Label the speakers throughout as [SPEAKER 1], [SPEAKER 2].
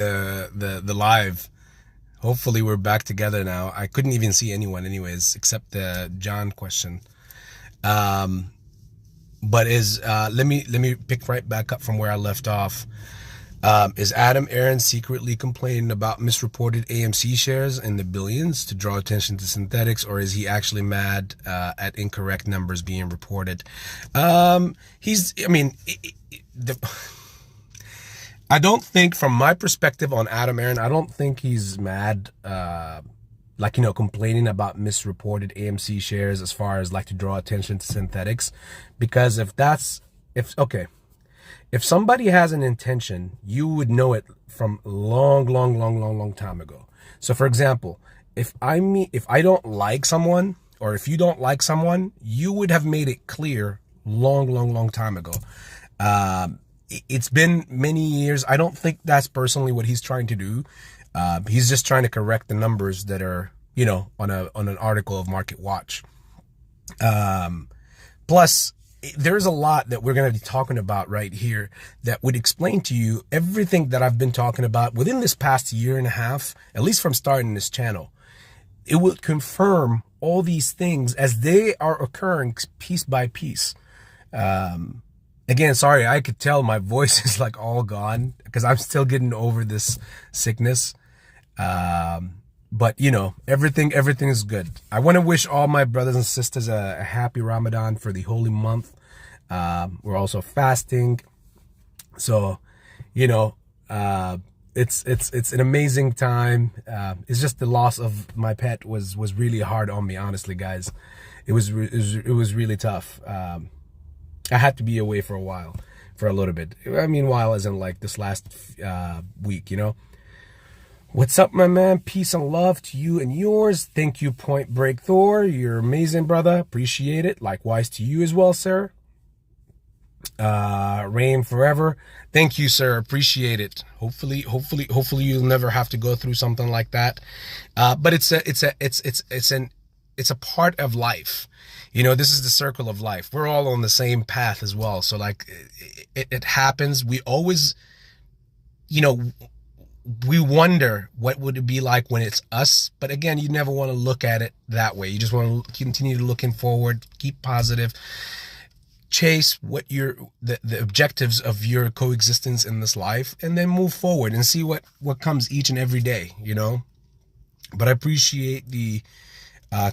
[SPEAKER 1] the live. Hopefully we're back together now. I couldn't even see anyone anyways, except the John question. But let me pick right back up from where I left off. Is Adam Aaron secretly complaining about misreported AMC shares in the billions to draw attention to synthetics, or is he actually mad at incorrect numbers being reported? I don't think, from my perspective on Adam Aaron, I don't think he's mad, complaining about misreported AMC shares as far as to draw attention to synthetics. Because if somebody has an intention, you would know it from long time ago. So for example, if I don't like someone, or if you don't like someone, you would have made it clear long time ago. It's been many years. I don't think that's personally what he's trying to do. He's just trying to correct the numbers that are, on an article of Market Watch. Plus, there's a lot that we're going to be talking about right here that would explain to you everything that I've been talking about within this past year and a half, at least from starting this channel. It will confirm all these things as they are occurring piece by piece. Again, sorry, I could tell my voice is all gone because I'm still getting over this sickness. But everything is good. I want to wish all my brothers and sisters a happy Ramadan for the holy month. We're also fasting. So, it's an amazing time. It's just the loss of my pet was really hard on me, honestly, guys. It was really tough. I had to be away for a little bit. I mean, while as in this last week, What's up, my man? Peace and love to you and yours. Thank you, Point Break Thor. You're amazing, brother. Appreciate it. Likewise to you as well, sir. Rain forever. Thank you, sir. Appreciate it. Hopefully you'll never have to go through something like that. But it's a part of life. This is the circle of life. We're all on the same path as well. So it happens. We always, we wonder what would it be like when it's us. But again, you never want to look at it that way. You just want to continue looking forward, keep positive, chase what the objectives of your coexistence in this life, and then move forward and see what comes each and every day, But I appreciate the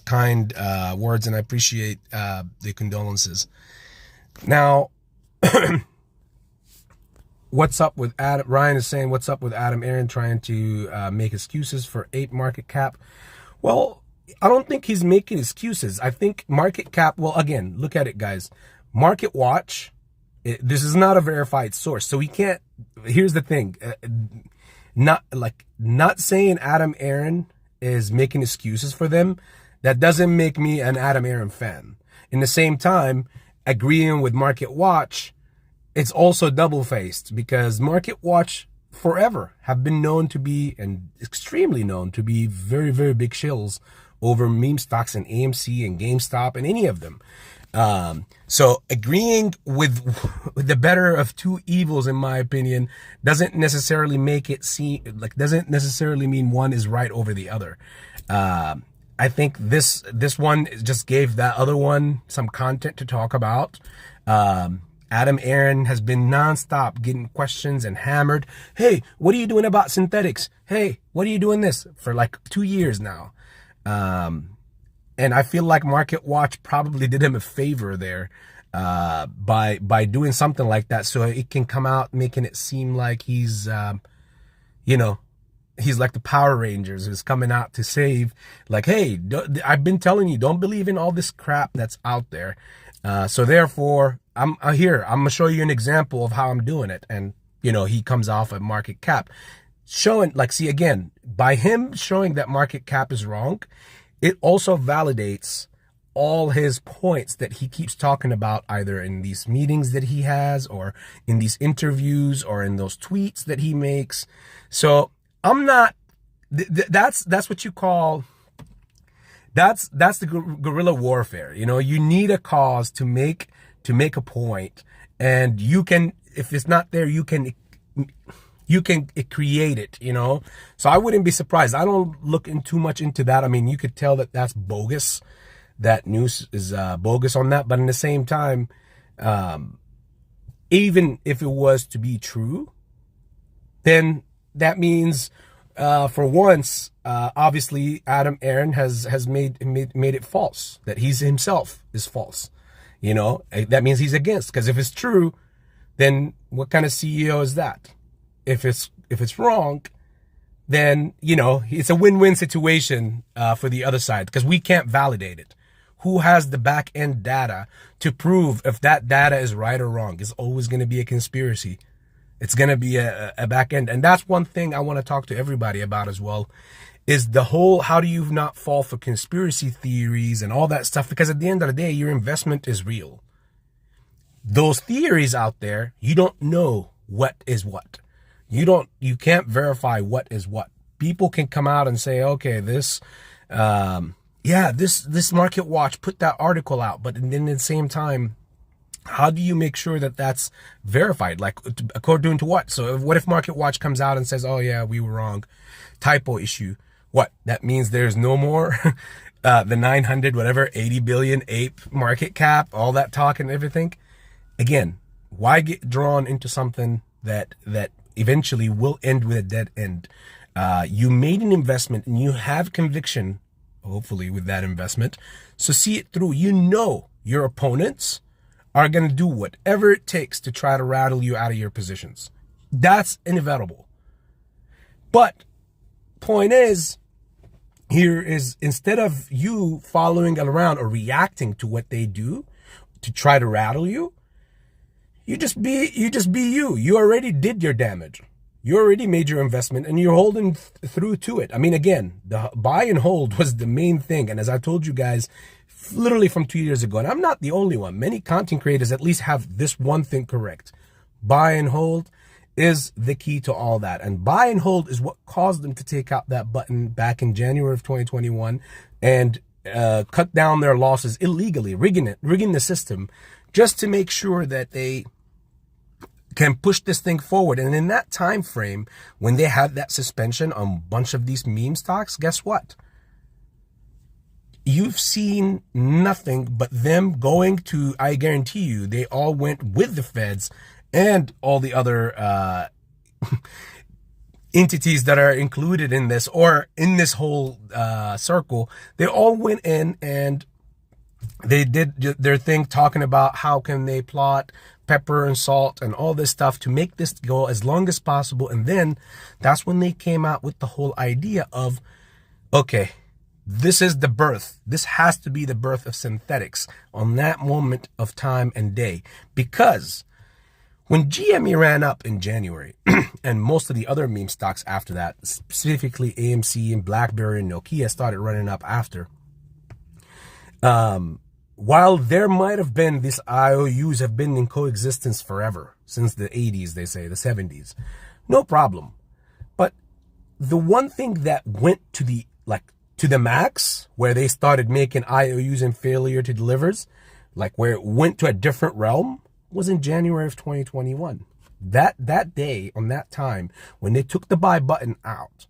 [SPEAKER 1] kind words, and I appreciate the condolences. Now, what's up with Adam? Ryan is saying, what's up with Adam Aaron trying to make excuses for 8 market cap? Well, I don't think he's making excuses. I think market cap, well, again, look at it, guys. Market Watch, this is not a verified source. So we can't, here's the thing, not saying Adam Aaron is making excuses for them, that doesn't make me an Adam Aaron fan. In the same time, agreeing with Market Watch, it's also double-faced, because Market Watch forever have been known to be, and extremely known to be, very, very big shills over memestocks and AMC and GameStop and any of them. So agreeing with the better of two evils, in my opinion, doesn't necessarily make it seem doesn't necessarily mean one is right over the other. I think this one just gave that other one some content to talk about. Adam Aaron has been nonstop getting questions and hammered. Hey, what are you doing about synthetics? Hey, what are you doing this for 2 years now? And I feel like Market Watch probably did him a favor there, by doing something like that, so it can come out making it seem like he's, he's like the Power Rangers who's coming out to save. Hey, I've been telling you, don't believe in all this crap that's out there. So therefore, I'm gonna show you an example of how I'm doing it. And, he comes off at market cap showing, see, again, by him showing that market cap is wrong, it also validates all his points that he keeps talking about, either in these meetings that he has, or in these interviews, or in those tweets that he makes. So I'm not, that's what you call, that's the guerrilla warfare. You need a cause to make a point, and you can, if it's not there, you can You can create it, you know? So I wouldn't be surprised. I don't look in too much into that. I mean, you could tell that that's bogus. That news is bogus on that. But in the same time, even if it was to be true, then that means for once, obviously, Adam Aron has made it false, that he's himself is false. You know, that means he's against, because if it's true, then what kind of CEO is that? If it's wrong, then, you know, it's a win-win situation for the other side, because we can't validate it. Who has the back end data to prove if that data is right or wrong? It's always going to be a conspiracy. It's going to be a back end. And that's one thing I want to talk to everybody about as well, is the whole, how do you not fall for conspiracy theories and all that stuff? Because at the end of the day, your investment is real. Those theories out there, you don't know what is what. You can't verify what is what. People can come out and say, okay, this Market Watch put that article out, but then at the same time, how do you make sure that that's verified? Like, according to what? So what if Market Watch comes out and says, oh yeah, we were wrong, typo issue? What? That means there's no more the 900, whatever, 80 billion ape market cap, all that talk and everything. Again, why get drawn into something that eventually will end with a dead end? You made an investment and you have conviction, hopefully, with that investment. So see it through. You know your opponents are going to do whatever it takes to try to rattle you out of your positions. That's inevitable. But point is, here is, instead of you following around or reacting to what they do to try to rattle you, you just be you. You already did your damage. You already made your investment and you're holding through to it. I mean, again, the buy and hold was the main thing. And as I told you guys, literally from 2 years ago, and I'm not the only one, many content creators at least have this one thing correct. Buy and hold is the key to all that. And buy and hold is what caused them to take out that button back in January of 2021 and cut down their losses illegally, rigging the system just to make sure that they can push this thing forward. And in that time frame, when they had that suspension on a bunch of these meme stocks, guess what? You've seen nothing but them going to, I guarantee you, they all went with the feds and all the other entities that are included in this, or in this whole circle. They all went in and they did their thing, talking about how can they plot pepper and salt and all this stuff to make this go as long as possible. And then that's when they came out with the whole idea of, okay, this is the birth. This has to be the birth of synthetics on that moment of time and day. Because when GME ran up in January, and most of the other meme stocks after that, specifically AMC and BlackBerry and Nokia, started running up after, while there might have been, these IOUs have been in coexistence forever, since the 80s, they say, the 70s, no problem. But the one thing that went to the, to the max, where they started making IOUs and failure to delivers, where it went to a different realm, was in January of 2021. That day, on that time, when they took the buy button out,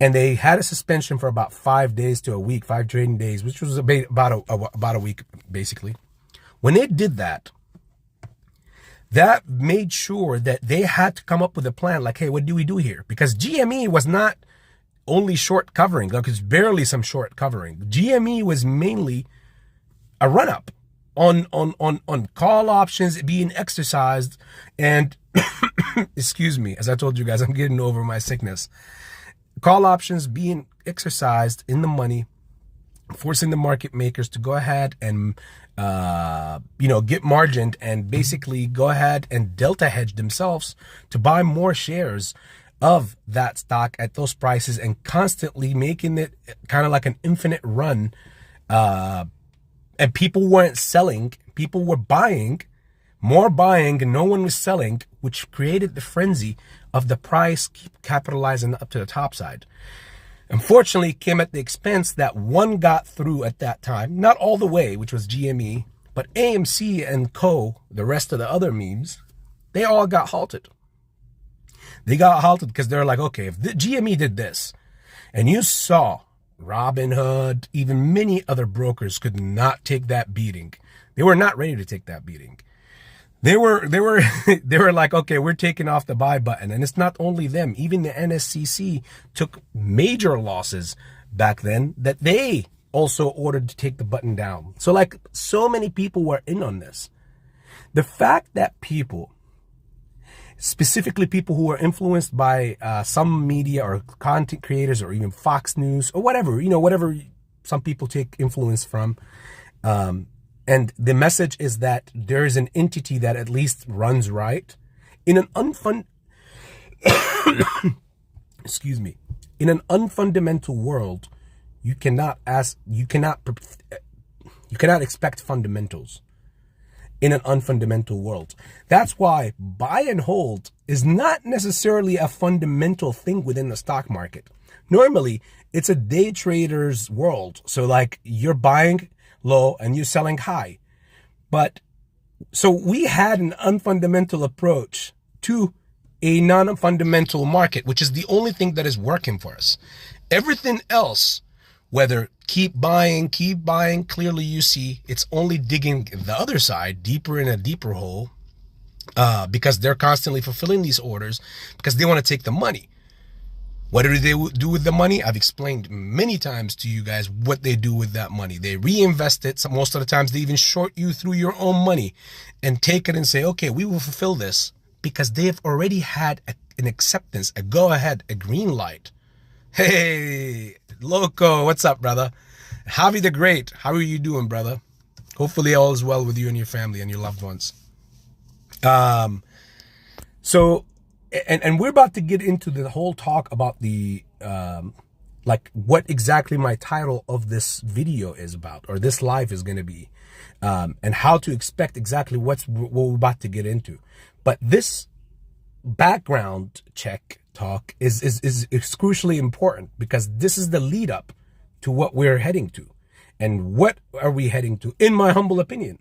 [SPEAKER 1] and they had a suspension for about 5 days to a week, 5 trading days, which was about a week, basically. When they did that, that made sure that they had to come up with a plan, like, hey, what do we do here? Because GME was not only short covering, it's barely some short covering. GME was mainly a run-up on call options being exercised, and excuse me, as I told you guys, I'm getting over my sickness. Call options being exercised in the money, forcing the market makers to go ahead and get margined and basically go ahead and delta hedge themselves to buy more shares of that stock at those prices, and constantly making it kind of like an infinite run. And people weren't selling, people were buying, more buying, and no one was selling, which created the frenzy of the price keep capitalizing up to the top side. Unfortunately, it came at the expense that one got through at that time, not all the way, which was GME, but AMC and Co., the rest of the other memes, they all got halted. They got halted because they're like, okay, if the GME did this, and you saw Robinhood, even many other brokers could not take that beating. They were not ready to take that beating. They were like, okay, we're taking off the buy button. And it's not only them, even the NSCC took major losses back then that they also ordered to take the button down. So like, so many people were in on this. The fact that people, specifically people who are influenced by some media or content creators or even Fox News or whatever, whatever some people take influence from. And the message is that there is an entity that at least runs right. In an excuse me, in an unfundamental world, you cannot expect fundamentals. In an unfundamental world. That's why buy and hold is not necessarily a fundamental thing within the stock market. Normally, it's a day trader's world. So like you're buying low and you're selling high. But so we had an unfundamental approach to a non-fundamental market, which is the only thing that is working for us. Everything else, whether keep buying, clearly you see it's only digging the other side deeper in a deeper hole because they're constantly fulfilling these orders because they want to take the money. What do they do with the money? I've explained many times to you guys what they do with that money. They reinvest it. So most of the times they even short you through your own money and take it and say, okay, we will fulfill this because they have already had an acceptance, a go ahead, a green light. Hey, Loco, what's up, brother? Javi the Great, how are you doing, brother? Hopefully all is well with you and your family and your loved ones. So, and we're about to get into the whole talk about the, like what exactly my title of this video is about, or this live is going to be, and how to expect exactly what we're about to get into. But this background check talk is crucially important because this is the lead up to what we're heading to. And what are we heading to, in my humble opinion?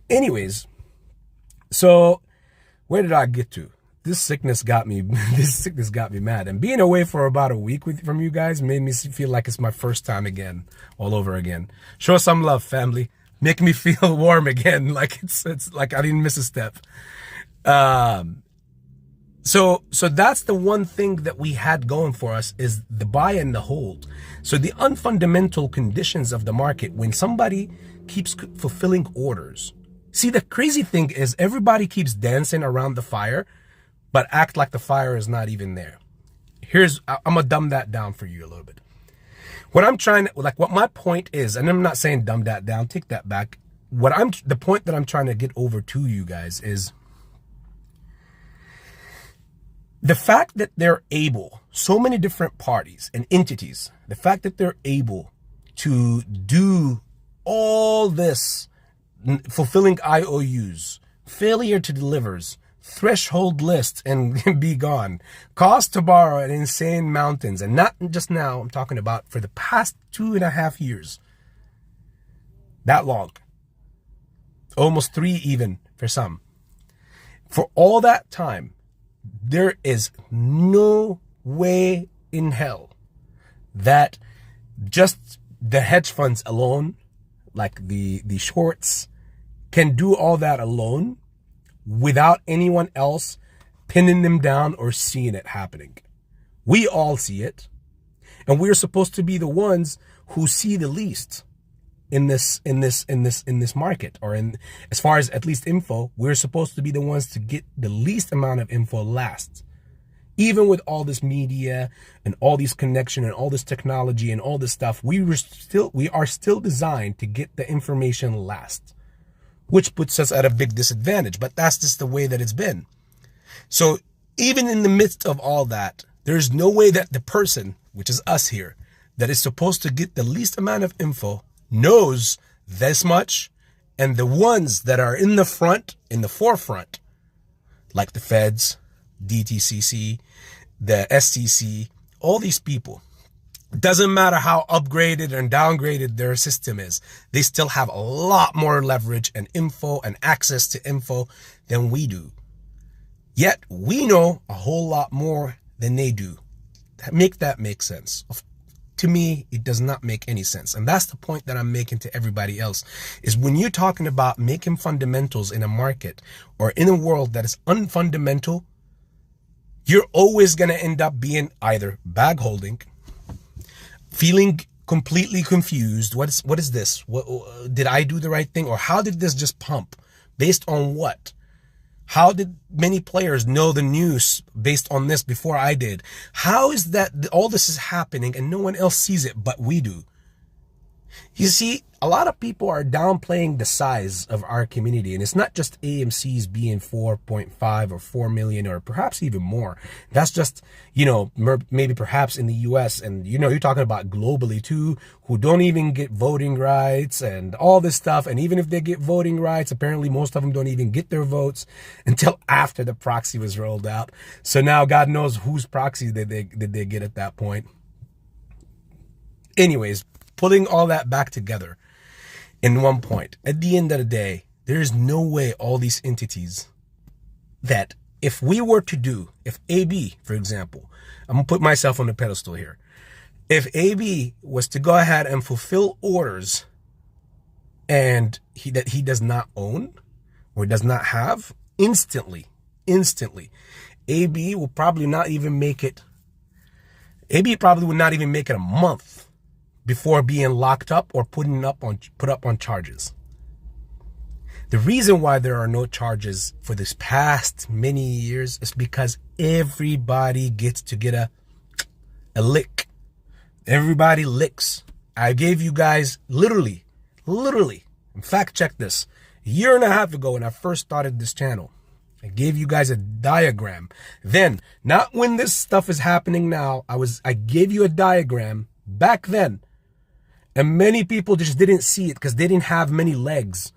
[SPEAKER 1] Anyways, so where did I get to? This sickness got me mad. And being away for about a week from you guys made me feel like it's my first time again, all over again. Show some love, family. Make me feel warm again, like it's like I didn't miss a step. So that's the one thing that we had going for us is the buy and the hold. So the unfundamental conditions of the market, when somebody keeps fulfilling orders. See, the crazy thing is everybody keeps dancing around the fire, but act like the fire is not even there. I'm gonna dumb that down for you a little bit. What my point is, and I'm not saying dumb that down, take that back. The point that I'm trying to get over to you guys is the fact that they're able, so many different parties and entities, the fact that they're able to do all this, fulfilling IOUs, failure to delivers, threshold lists and be gone, cost to borrow at insane mountains, and not just now, I'm talking about for the past 2.5 years. That long. Almost 3 even for some. For all that time, there is no way in hell that just the hedge funds alone, like the shorts, can do all that alone without anyone else pinning them down or seeing it happening. We all see it, and we're supposed to be the ones who see the least in this market, or in, as far as at least info, we're supposed to be the ones to get the least amount of info last. Even with all this media and all these connection and all this technology and all this stuff, we are still designed to get the information last, which puts us at a big disadvantage. But that's just the way that it's been. So even in the midst of all that, there's no way that the person, which is us here, that is supposed to get the least amount of info knows this much, and the ones that are in the forefront, like the FEDS, DTCC, the SCC, all these people, doesn't matter how upgraded and downgraded their system is, they still have a lot more leverage and info and access to info than we do. Yet we know a whole lot more than they do. Make that make sense. To me, it does not make any sense. And that's the point that I'm making to everybody else, is when you're talking about making fundamentals in a market or in a world that is unfundamental, you're always going to end up being either bag holding, feeling completely confused. What is this? Did I do the right thing? Or how did this just pump? Based on what? How did many players know the news based on this before I did? How is that all this is happening and no one else sees it but we do? You see, a lot of people are downplaying the size of our community, and it's not just AMCs being 4.5 or 4 million or perhaps even more. That's just, you know, maybe perhaps in the US, and you know, you're talking about globally too, who don't even get voting rights and all this stuff. And even if they get voting rights, apparently most of them don't even get their votes until after the proxy was rolled out. So now God knows whose proxy did they get at that point. Anyways, putting all that back together in one point, at the end of the day, there is no way all these entities that if AB, for example, I'm going to put myself on the pedestal here. If AB was to go ahead and fulfill orders and that he does not own or does not have, instantly, AB will probably not even make it. AB probably would not even make it a month before being locked up or put up on charges. The reason why there are no charges for this past many years is because everybody gets to get a lick. Everybody licks. I gave you guys literally, in fact, check this. A year and a half ago when I first started this channel, I gave you guys a diagram. Then, not when this stuff is happening now, I gave you a diagram back then. And many people just didn't see it because they didn't have many legs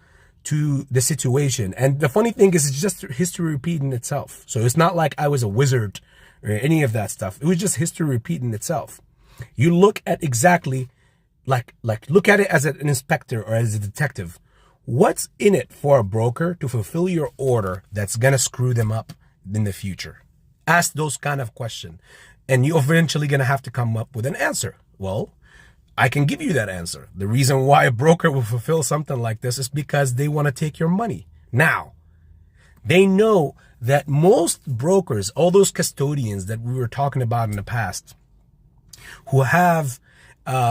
[SPEAKER 1] to the situation. And the funny thing is, it's just history repeating itself. So it's not like I was a wizard or any of that stuff. It was just history repeating itself. You look at exactly look at it as an inspector or as a detective. What's in it for a broker to fulfill your order that's going to screw them up in the future? Ask those kind of questions. And you're eventually going to have to come up with an answer. Well, I can give you that answer. The reason why a broker will fulfill something like this is because they want to take your money. Now, they know that most brokers, all those custodians that we were talking about in the past, who have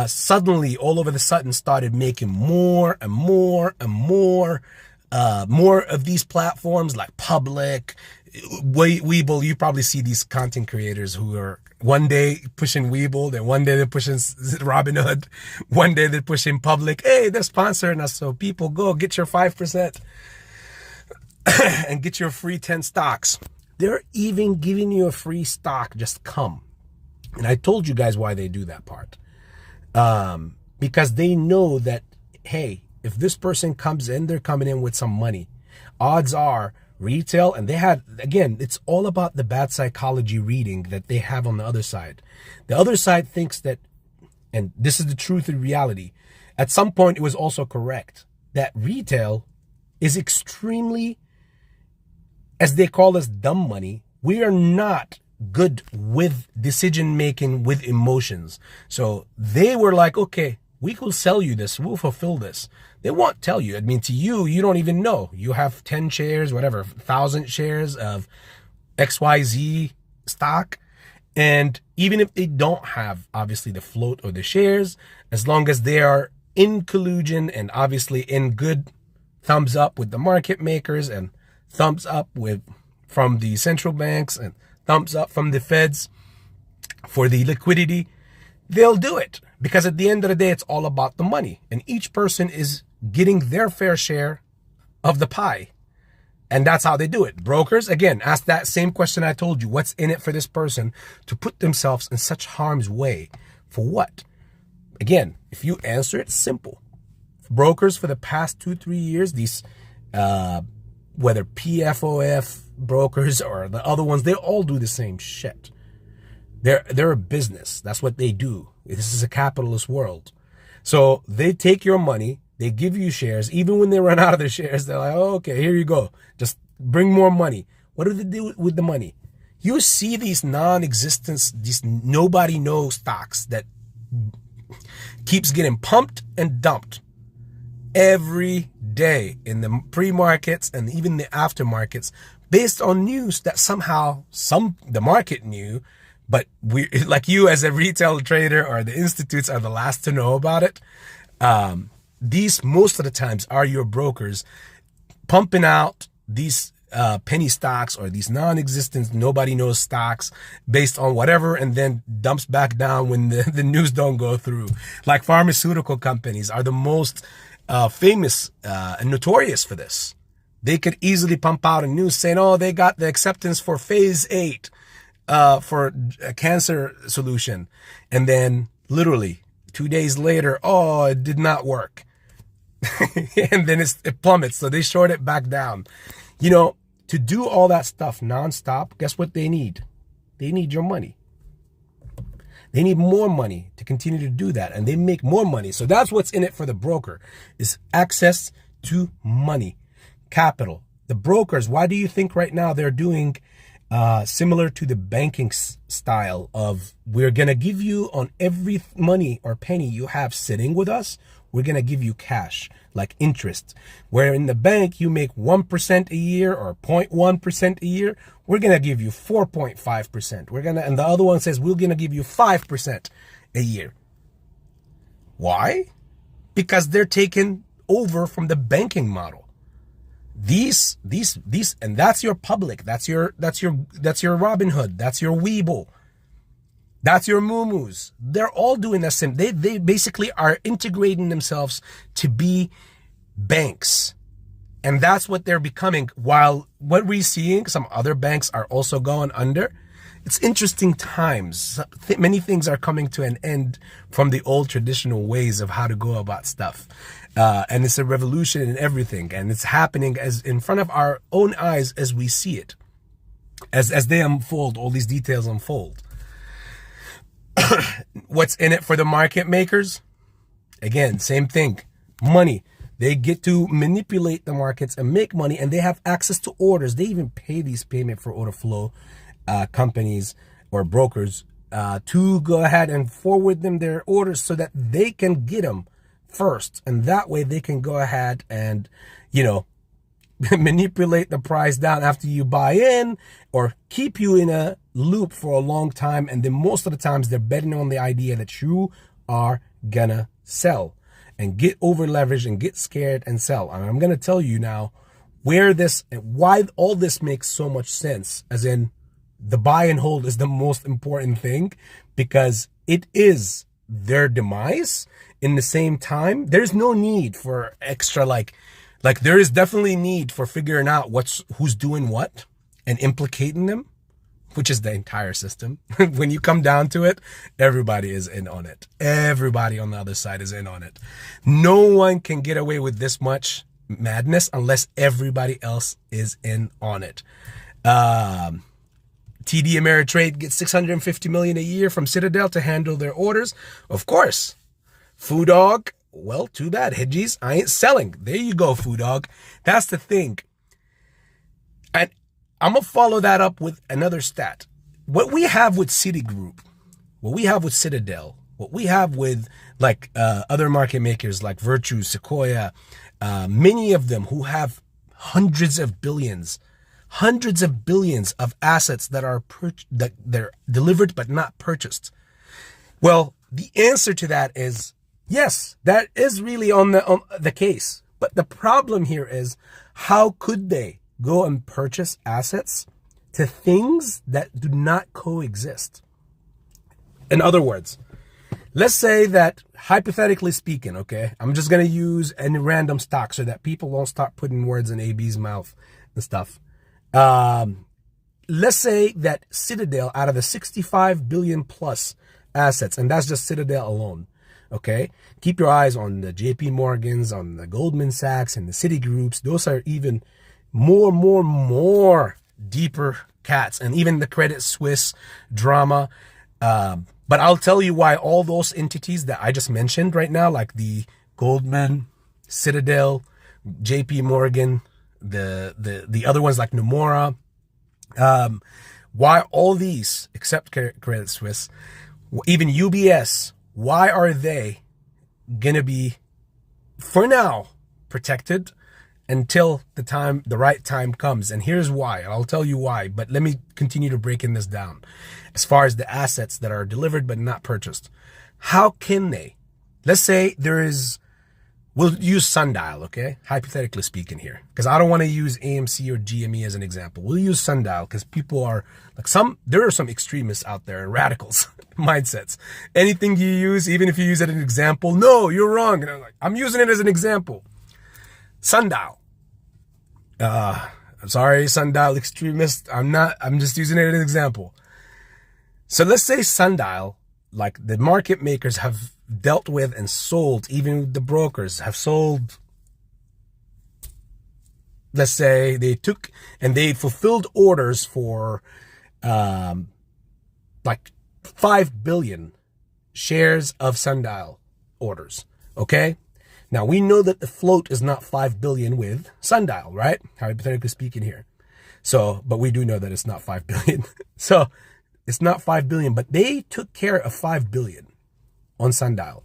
[SPEAKER 1] suddenly, all over the sudden, started making more and more of these platforms like Public, Webull. You probably see these content creators who are one day pushing Webull, then one day they're pushing Robinhood, one day they're pushing Public. Hey, they're sponsoring us, so people go get your 5% and get your free 10 stocks. They're even giving you a free stock. Just come. And I told you guys why they do that part. Because they know that, hey, if this person comes in, they're coming in with some money. Odds are retail, and they had, again, it's all about the bad psychology reading that they have on the other side. The other side thinks that, and this is the truth and reality, at some point it was also correct, that retail is extremely, as they call us, dumb money. We are not good with decision making with emotions. So they were like, okay, we will sell you this, we'll fulfill this. They won't tell you. I mean, to you, you don't even know. You have 10 shares, whatever, 1,000 shares of XYZ stock. And even if they don't have, obviously, the float or the shares, as long as they are in collusion and obviously in good thumbs up with the market makers and thumbs up from the central banks and thumbs up from the feds for the liquidity, they'll do it. Because at the end of the day, it's all about the money. And each person is getting their fair share of the pie. And that's how they do it. Brokers, again, ask that same question I told you. What's in it for this person to put themselves in such harm's way? For what? Again, if you answer it, simple. Brokers for the past 2-3 years, these, whether PFOF brokers or the other ones, they all do the same shit. They're a business. That's what they do. This is a capitalist world. So they take your money, they give you shares. Even when they run out of their shares, they're like, oh, okay, here you go. Just bring more money. What do they do with the money? You see these non-existent, these nobody knows stocks that keeps getting pumped and dumped every day in the pre-markets and even the aftermarkets based on news that somehow the market knew, but we, like you as a retail trader or the institutes, are the last to know about it. These most of the times are your brokers pumping out these penny stocks or these non-existent, nobody knows stocks based on whatever, and then dumps back down when the news don't go through. Like pharmaceutical companies are the most famous and notorious for this. They could easily pump out a news saying, oh, they got the acceptance for phase 8 for a cancer solution. And then literally 2 days later, oh, it did not work. And then it plummets. So they short it back down. You know, to do all that stuff nonstop, guess what they need? They need your money. They need more money to continue to do that, and they make more money. So that's what's in it for the broker, is access to money, capital. The brokers, why do you think right now they're doing similar to the banking style of, we're going to give you on every money or penny you have sitting with us, we're going to give you cash, like interest. Where in the bank, you make 1% a year or 0.1% a year, we're going to give you 4.5%. And the other one says, we're going to give you 5% a year. Why? Because they're taken over from the banking model. These, and that's your public. That's your Robinhood. That's your Webull. That's your Moomoos. They're all doing the same. They basically are integrating themselves to be banks. And that's what they're becoming. While what we're seeing, some other banks are also going under. It's interesting times. Many things are coming to an end from the old traditional ways of how to go about stuff. And it's a revolution in everything. And it's happening as in front of our own eyes as we see it. As they unfold, all these details unfold. What's in it for the market makers? Again, same thing. Money. They get to manipulate the markets and make money, and they have access to orders. They even pay these payment for order flow companies or brokers to go ahead and forward them their orders so that they can get them first. And that way they can go ahead and, you know, manipulate the price down after you buy in, or keep you in a loop for a long time. And then most of the times they're betting on the idea that you are gonna sell and get over leveraged and get scared and sell. And I'm gonna tell you now where this and why all this makes so much sense, as in the buy and hold is the most important thing, because it is their demise. In the same time, there's no need for extra like there is definitely need for figuring out who's doing what and implicating them, which is the entire system. When you come down to it, everybody is in on it. Everybody on the other side is in on it. No one can get away with this much madness unless everybody else is in on it. TD Ameritrade gets $650 million a year from Citadel to handle their orders. Of course. Food Dog, well, too bad. Hedgies, I ain't selling. There you go, Food Dog. That's the thing. And I'm going to follow that up with another stat. What we have with Citigroup, what we have with Citadel, what we have with like other market makers like Virtue, Sequoia, many of them who have hundreds of billions of assets that are that they're delivered but not purchased. Well, the answer to that is yes, that is really on the case. But the problem here is, how could they go and purchase assets to things that do not coexist? In other words, let's say that, hypothetically speaking, okay, I'm just going to use any random stock so that people won't start putting words in AB's mouth and stuff. Let's say that Citadel, out of the 65 billion plus assets, and that's just Citadel alone, okay? Keep your eyes on the JP Morgans, on the Goldman Sachs, and the Citigroups. Those are even more deeper cats, and even the Credit Suisse drama. But I'll tell you why all those entities that I just mentioned right now, like the Goldman, Citadel, JP Morgan, the other ones like Nomura, Why all these, except Credit Suisse, even UBS, why are they going to be, for now, protected until the right time comes? And here's why. I'll tell you why, but let me continue to breaking this down. As far as the assets that are delivered but not purchased, how can they? Let's say we'll use sundial, okay? Hypothetically speaking here, because I don't want to use AMC or GME as an example. We'll use sundial because people are like there are some extremists out there, radicals, mindsets. Anything you use, even if you use it as an example, no, you're wrong. And I'm using it as an example. Sundial. I'm sorry, sundial extremist. I'm just using it as an example. So let's say sundial, like the market makers have dealt with and sold, even the brokers have sold, let's say they took and they fulfilled orders for like 5 billion shares of sundial orders. Okay. Now we know that the float is not 5 billion with sundial, right? Hypothetically speaking here. So, but we do know that it's not 5 billion. So it's not 5 billion, but they took care of 5 billion on sundial.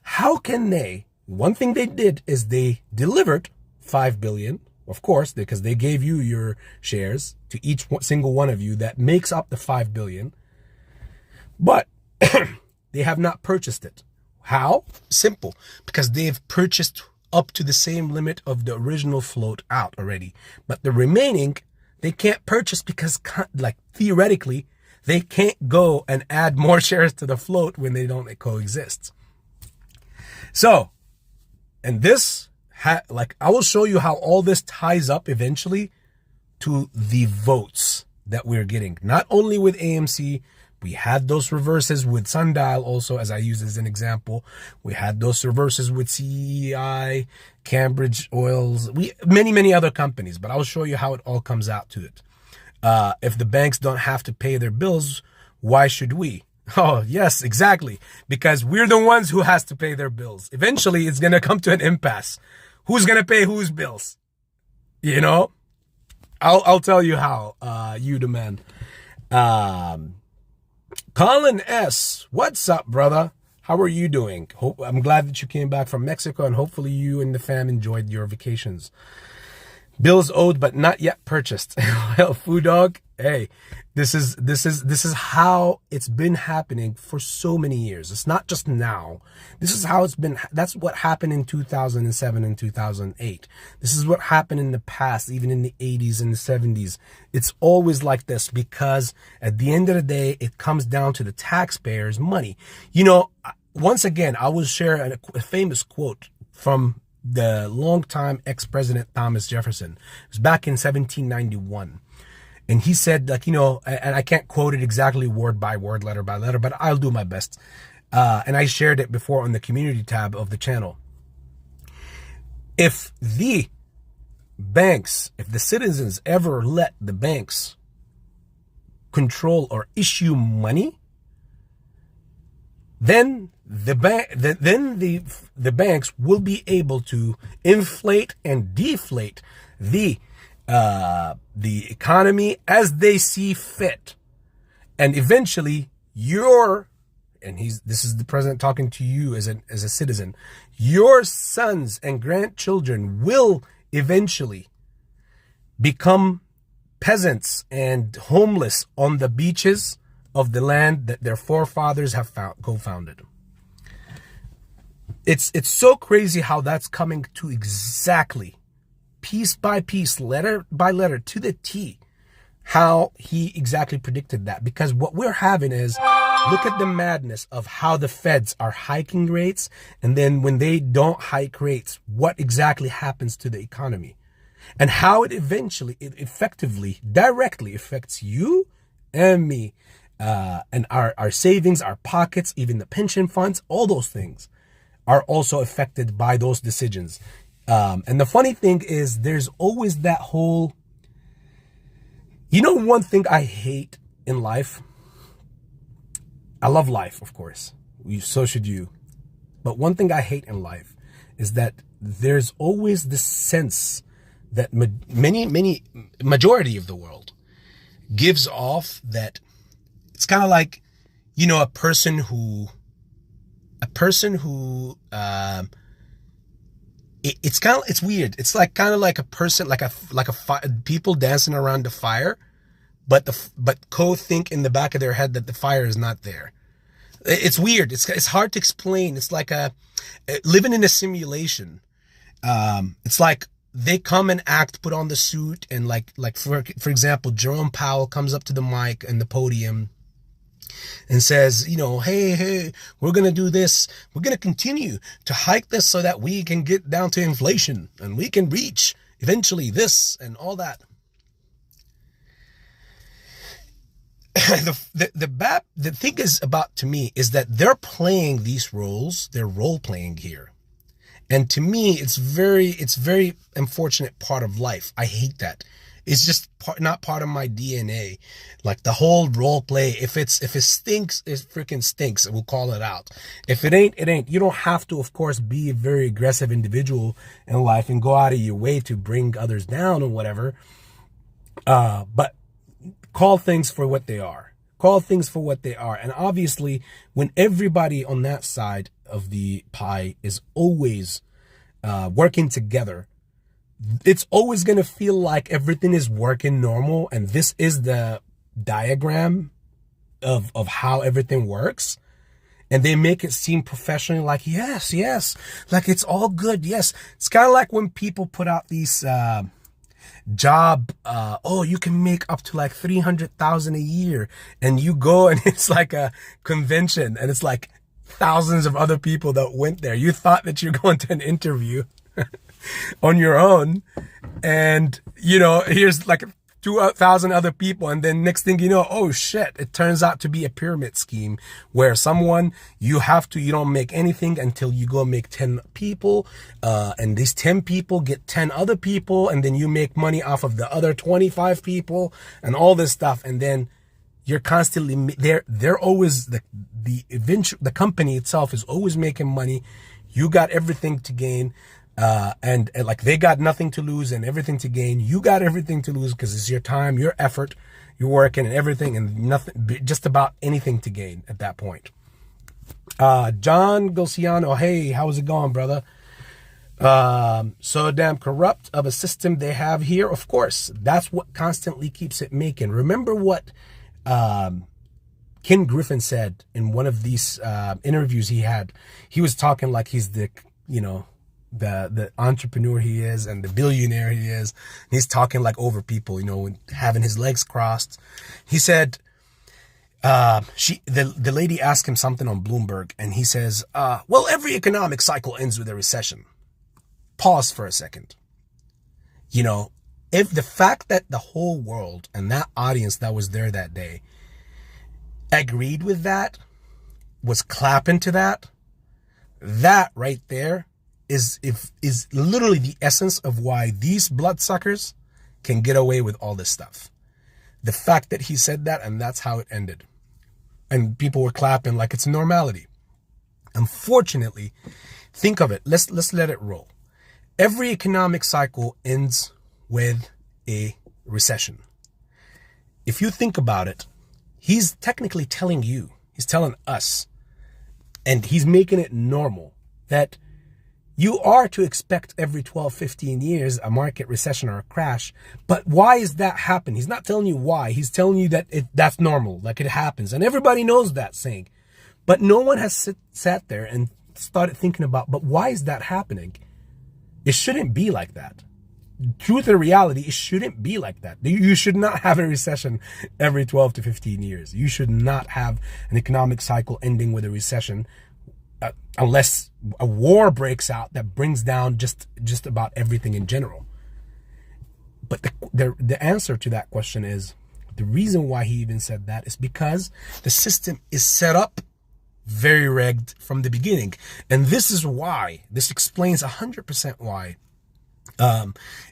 [SPEAKER 1] How can they? One thing they did is they delivered 5 billion, of course, because they gave you your shares to each single one of you. That makes up the 5 billion. But they have not purchased it. How? Simple. Because they've purchased up to the same limit of the original float out already. But the remaining, they can't purchase because, like, theoretically, they can't go and add more shares to the float when they don't coexist. So, and this, like, I will show you how all this ties up eventually to the votes that we're getting. Not only with AMC, we had those reverses with sundial also, as I use as an example. We had those reverses with CEI, Cambridge Oils, many other companies. But I'll show you how it all comes out to it. If the banks don't have to pay their bills, why should we? Oh, yes, exactly. Because we're the ones who has to pay their bills. Eventually, it's going to come to an impasse. Who's going to pay whose bills? You know? I'll tell you how, you demand. Colin S., what's up, brother? How are you doing? I'm glad that you came back from Mexico, and hopefully you and the fam enjoyed your vacations. Bills owed but not yet purchased. Well, Food Dog, hey, this is how it's been happening for so many years. It's not just now. This is how it's been. That's what happened in 2007 and 2008. This is what happened in the past, even in the 80s and the 70s. It's always like this because at the end of the day, it comes down to the taxpayers' money. You know, once again, I will share a famous quote from the longtime ex-president Thomas Jefferson. It was back in 1791. And he said, like, you know, and I can't quote it exactly word by word, letter by letter, but I'll do my best. And I shared it before on the community tab of the channel. If the banks, if the citizens ever let the banks control or issue money, then the banks will be able to inflate and deflate the economy as they see fit, and eventually this is the president talking to you as a citizen, your sons and grandchildren will eventually become peasants and homeless on the beaches of the land that their forefathers have co-founded. It's so crazy how that's coming to exactly, piece by piece, letter by letter, to the T, how he exactly predicted that. Because what we're having is, look at the madness of how the feds are hiking rates, and then when they don't hike rates, what exactly happens to the economy, and how it effectively, directly affects you and me, and our savings, our pockets, even the pension funds, all those things are also affected by those decisions. And the funny thing is, there's always that whole, you know, one thing I hate in life. I love life, of course. So should you. But one thing I hate in life is that there's always this sense that majority of the world gives off that it's kind of like, you know, a person who it's weird. It's like kind of like a person, like people dancing around the fire, but think in the back of their head that the fire is not there. It's weird. It's hard to explain. It's like living in a simulation. It's like they come and act, put on the suit, and like for example, Jerome Powell comes up to the mic and the podium and says, you know, hey, we're going to do this. We're going to continue to hike this so that we can get down to inflation and we can reach eventually this and all that. The thing is about, to me, is that they're playing these roles. They're role playing here. And to me, it's very unfortunate part of life. I hate that. It's just not part of my DNA. Like the whole role play, if it stinks, it freaking stinks. We'll call it out. If it ain't, it ain't. You don't have to, of course, be a very aggressive individual in life and go out of your way to bring others down or whatever. But call things for what they are. Call things for what they are. And obviously, when everybody on that side of the pie is always working together, it's always going to feel like everything is working normal. And this is the diagram of how everything works. And they make it seem professionally, like, yes, like it's all good. Yes. It's kind of like when people put out these job, you can make up to like 300,000 a year, and you go and it's like a convention and it's like thousands of other people that went there. You thought that you're going to an interview on your own, and you know, here's like 2,000 other people, and then next thing you know, oh shit, it turns out to be a pyramid scheme where you don't make anything until you go make 10 people, and these 10 people get 10 other people, and then you make money off of the other 25 people and all this stuff. And then you're constantly they're always the company itself is always making money. You got everything to gain. And like they got nothing to lose and everything to gain. You got everything to lose because it's your time, your effort, your work, and everything, and nothing, just about anything to gain at that point. John Gulciano, hey, how's it going, brother? So damn corrupt of a system they have here. Of course, that's what constantly keeps it making. Remember what Ken Griffin said in one of these interviews he had. He was talking like he's the entrepreneur he is and the billionaire he is. He's talking like over people, having his legs crossed. He said, the lady asked him something on Bloomberg, and he says, well, every economic cycle ends with a recession. Pause for a second. If the fact that the whole world and that audience that was there that day agreed with that, was clapping to that right there is literally the essence of why these bloodsuckers can get away with all this stuff. The fact that he said that, and that's how it ended. And people were clapping like it's normality. Unfortunately, think of it. Let's let it roll. Every economic cycle ends with a recession. If you think about it, he's technically telling you, he's telling us, and he's making it normal that you are to expect every 12, 15 years a market recession or a crash. But why is that happening? He's not telling you why. He's telling you that that's normal, like it happens. And everybody knows that saying. But no one has sat there and started thinking about, but why is that happening? It shouldn't be like that. Truth and reality, it shouldn't be like that. You should not have a recession every 12 to 15 years. You should not have an economic cycle ending with a recession unless a war breaks out that brings down just about everything in general. But the answer to that question is, the reason why he even said that is because the system is set up very rigged from the beginning. And this explains 100% why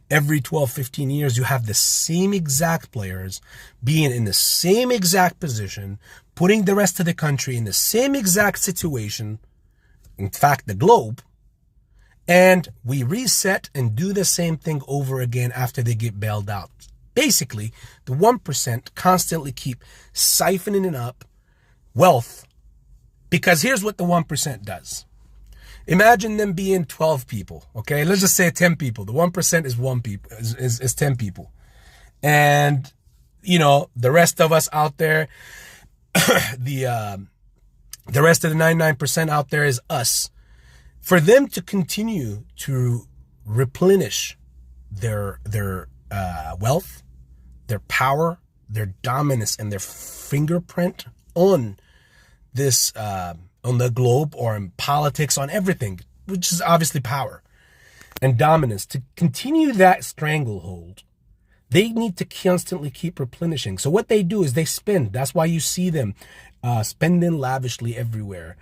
[SPEAKER 1] every 12, 15 years you have the same exact players being in the same exact position, putting the rest of the country in the same exact situation, in fact, the globe, and we reset and do the same thing over again after they get bailed out. basically the 1% constantly keep siphoning up wealth, because here's what the 1% does. Imagine them being 12 people, okay? Let's just say 10 people. The 1% is 10 people. And, you know, the rest of us out there, the rest of the 99% out there is us. For them to continue to replenish their wealth, their power, their dominance, and their fingerprint on this, on the globe or in politics, on everything, which is obviously power and dominance, to continue that stranglehold, they need to constantly keep replenishing. So what they do is they spend. That's why you see them spending lavishly everywhere,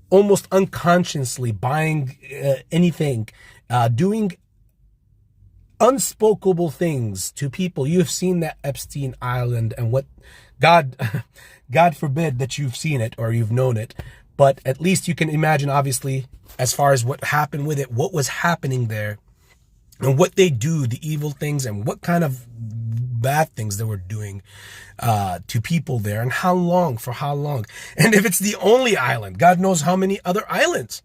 [SPEAKER 1] almost unconsciously buying anything, doing unspeakable things to people. You've seen that Epstein Island, and what God forbid that you've seen it or you've known it, but at least you can imagine, obviously, as far as what happened with it, what was happening there, and what they do, the evil things, and what kind of bad things they were doing to people there, and how long, for how long. And if it's the only island, God knows how many other islands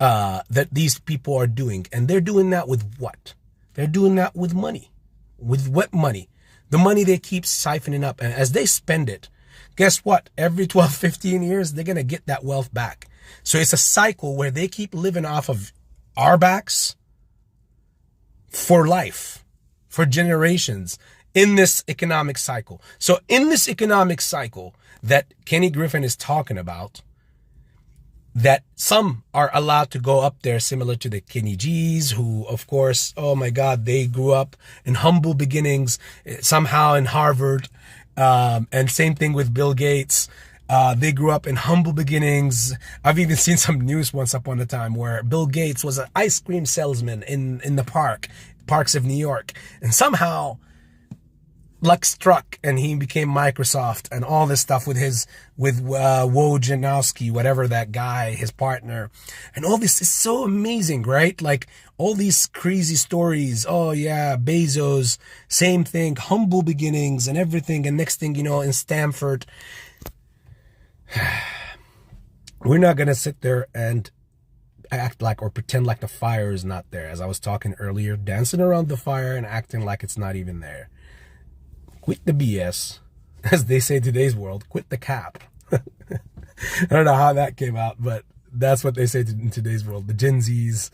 [SPEAKER 1] that these people are doing. And they're doing that with what? They're doing that with money. With what money? The money they keep siphoning up. And as they spend it, guess what? Every 12, 15 years, they're going to get that wealth back. So it's a cycle where they keep living off of our backs for life, for generations, in this economic cycle. So in this economic cycle that Kenny Griffin is talking about, that some are allowed to go up there, similar to the Kenny G's, who, of course, oh my God, they grew up in humble beginnings, somehow in Harvard. And same thing with Bill Gates. They grew up in humble beginnings. I've even seen some news once upon a time where Bill Gates was an ice cream salesman in the parks of New York. And somehow luck struck and he became Microsoft and all this stuff with Wojnarowski, whatever that guy, his partner. And all this is so amazing, right? Like all these crazy stories. Oh yeah, Bezos, same thing, humble beginnings and everything. And next thing you know, in Stanford, we're not going to sit there and act like or pretend like the fire is not there. As I was talking earlier, dancing around the fire and acting like it's not even there. Quit the BS, as they say in today's world. Quit the cap. I don't know how that came out, but that's what they say in today's world. The Gen Zs.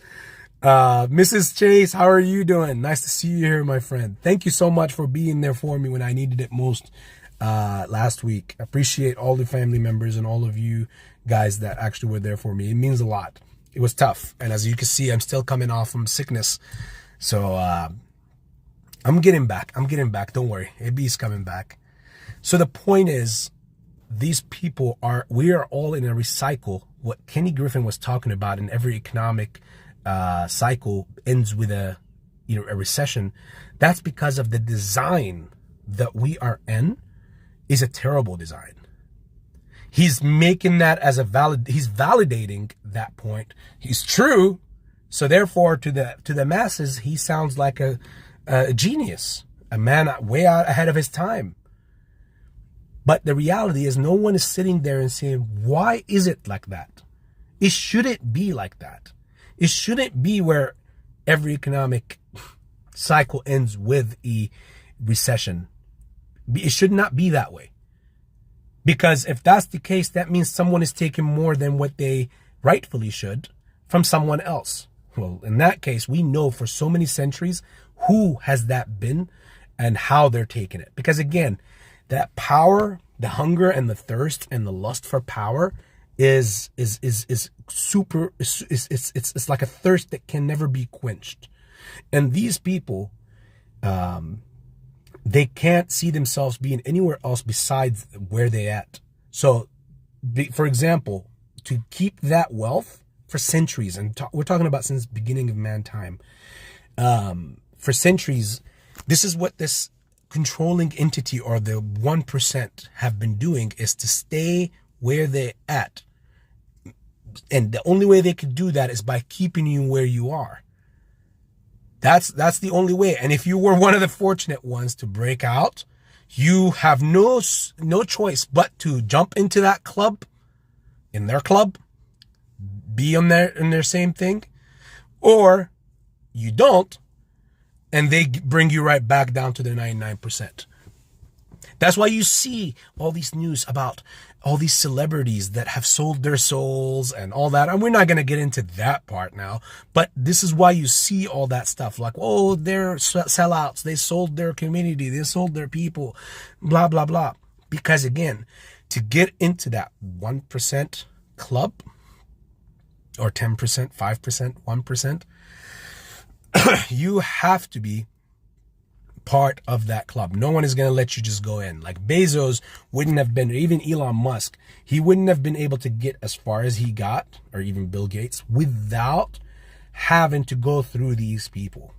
[SPEAKER 1] Mrs. Chase, how are you doing? Nice to see you here, my friend. Thank you so much for being there for me when I needed it most last week. I appreciate all the family members and all of you guys that actually were there for me. It means a lot. It was tough. And as you can see, I'm still coming off from sickness. So I'm getting back. Don't worry. AB's coming back. So the point is, these people we are all in a recycle. What Kenny Griffin was talking about, in every economic cycle ends with a recession. That's because of the design that we are in is a terrible design. He's making that as he's validating that point. He's true. So therefore, to the masses, he sounds like a genius, a man way out ahead of his time. But the reality is, no one is sitting there and saying, why is it like that? It shouldn't be like that. It shouldn't be where every economic cycle ends with a recession. It should not be that way. Because if that's the case, that means someone is taking more than what they rightfully should from someone else. Well, in that case, we know for so many centuries who has that been and how they're taking it. Because again, that power, the hunger and the thirst and the lust for power is super, it's like a thirst that can never be quenched. And these people, they can't see themselves being anywhere else besides where they at. So, for example, to keep that wealth for centuries, and we're talking about since the beginning of mankind, for centuries, this is what this controlling entity or the 1% have been doing, is to stay where they're at. And the only way they could do that is by keeping you where you are. That's the only way. And if you were one of the fortunate ones to break out, you have no choice but to jump into that club, in their club, be in their same thing, or you don't, and they bring you right back down to the 99%. That's why you see all these news about all these celebrities that have sold their souls and all that. And we're not going to get into that part now, but this is why you see all that stuff. Like, oh, they're sellouts. They sold their community. They sold their people, blah, blah, blah. Because again, to get into that 1% club or 10%, 5%, 1%, you have to be part of that club. No one is going to let you just go in. Like Bezos wouldn't have been, or even Elon Musk, he wouldn't have been able to get as far as he got, or even Bill Gates, without having to go through these people.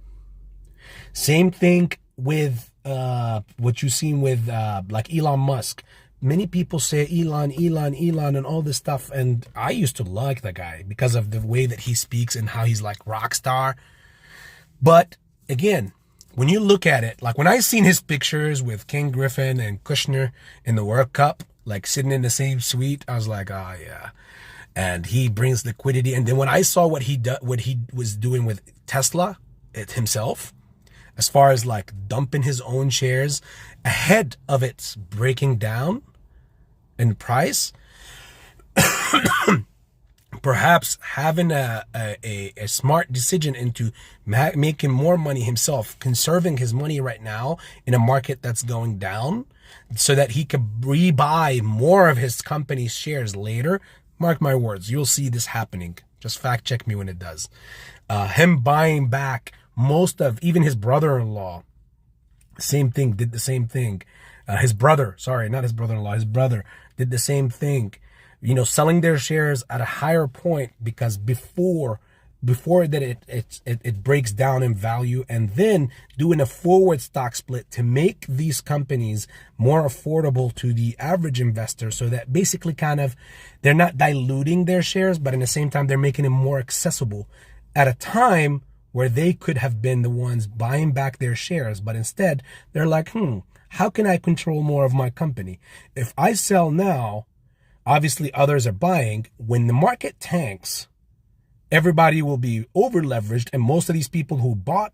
[SPEAKER 1] Same thing with what you've seen with like Elon Musk. Many people say Elon, and all this stuff. And I used to like the guy because of the way that he speaks and how he's like rock star. But again, when you look at it, like when I seen his pictures with King Griffin and Kushner in the World Cup, like sitting in the same suite, I was like, oh yeah. And he brings liquidity. And then when I saw what he was doing with Tesla himself, as far as like dumping his own shares ahead of its breaking down in price, perhaps having a smart decision into making more money himself, conserving his money right now in a market that's going down so that he could rebuy more of his company's shares later. Mark my words, you'll see this happening. Just fact check me when it does. Him buying back most of, even his brother-in-law, same thing, did the same thing. His brother did the same thing. You know, selling their shares at a higher point because before that it breaks down in value, and then doing a forward stock split to make these companies more affordable to the average investor, so that basically kind of they're not diluting their shares, but in the same time they're making it more accessible at a time where they could have been the ones buying back their shares, but instead they're like, how can I control more of my company? If I sell now, obviously others are buying. When the market tanks, everybody will be over leveraged, and most of these people who bought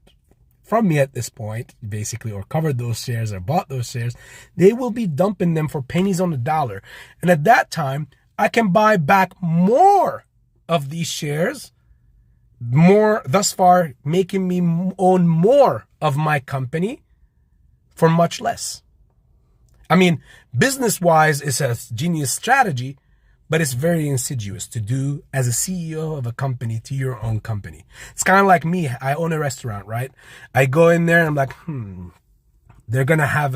[SPEAKER 1] from me at this point, basically, or covered those shares or bought those shares, they will be dumping them for pennies on the dollar. And at that time, I can buy back more of these shares, more thus far, making me own more of my company for much less. I mean, business-wise, it's a genius strategy, but it's very insidious to do as a CEO of a company to your own company. It's kind of like me. I own a restaurant, right? I go in there and I'm like, they're going to have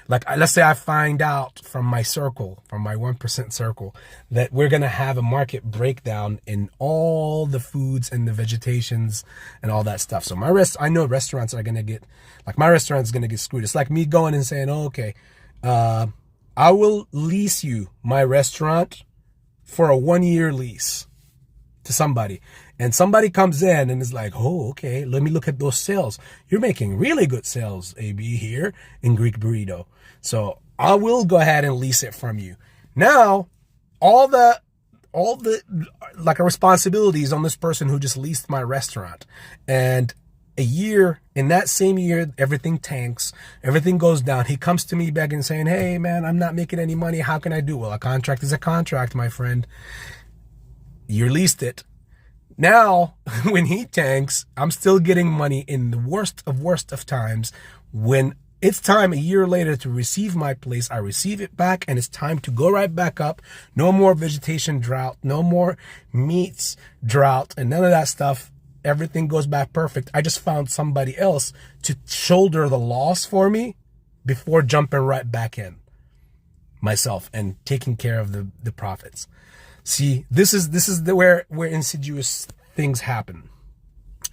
[SPEAKER 1] let's say I find out from my circle, from my 1% circle, that we're going to have a market breakdown in all the foods and the vegetations and all that stuff. So I know restaurants are going to get, like my restaurant's going to get screwed. It's like me going and saying, oh, okay, I will lease you my restaurant for a 1-year lease to somebody. And somebody comes in and is like, oh, okay, let me look at those sales. You're making really good sales, AB, here in Greek Burrito. So I will go ahead and lease it from you. Now, all the like responsibilities on this person who just leased my restaurant. And in that same year, everything tanks, everything goes down. He comes to me begging, saying, hey man, I'm not making any money. How can I do? Well, a contract is a contract, my friend. You leased it. Now, when he tanks, I'm still getting money in the worst of times. When it's time a year later to receive my place, I receive it back, and it's time to go right back up. No more vegetation drought, no more meats drought, and none of that stuff. Everything goes back perfect. I just found somebody else to shoulder the loss for me before jumping right back in myself and taking care of the profits. See, this is where insidious things happen.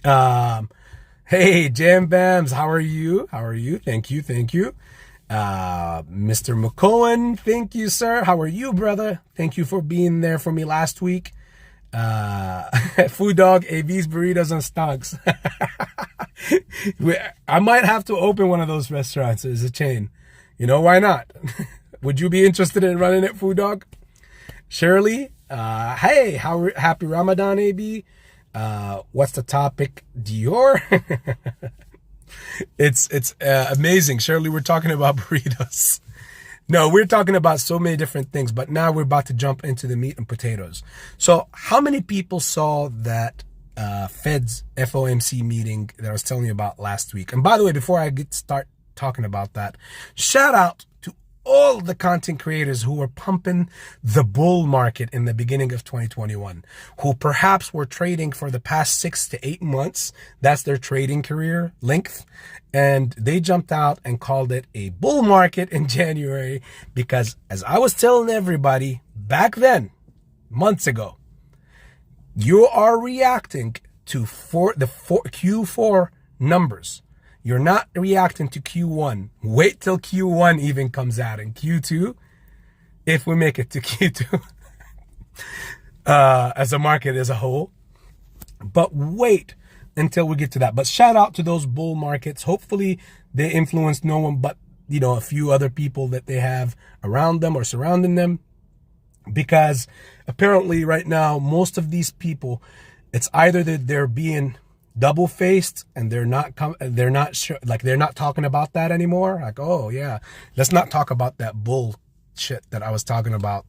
[SPEAKER 1] Hey, Jam Bams, how are you? Thank you. Mr. McCohen, thank you, sir. How are you, brother? Thank you for being there for me last week. Food Dog, AB's Burritos and Stonks. I might have to open one of those restaurants as a chain. You know, why not? Would you be interested in running it, Food Dog? Shirley, hey, happy Ramadan, AB. What's the topic? Dior. It's amazing. Shirley, we're talking about burritos. No, we're talking about so many different things, but now we're about to jump into the meat and potatoes. So how many people saw that FEDS FOMC meeting that I was telling you about last week? And by the way, before I start talking about that, shout out to all the content creators who were pumping the bull market in the beginning of 2021, who perhaps were trading for the past 6 to 8 months. That's their trading career length. And they jumped out and called it a bull market in January because, as I was telling everybody back then, months ago, you are reacting to the Q4 numbers. You're not reacting to Q1. Wait till Q1 even comes out. And Q2, if we make it to Q2, as a market as a whole. But wait until we get to that. But shout out to those bull markets. Hopefully they influence no one but, you know, a few other people that they have around them or surrounding them. Because apparently right now, most of these people, it's either that they're being double-faced and they're not sure, like they're not talking about that anymore. Like, oh yeah, let's not talk about that bullshit that I was talking about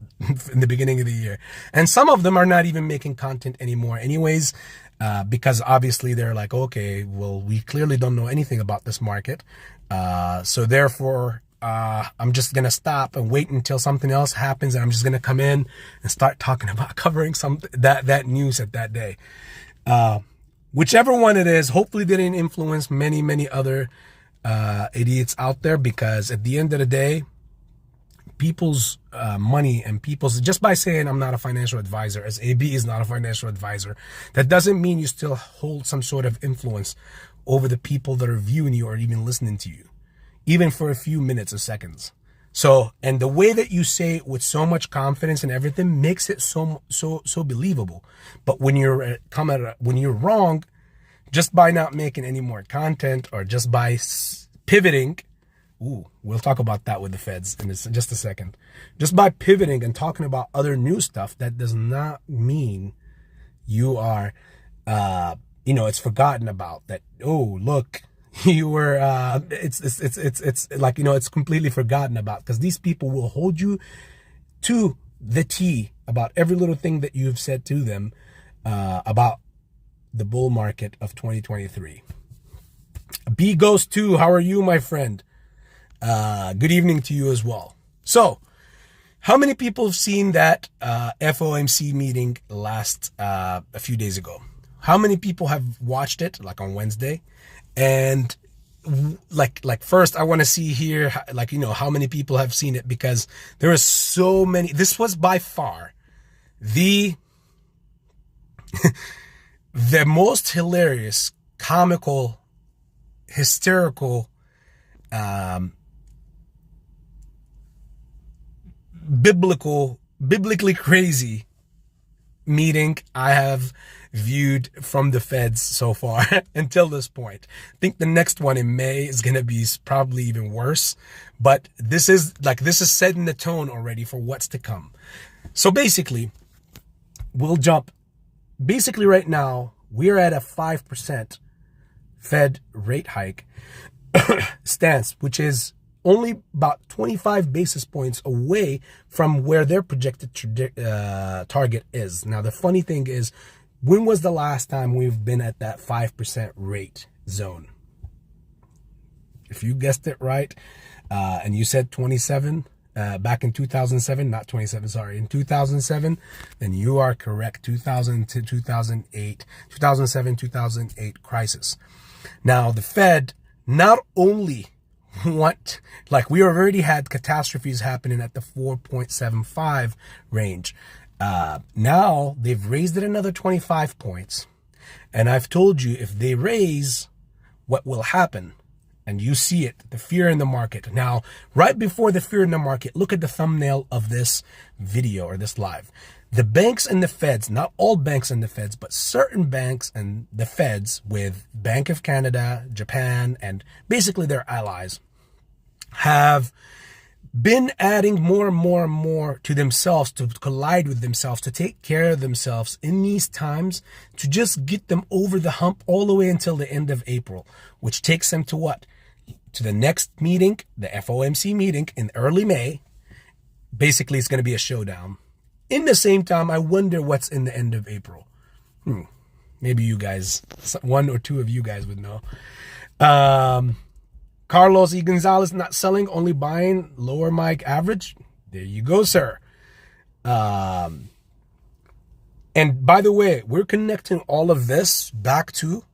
[SPEAKER 1] in the beginning of the year. And some of them are not even making content anymore anyways, because obviously they're like, okay, well, we clearly don't know anything about this market. So therefore, I'm just going to stop and wait until something else happens. And I'm just going to come in and start talking about covering that news at that day. Whichever one it is, hopefully they didn't influence many other idiots out there, because at the end of the day, people's money and people's, just by saying I'm not a financial advisor, as AB is not a financial advisor, that doesn't mean you still hold some sort of influence over the people that are viewing you or even listening to you, even for a few minutes or seconds. So, and the way that you say it with so much confidence and everything makes it so believable. But when you're wrong, just by not making any more content or just by pivoting, we'll talk about that with the Feds in just a second. Just by pivoting and talking about other new stuff, that does not mean you are, it's forgotten about. That, oh, look, you were, it's like, it's completely forgotten about, because these people will hold you to the T about every little thing that you've said to them about the bull market of 2023. B Ghost 2, how are you, my friend? Good evening to you as well. So, how many people have seen that FOMC meeting last a few days ago? How many people have watched it, like on Wednesday? And like first, I want to see here, like, how many people have seen it, because there are so many. This was by far the the most hilarious, comical, hysterical, biblically crazy meeting I have viewed from the Feds so far until this point. I think the next one in May is going to be probably even worse, but this is setting the tone already for what's to come. So basically, we'll jump. Basically right now, we're at a 5% Fed rate hike stance, which is only about 25 basis points away from where their projected target is. Now, the funny thing is, when was the last time we've been at that 5% rate zone? If you guessed it right, and you said 27, back in 2007, not 27, sorry, in 2007, then you are correct. 2000 to 2008, 2007, 2008 crisis. Now, the Fed not only we already had catastrophes happening at the 4.75 range. Now they've raised it another 25 points. And I've told you, if they raise, what will happen? And you see it, the fear in the market. Now, right before the fear in the market, look at the thumbnail of this video or this live. The banks and the Feds, not all banks and the Feds, but certain banks and the Feds with Bank of Canada, Japan, and basically their allies have been adding more and more and more to themselves, to collide with themselves, to take care of themselves in these times, to just get them over the hump all the way until the end of April, which takes them to what? To the next meeting, the FOMC meeting in early May. Basically, it's going to be a showdown. In the same time, I wonder what's in the end of April. Maybe you guys, one or two of you guys would know. Carlos E. Gonzalez not selling, only buying lower mic average. There you go, sir. And by the way, we're connecting all of this back to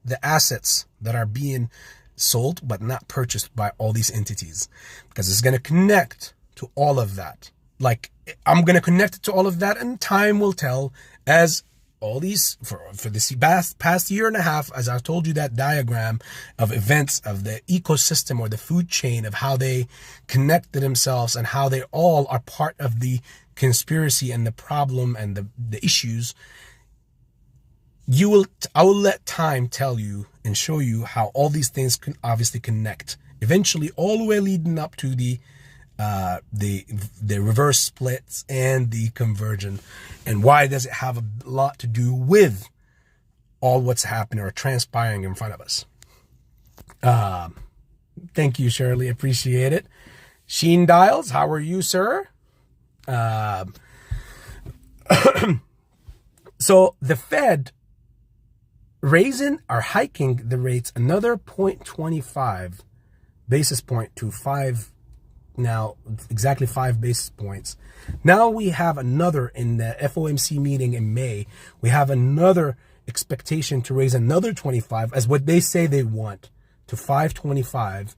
[SPEAKER 1] the assets that are being sold but not purchased by all these entities, because it's going to connect to all of that. Like, I'm going to connect it to all of that, and time will tell as all these, for this past year and a half, as I've told you, that diagram of events of the ecosystem or the food chain of how they connect to themselves and how they all are part of the conspiracy and the problem and the issues. I will let time tell you and show you how all these things can obviously connect eventually, all the way leading up to the reverse splits and the conversion, and why does it have a lot to do with all what's happening or transpiring in front of us. Thank you, Shirley, appreciate it. Sheen Dials, how are you, sir? So the Fed raising or hiking the rates another 0.25 basis point to 5. Now, exactly 5 basis points. Now we have another in the FOMC meeting in May. We have another expectation to raise another 25, as what they say they want, to 525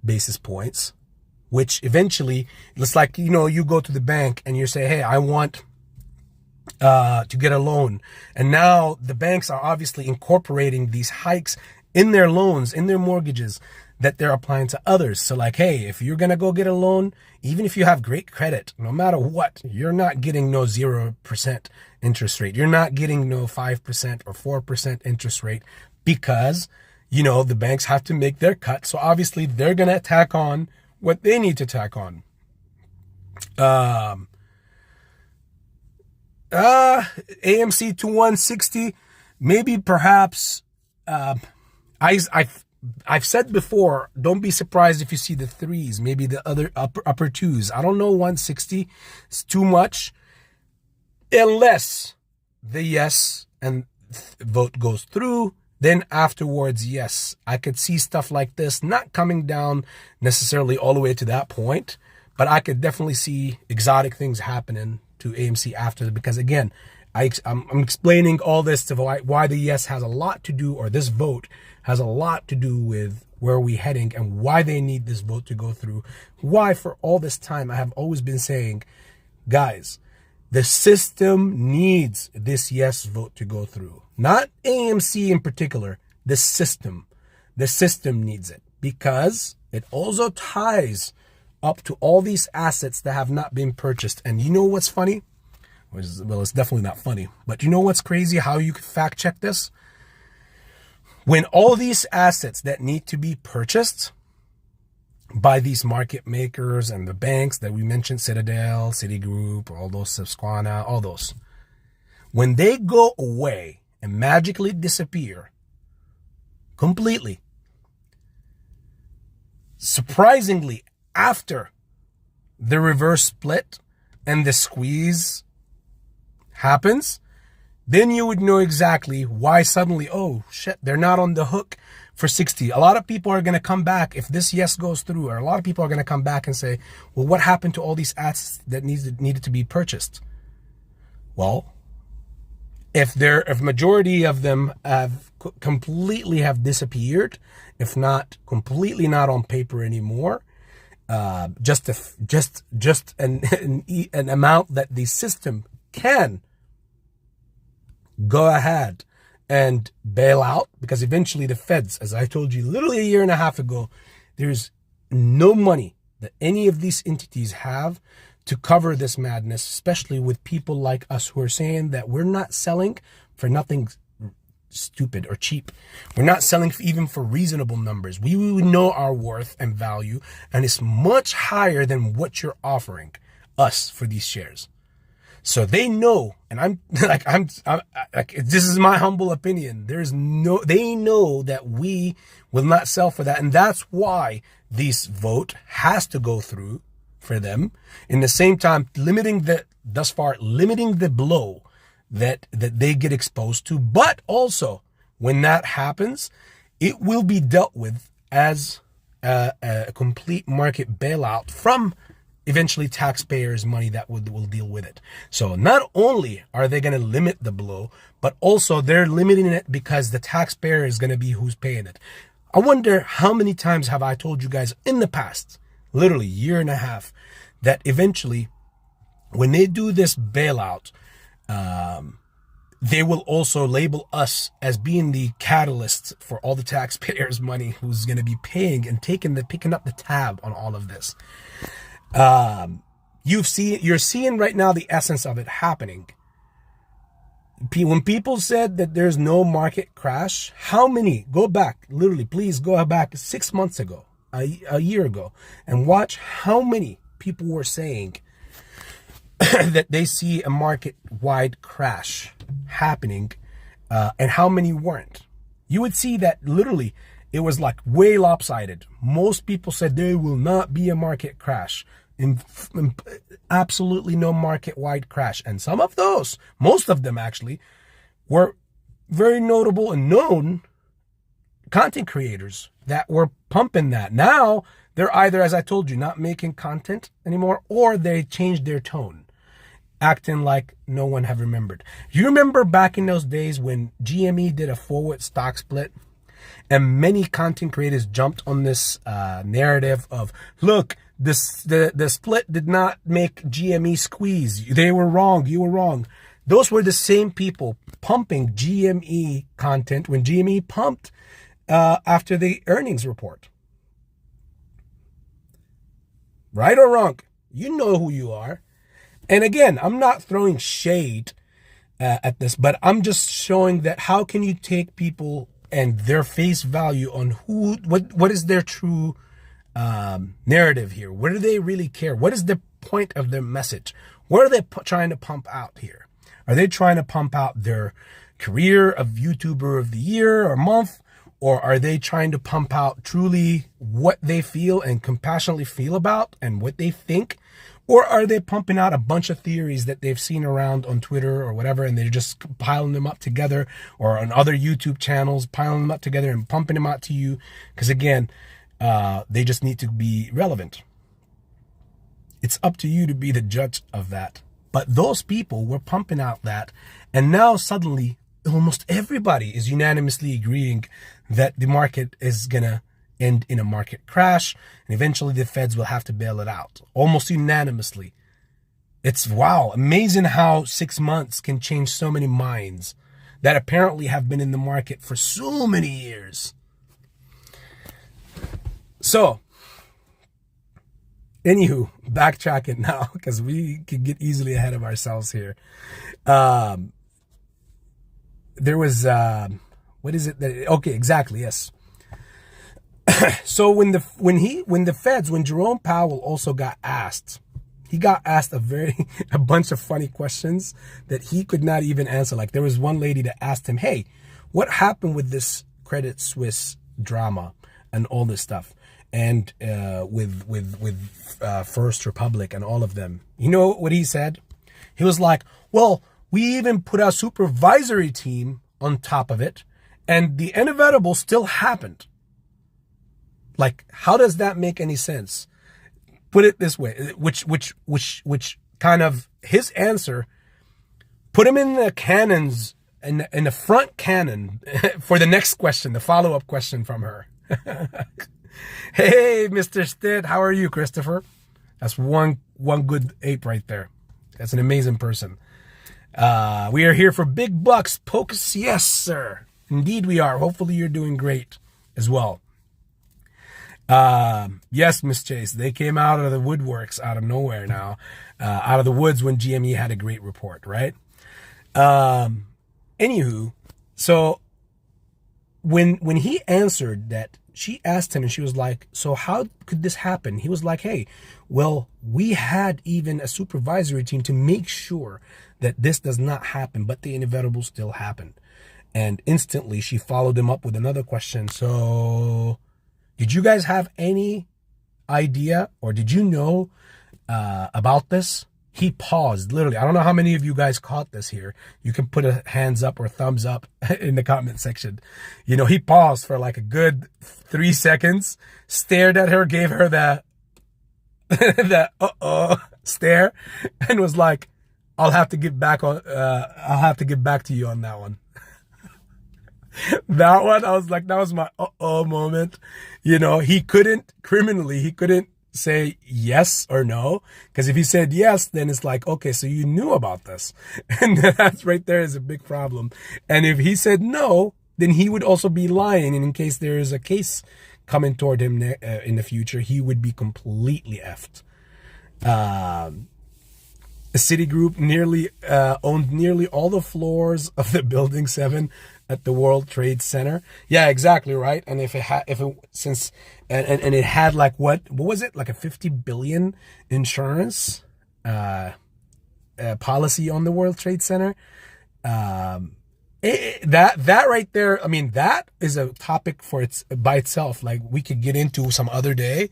[SPEAKER 1] basis points, which eventually, it's like, you know, you go to the bank and you say, hey, I want to get a loan. And now the banks are obviously incorporating these hikes in their loans, in their mortgages, that they're applying to others. So like, hey, if you're going to go get a loan, even if you have great credit, no matter what, you're not getting no 0% interest rate. You're not getting no 5% or 4% interest rate, because, you know, the banks have to make their cut. So obviously they're going to tack on what they need to tack on. AMC to 160, maybe perhaps, I've said before, don't be surprised if you see the 3s, maybe the other upper 2s. I don't know, 160 is too much, unless the yes and vote goes through. Then afterwards, yes, I could see stuff like this not coming down necessarily all the way to that point, but I could definitely see exotic things happening to AMC after, because again, I'm explaining all this to why the yes has a lot to do, or this vote has a lot to do with where we're heading and why they need this vote to go through. Why for all this time I have always been saying, guys, the system needs this yes vote to go through. Not AMC in particular, the system. The system needs it, because it also ties up to all these assets that have not been purchased. And you know what's funny? Well, it's definitely not funny, but you know what's crazy? How you can fact check this? When all these assets that need to be purchased by these market makers and the banks that we mentioned, Citadel, Citigroup, all those, Susquehanna, all those, when they go away and magically disappear completely, surprisingly, after the reverse split and the squeeze happens, then you would know exactly why suddenly, oh shit, they're not on the hook for 60. A lot of people are going to come back if this yes goes through, or a lot of people are going to come back and say, well, what happened to all these assets that needed to be purchased? Well, if majority of them have completely have disappeared, if not completely not on paper anymore, just an amount that the system can go ahead and bail out, because eventually the Feds, as I told you literally a year and a half ago, there's no money that any of these entities have to cover this madness, especially with people like us who are saying that we're not selling for nothing stupid or cheap. We're not selling even for reasonable numbers. We know our worth and value, and it's much higher than what you're offering us for these shares. So they know, and I'm like, this is my humble opinion. They know that we will not sell for that. And that's why this vote has to go through for them. In the same time, limiting the blow that they get exposed to. But also, when that happens, it will be dealt with as a complete market bailout from eventually taxpayers' money that will deal with it. So not only are they going to limit the blow, but also they're limiting it because the taxpayer is going to be who's paying it. I wonder how many times have I told you guys in the past, literally year and a half, that eventually when they do this bailout, they will also label us as being the catalysts for all the taxpayers' money who's going to be paying and picking up the tab on all of this. You're seeing right now the essence of it happening. When people said that there's no market crash, how many, go back, literally, please go back 6 months ago, a year ago, and watch how many people were saying that they see a market-wide crash happening, and how many weren't. You would see that literally it was like way lopsided. Most people said there will not be a market crash. Absolutely no market-wide crash. And some of those, most of them actually, were very notable and known content creators that were pumping that. Now, they're either, as I told you, not making content anymore, or they changed their tone, acting like no one have remembered. You remember back in those days when GME did a forward stock split? And many content creators jumped on this narrative of, look, the split did not make GME squeeze. They were wrong. You were wrong. Those were the same people pumping GME content when GME pumped after the earnings report. Right or wrong? You know who you are. And again, I'm not throwing shade at this, but I'm just showing that how can you take people and their face value on what is their true narrative here? What do they really care? What is the point of their message? What are they trying to pump out here? Are they trying to pump out their career of YouTuber of the year or month? Or are they trying to pump out truly what they feel and compassionately feel about and what they think? Or are they pumping out a bunch of theories that they've seen around on Twitter or whatever, and they're just piling them up together, or on other YouTube channels, piling them up together and pumping them out to you? Because again, they just need to be relevant. It's up to you to be the judge of that. But those people were pumping out that, and now suddenly almost everybody is unanimously agreeing that the market is gonna end in a market crash, and eventually the feds will have to bail it out, almost unanimously. It's wow, amazing how 6 months can change so many minds that apparently have been in the market for so many years. So, anywho, backtracking now, because we could get easily ahead of ourselves here. There was, what is it that, okay, exactly, yes. So when Jerome Powell also got asked, he got asked a bunch of funny questions that he could not even answer. Like there was one lady that asked him, hey, what happened with this Credit Suisse drama and all this stuff? And with First Republic and all of them. You know what he said? He was like, well, we even put our supervisory team on top of it, and the inevitable still happened. Like, how does that make any sense? Put it this way, which kind of his answer put him in the cannons, in the front cannon for the next question, the follow-up question from her. Hey, Mr. Stitt, how are you, Christopher? That's one good ape right there. That's an amazing person. We are here for big bucks. Pocus, yes, sir. Indeed we are. Hopefully you're doing great as well. Yes, Miss Chase, they came out of the woodworks out of nowhere now. out of the woods when GME had a great report, right? Anywho, so when he answered that, she asked him and she was like, so how could this happen? He was like, hey, well, we had even a supervisory team to make sure that this does not happen, but the inevitable still happened. And instantly she followed him up with another question. So did you guys have any idea, or did you know about this? He paused, literally. I don't know how many of you guys caught this here. You can put a hands up or thumbs up in the comment section. You know, he paused for like a good 3 seconds, stared at her, gave her the stare, and was like, I'll have to get back to you on that one. That one, I was like, that was my moment. You know, he couldn't say yes or no, because if he said yes, then it's like, okay, so you knew about this, and that's right there is a big problem. And if he said no, then he would also be lying, and in case there is a case coming toward him in the future, he would be completely effed. Citigroup owned nearly all the floors of the Building 7 at the World Trade Center. Yeah, exactly right. And it had like what was it, like a 50 billion insurance policy on the World Trade Center. That right there, I mean, that is a topic by itself. Like, we could get into some other day.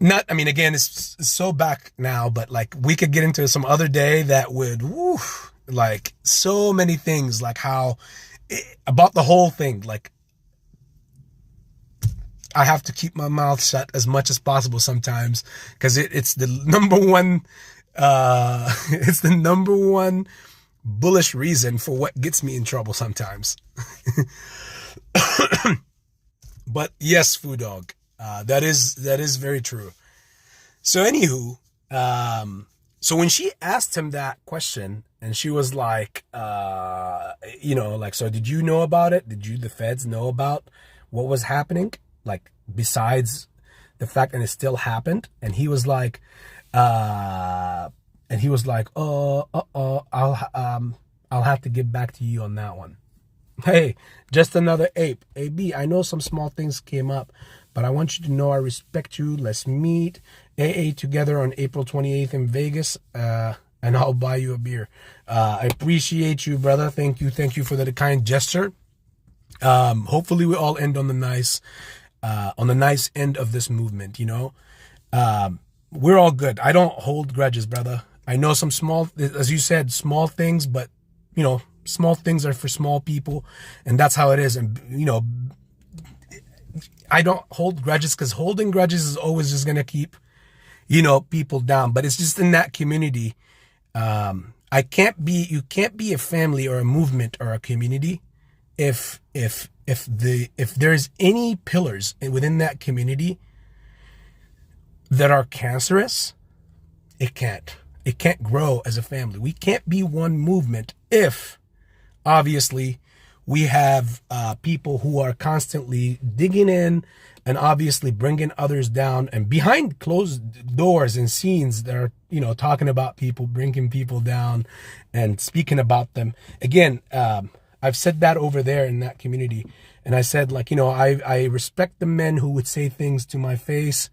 [SPEAKER 1] Again, it's so back now, but like, we could get into some other day that would, like, so many things, like about the whole thing. Like, I have to keep my mouth shut as much as possible sometimes, because it's the number one, it's the number one bullish reason for what gets me in trouble sometimes. But yes, Food Dog, that is very true. So anywho, so when she asked him that question, and she was like, so did you know about it? Did the feds know about what was happening? Like, besides the fact that it still happened? And he was like, I'll have to get back to you on that one. Hey, just another ape. AB, I know some small things came up, but I want you to know I respect you. Let's meet AA together on April 28th in Vegas, and I'll buy you a beer. I appreciate you, brother. Thank you for the kind gesture. Hopefully we all end on the nice end of this movement, you know. We're all good. I don't hold grudges, brother. I know some small, as you said, small things, but, you know, small things are for small people, and that's how it is. And, you know, I don't hold grudges, because holding grudges is always just going to keep, you know, people down. But it's just in that community. You can't be a family or a movement or a community if there's any pillars within that community that are cancerous. It can't grow as a family. We can't be one movement if, obviously, we have people who are constantly digging in and obviously bringing others down, and behind closed doors and scenes that are, you know, talking about people, bringing people down and speaking about them. Again, I've said that over there in that community, and I said, like, you know, I respect the men who would say things to my face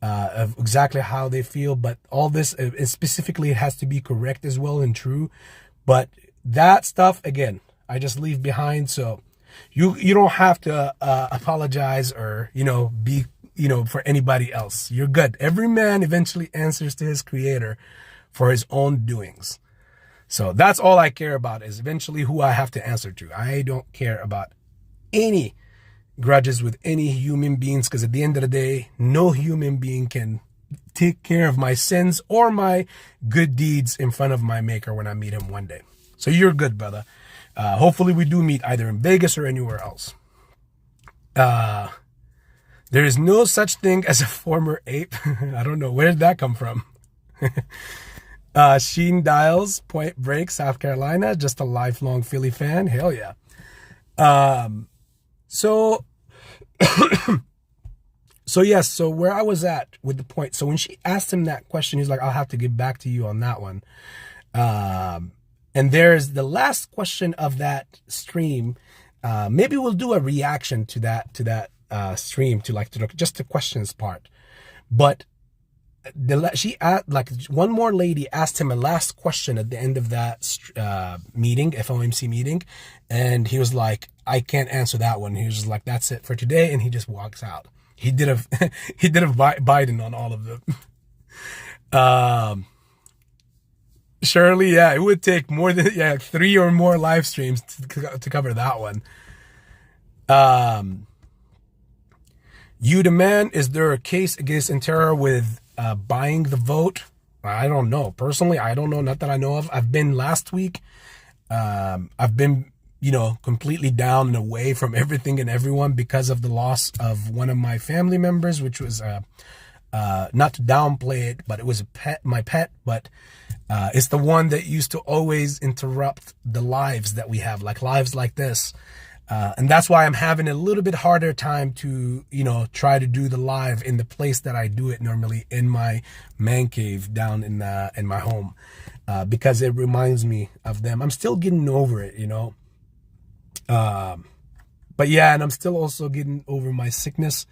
[SPEAKER 1] of exactly how they feel, but all this, specifically, it has to be correct as well and true. But that stuff, again, I just leave behind. So you don't have to apologize or, you know, be, you know, for anybody else. You're good. Every man eventually answers to his creator for his own doings. So that's all I care about, is eventually who I have to answer to. I don't care about any grudges with any human beings, because at the end of the day, no human being can take care of my sins or my good deeds in front of my maker when I meet him one day. So you're good, brother. Hopefully we do meet either in Vegas or anywhere else. There is no such thing as a former ape. I don't know. Where did that come from? Sheen Dials, Point Break, South Carolina. Just a lifelong Philly fan. Hell yeah. So So yes, so where I was at with the point, so when she asked him that question, he's like, I'll have to get back to you on that one. And there's the last question of that stream. Maybe we'll do a reaction to that stream, to just the questions part. But she asked, like, one more lady asked him a last question at the end of that meeting, FOMC meeting, and he was like, I can't answer that one. He was just like, that's it for today, and he just walks out. He did a Biden on all of them. Surely, yeah, it would take more than 3 or more live streams to cover that one. You demand, is there a case against ater with buying the vote? I don't know. Personally, I don't know. Not that I know of. I've been last week. I've been, completely down and away from everything and everyone because of the loss of one of my family members, which was not to downplay it, but it was my pet, but it's the one that used to always interrupt the lives that we have, like lives like this. And that's why I'm having a little bit harder time to, try to do the live in the place that I do it normally, in my man cave down in my home, because it reminds me of them. I'm still getting over it, but yeah, and I'm still also getting over my sickness.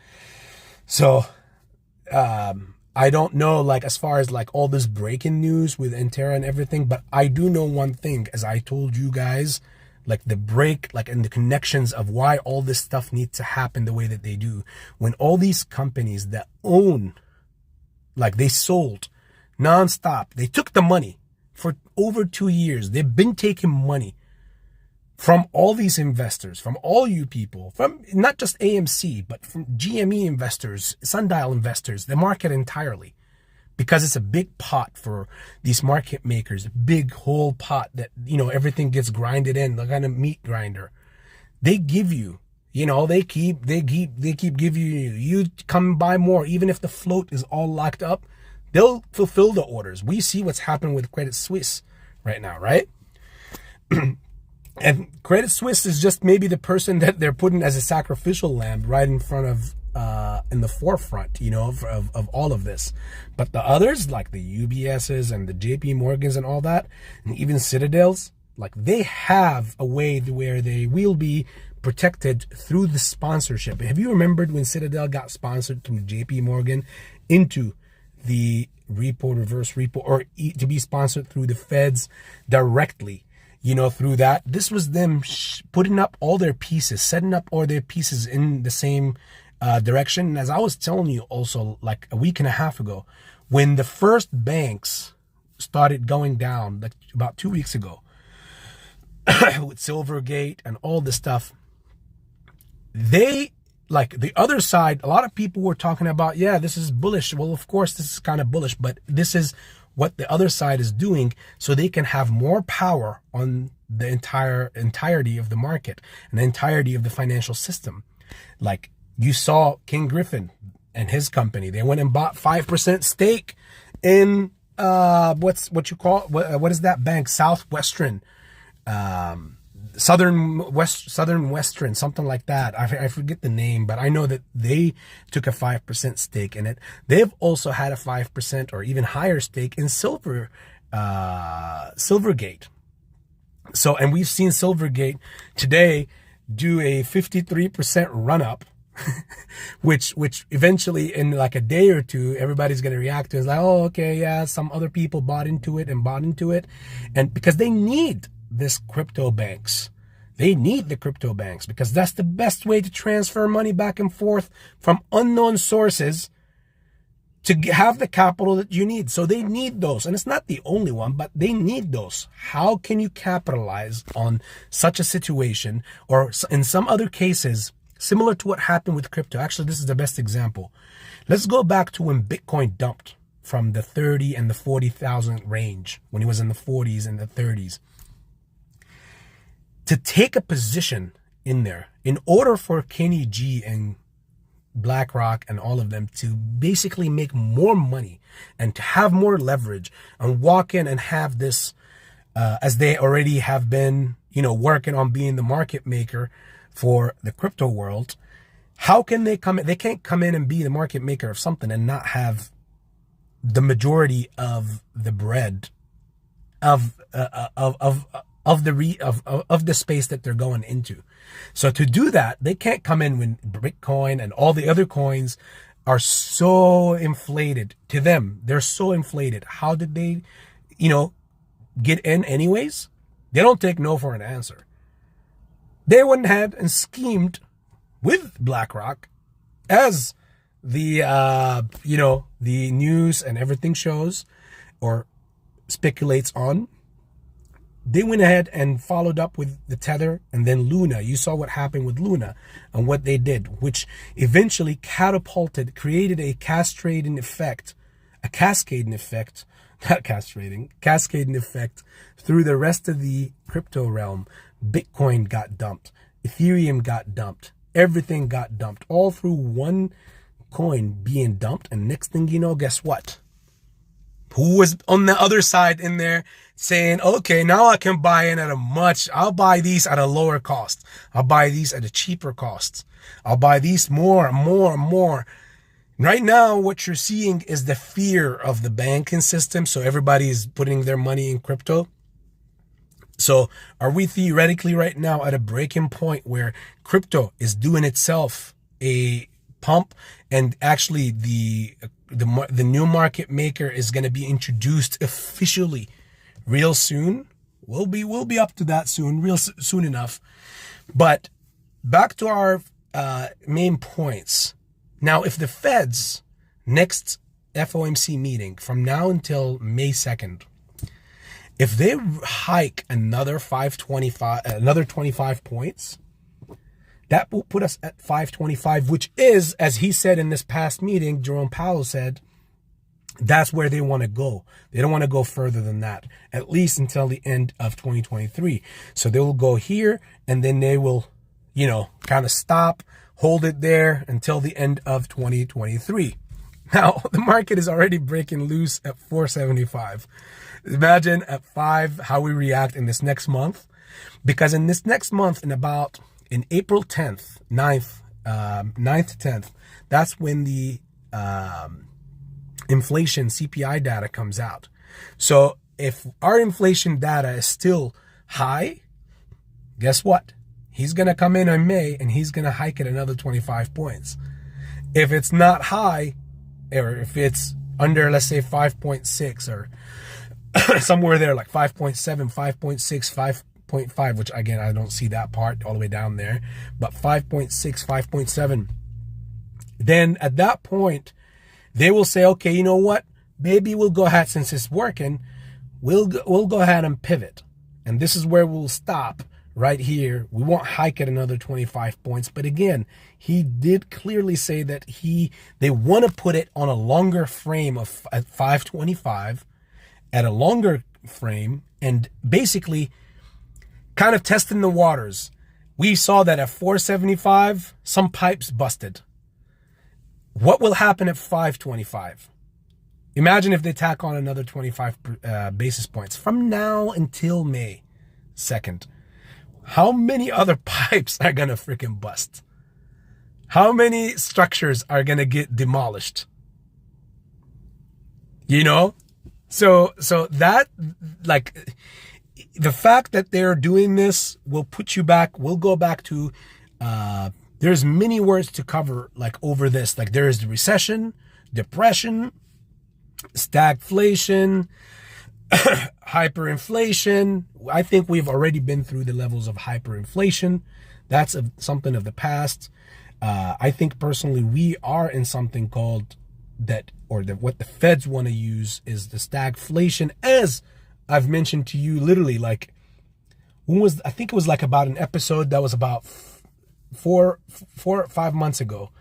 [SPEAKER 1] So, I don't know, like, as far as like all this breaking news with ater and everything, but I do know one thing, as I told you guys, like the break, like, and the connections of why all this stuff needs to happen the way that they do. When all these companies that own, like, they sold nonstop, they took the money for over 2 years. They've been taking money from all these investors, from all you people, from not just AMC, but from GME investors, sundial investors, the market entirely. Because it's a big pot for these market makers, a big whole pot that, everything gets grinded in, like on a meat grinder. They give you, they keep giving you come buy more, even if the float is all locked up, they'll fulfill the orders. We see what's happening with Credit Suisse right now, right? And Credit Suisse is just maybe the person that they're putting as a sacrificial lamb right in front of, in the forefront, of all of this. But the others, like the UBSs and the JP Morgans and all that, and even Citadels, like, they have a way where they will be protected through the sponsorship. Have you remembered when Citadel got sponsored through JP Morgan into the reverse repo, or to be sponsored through the FEDS directly? Through that, this was them putting up all their pieces, setting up all their pieces in the same direction. And as I was telling you also, like a week and a half ago, when the first banks started going down, like about 2 weeks ago, with Silvergate and all this stuff, they, like the other side, a lot of people were talking about, yeah, this is bullish. Well, of course, this is kind of bullish, but this is what the other side is doing so they can have more power on the entirety of the market and the entirety of the financial system. Like, you saw King Griffin and his company, they went and bought 5% stake in what is that bank? Southwestern, Southern Western, something like that. I forget the name, but I know that they took a 5% stake in it. They've also had a 5% or even higher stake in Silvergate. So, and we've seen Silvergate today do a 53% run up, which eventually in like a day or two, everybody's going to react to. It's like, oh, okay, yeah, some other people bought into it. And because they need this crypto banks. They need the crypto banks because that's the best way to transfer money back and forth from unknown sources to have the capital that you need. So they need those. And it's not the only one, but they need those. How can you capitalize on such a situation? Or in some other cases, similar to what happened with crypto. Actually, this is the best example. Let's go back to when Bitcoin dumped from the 30 and the 40,000 range, when it was in the 40s and the 30s. To take a position in there, in order for Kenny G and BlackRock and all of them to basically make more money and to have more leverage and walk in and have this, as they already have been, working on being the market maker for the crypto world, How can they come in? They can't come in and be the market maker of something and not have the majority of the bread of the space that they're going into. So to do that, they can't come in when Bitcoin and all the other coins are so inflated. To them, they're so inflated. How did they, get in anyways? They don't take no for an answer. They went ahead and schemed with BlackRock, as the the news and everything shows or speculates on. They went ahead and followed up with the Tether and then Luna. You saw what happened with Luna and what they did, which eventually created a cascading effect through the rest of the crypto realm. Bitcoin got dumped. Ethereum got dumped. Everything got dumped, all through one coin being dumped. And next thing you know, guess what? Who was on the other side in there saying, okay, now I can buy in I'll buy these at a lower cost. I'll buy these at a cheaper cost. I'll buy these more. Right now, what you're seeing is the fear of the banking system. So everybody is putting their money in crypto. So are we theoretically right now at a breaking point where crypto is doing itself a pump, and actually the new market maker is going to be introduced officially real soon? We'll be up to that soon, soon enough. But back to our main points. Now, if the Fed's next FOMC meeting from now until May 2nd, if they hike another 25 points, that will put us at 525, which is, as he said in this past meeting, Jerome Powell said, that's where they want to go. They don't want to go further than that, at least until the end of 2023. So they will go here, and then they will, kind of stop, hold it there until the end of 2023. Now, the market is already breaking loose at 475. Imagine at 5 how we react in this next month. Because in this next month, in April 10th, 9th to 10th, that's when the inflation CPI data comes out. So if our inflation data is still high, guess what? He's going to come in May and he's going to hike it another 25 points. If it's not high, or if it's under, let's say 5.6 or somewhere there, like 5.7, 5.6, 5.5, which again, I don't see that part all the way down there, but 5.6, 5.7, then at that point, they will say, okay, you know what? Maybe we'll go ahead, since it's working, we'll go ahead and pivot. And this is where we'll stop right here. We won't hike it another 25 points. But again, he did clearly say that they want to put it on a longer frame of at 525, at a longer frame, and basically kind of testing the waters. We saw that at 475, some pipes busted. What will happen at 525? Imagine if they tack on another 25 basis points from now until May 2nd. How many other pipes are going to freaking bust? How many structures are going to get demolished? So that, like, the fact that they're doing this will put you back, will go back to, there's many words to cover, like, over this. Like, there is the recession, depression, stagflation, hyperinflation. I think we've already been through the levels of hyperinflation. That's something of the past. I think personally we are in something called that, or what the Feds want to use is the stagflation, as I've mentioned to you literally, like, I think it was like about an episode that was about 4 or 5 months ago.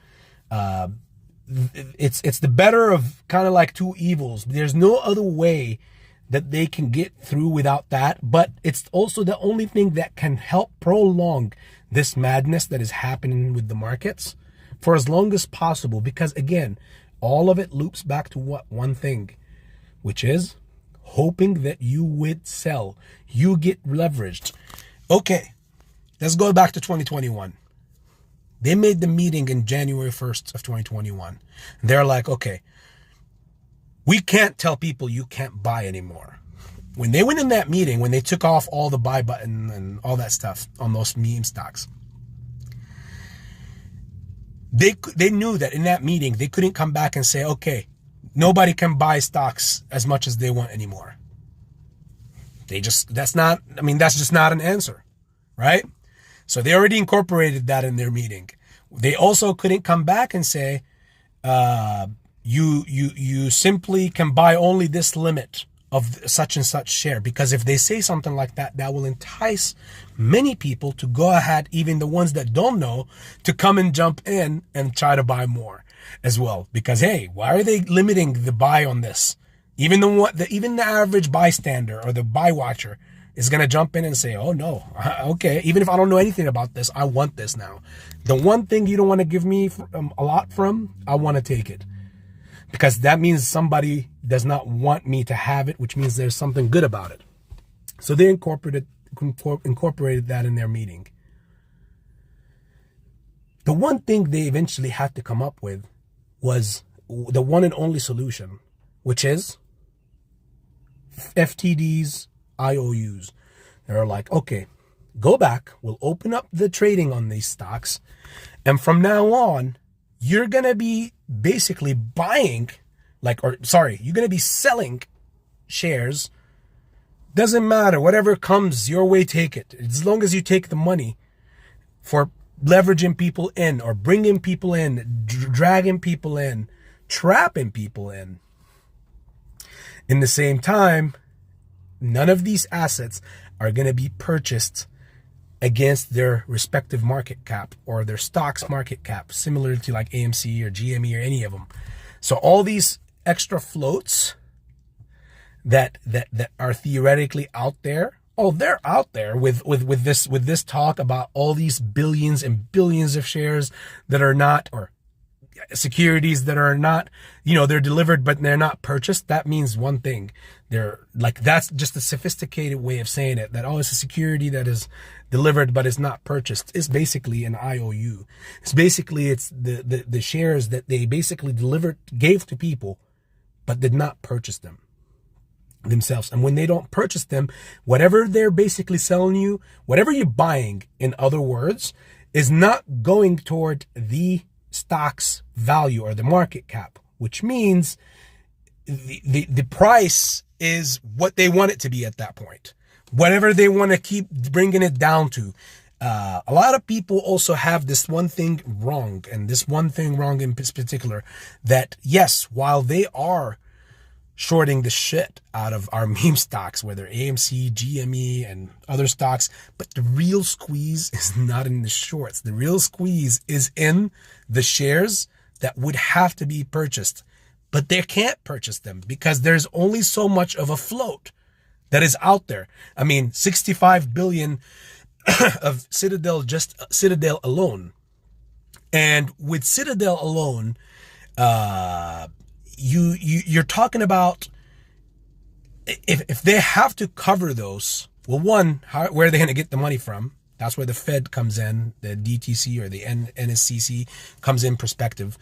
[SPEAKER 1] It's the better of kind of like two evils. There's no other way that they can get through without that, but it's also the only thing that can help prolong this madness that is happening with the markets for as long as possible. Because again, all of it loops back to one thing, which is hoping that you would sell, you get leveraged. Okay, let's go back to 2021. They made the meeting in January 1st of 2021. They're like, okay, we can't tell people you can't buy anymore. When they went in that meeting, when they took off all the buy button and all that stuff on those meme stocks, they knew that in that meeting, they couldn't come back and say, okay, nobody can buy stocks as much as they want anymore. That's just not an answer, right? So they already incorporated that in their meeting. They also couldn't come back and say, you simply can buy only this limit of such and such share, because if they say something like that, that will entice many people to go ahead, even the ones that don't know, to come and jump in and try to buy more as well. Because hey, why are they limiting the buy on this? Even the average bystander or the buy watcher is going to jump in and say, oh no, okay, even if I don't know anything about this, I want this now. The one thing you don't want to give me a lot from, I want to take it. Because that means somebody does not want me to have it, which means there's something good about it. So they incorporated that in their meeting. The one thing they eventually had to come up with was the one and only solution, which is FTDs, IOUs. They're like, okay, go back, we'll open up the trading on these stocks, and from now on, you're going to be basically buying, you're going to be selling shares. Doesn't matter, whatever comes your way, take it. As long as you take the money for leveraging people in or bringing people in, dragging people in, trapping people in. In the same time, none of these assets are going to be purchased against their respective market cap or their stock's market cap, similar to like AMC or GME or any of them. So all these extra floats that are theoretically out there, they're out there with this talk about all these billions and billions of shares that are not, or securities that are not, they're delivered but they're not purchased. That means one thing. That's just a sophisticated way of saying it, that it's a security that is delivered but is not purchased. It's basically an IOU. It's the shares that they basically gave to people but did not purchase them themselves. And when they don't purchase them, whatever they're basically selling you, whatever you're buying, in other words, is not going toward the stock's value or the market cap, which means the price is what they want it to be at that point, whatever they want to keep bringing it down to. A lot of people also have this one thing wrong, and this one thing wrong in particular, that yes, while they are shorting the shit out of our meme stocks, whether AMC, GME, and other stocks, but the real squeeze is not in the shorts. The real squeeze is in the shares that would have to be purchased, but they can't purchase them because there's only so much of a float that is out there. 65 billion of Citadel, just Citadel alone. And with Citadel alone, you're talking about, if they have to cover those, well, one, where are they going to get the money from? That's where the Fed comes in, the DTC or the NSCC comes in perspective,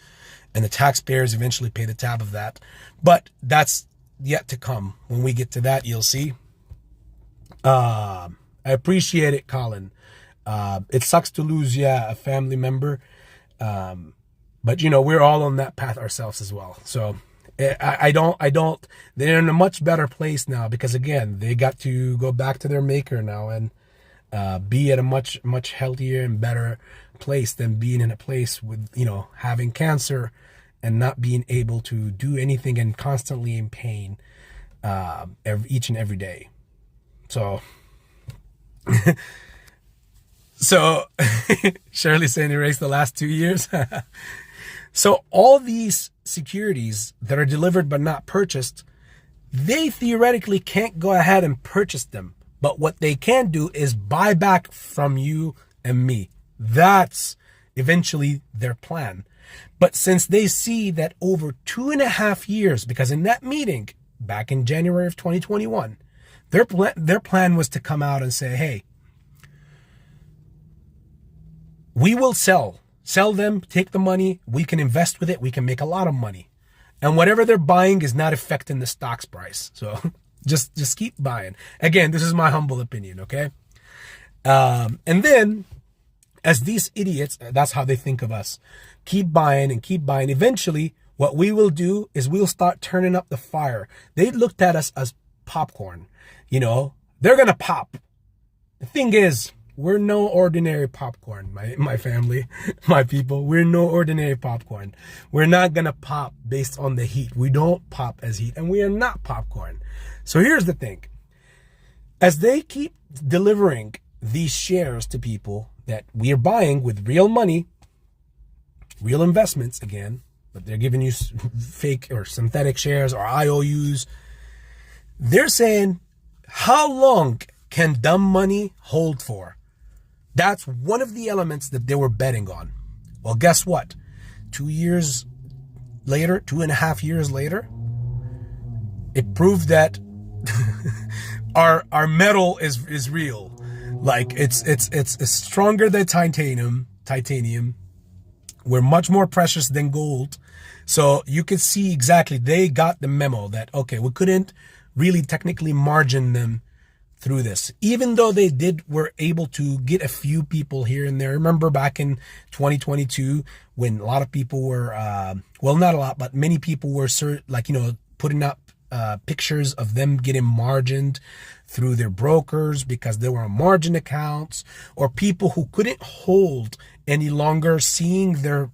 [SPEAKER 1] and the taxpayers eventually pay the tab of that. But that's yet to come. When we get to that, you'll see. I appreciate it, Colin. It sucks to lose, a family member. But we're all on that path ourselves as well. So I don't, they're in a much better place now because again, they got to go back to their maker now and be at a much, much healthier and better place than being in a place with, having cancer and not being able to do anything and constantly in pain, each and every day. So, Shirley saying erase the last 2 years. So all these securities that are delivered but not purchased, they theoretically can't go ahead and purchase them. But what they can do is buy back from you and me. That's eventually their plan. But since they see that over 2.5 years, because in that meeting back in January of 2021, their plan was to come out and say, hey, we will sell sell them, take the money, we can invest with it, we can make a lot of money. And whatever they're buying is not affecting the stock's price. So just keep buying. Again, this is my humble opinion, okay? And then, as these idiots, that's how they think of us, keep buying and keep buying. Eventually, what we will do is we'll start turning up the fire. They looked at us as popcorn. You know, they're going to pop. The thing is, we're no ordinary popcorn, my family, my people. We're no ordinary popcorn. We're not going to pop based on the heat. We don't pop as heat, and we are not popcorn. So here's the thing. As they keep delivering these shares to people that we are buying with real money, real investments again, but they're giving you fake or synthetic shares or IOUs, they're saying, how long can dumb money hold for? That's one of the elements that they were betting on. Well, guess what? 2 years later, 2.5 years later, it proved that our metal is real. Like it's stronger than titanium. We're much more precious than gold. So you could see exactly, they got the memo that, okay, we couldn't really technically margin them through this, even though they were able to get a few people here and there. Remember back in 2022 when a lot of people were, well, not a lot, but many people were putting up pictures of them getting margined through their brokers because they were on margin accounts, or people who couldn't hold any longer, seeing their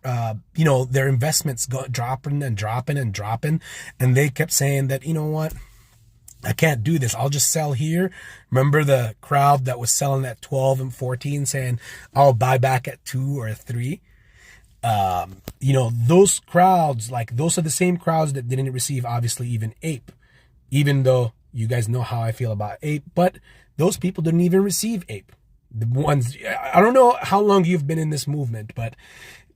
[SPEAKER 1] their investments dropping, and they kept saying that, you know what, I can't do this, I'll just sell here. Remember the crowd that was selling at 12 and 14 saying, I'll buy back at 2 or 3? Those crowds, like, those are the same crowds that didn't receive, obviously, even APE, even though you guys know how I feel about APE, but those people didn't even receive APE. The ones, I don't know how long you've been in this movement, but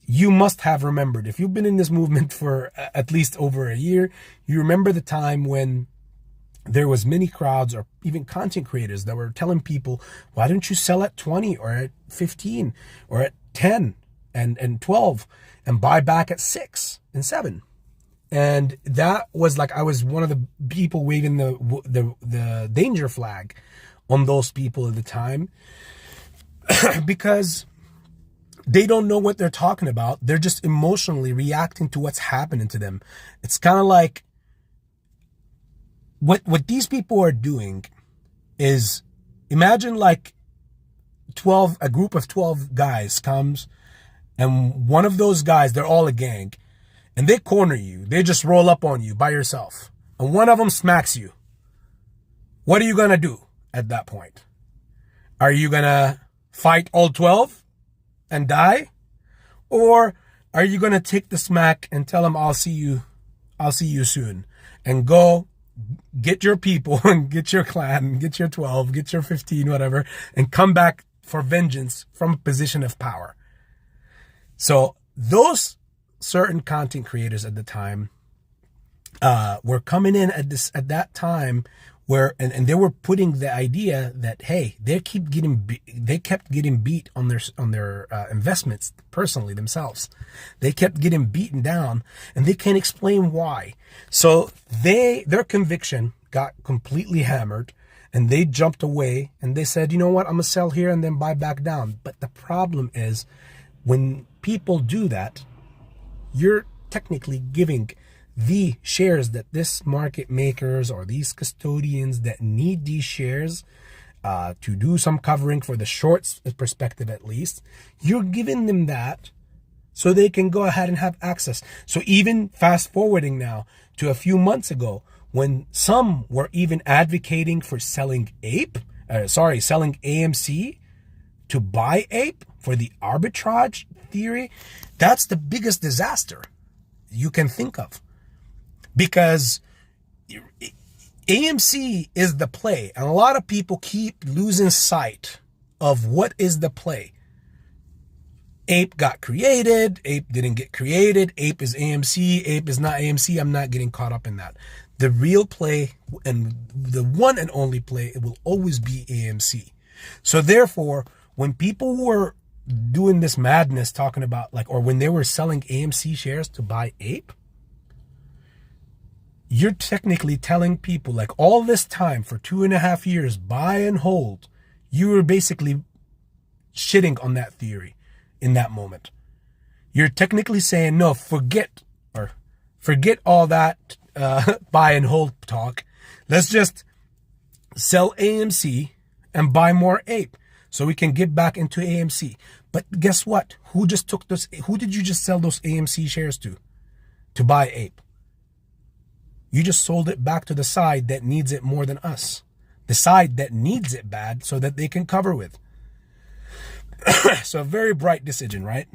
[SPEAKER 1] you must have remembered, if you've been in this movement for at least over a year, you remember the time when there was many crowds or even content creators that were telling people, why don't you sell at 20 or at 15 or at 10 and 12 and buy back at 6 and 7? And that was like, I was one of the people waving the danger flag on those people at the time, because they don't know what they're talking about. They're just emotionally reacting to what's happening to them. It's kind of like, what these people are doing is, imagine like a group of 12 guys comes, and one of those guys, they're all a gang, and they corner you. They just roll up on you by yourself, and one of them smacks you. What are you going to do at that point? Are you going to fight all 12 and die? Or are you going to take the smack and tell them, I'll see you soon, and go get your people and get your clan, get your 12, get your 15, whatever, and come back for vengeance from a position of power? So those certain content creators at the time were coming in at that time where, and they were putting the idea that, hey, they kept getting beat on their investments personally themselves. They kept getting beaten down, and they can't explain why. So their conviction got completely hammered, and they jumped away, and they said, you know what, I'm gonna sell here and then buy back down. But the problem is, when people do that, you're technically giving the shares that this market makers or these custodians that need these shares to do some covering for the short perspective, at least, you're giving them that so they can go ahead and have access. So even fast forwarding now to a few months ago, when some were even advocating for selling selling AMC to buy APE for the arbitrage theory, that's the biggest disaster you can think of. Because AMC is the play, and a lot of people keep losing sight of what is the play. APE got created, APE didn't get created, APE is AMC, APE is not AMC. I'm not getting caught up in that. The real play, and the one and only play, it will always be AMC. So therefore, when people were doing this madness talking about like, or when they were selling AMC shares to buy ape, you're technically telling people like all this time for 2.5 years, buy and hold, you were basically shitting on that theory in that moment. You're technically saying, no, forget all that buy and hold talk. Let's just sell AMC and buy more ape so we can get back into AMC. But guess what? Who just took those? Who did you just sell those AMC shares to buy ape? You just sold it back to the side that needs it more than us. The side that needs it bad so that they can cover with. So a very bright decision, right?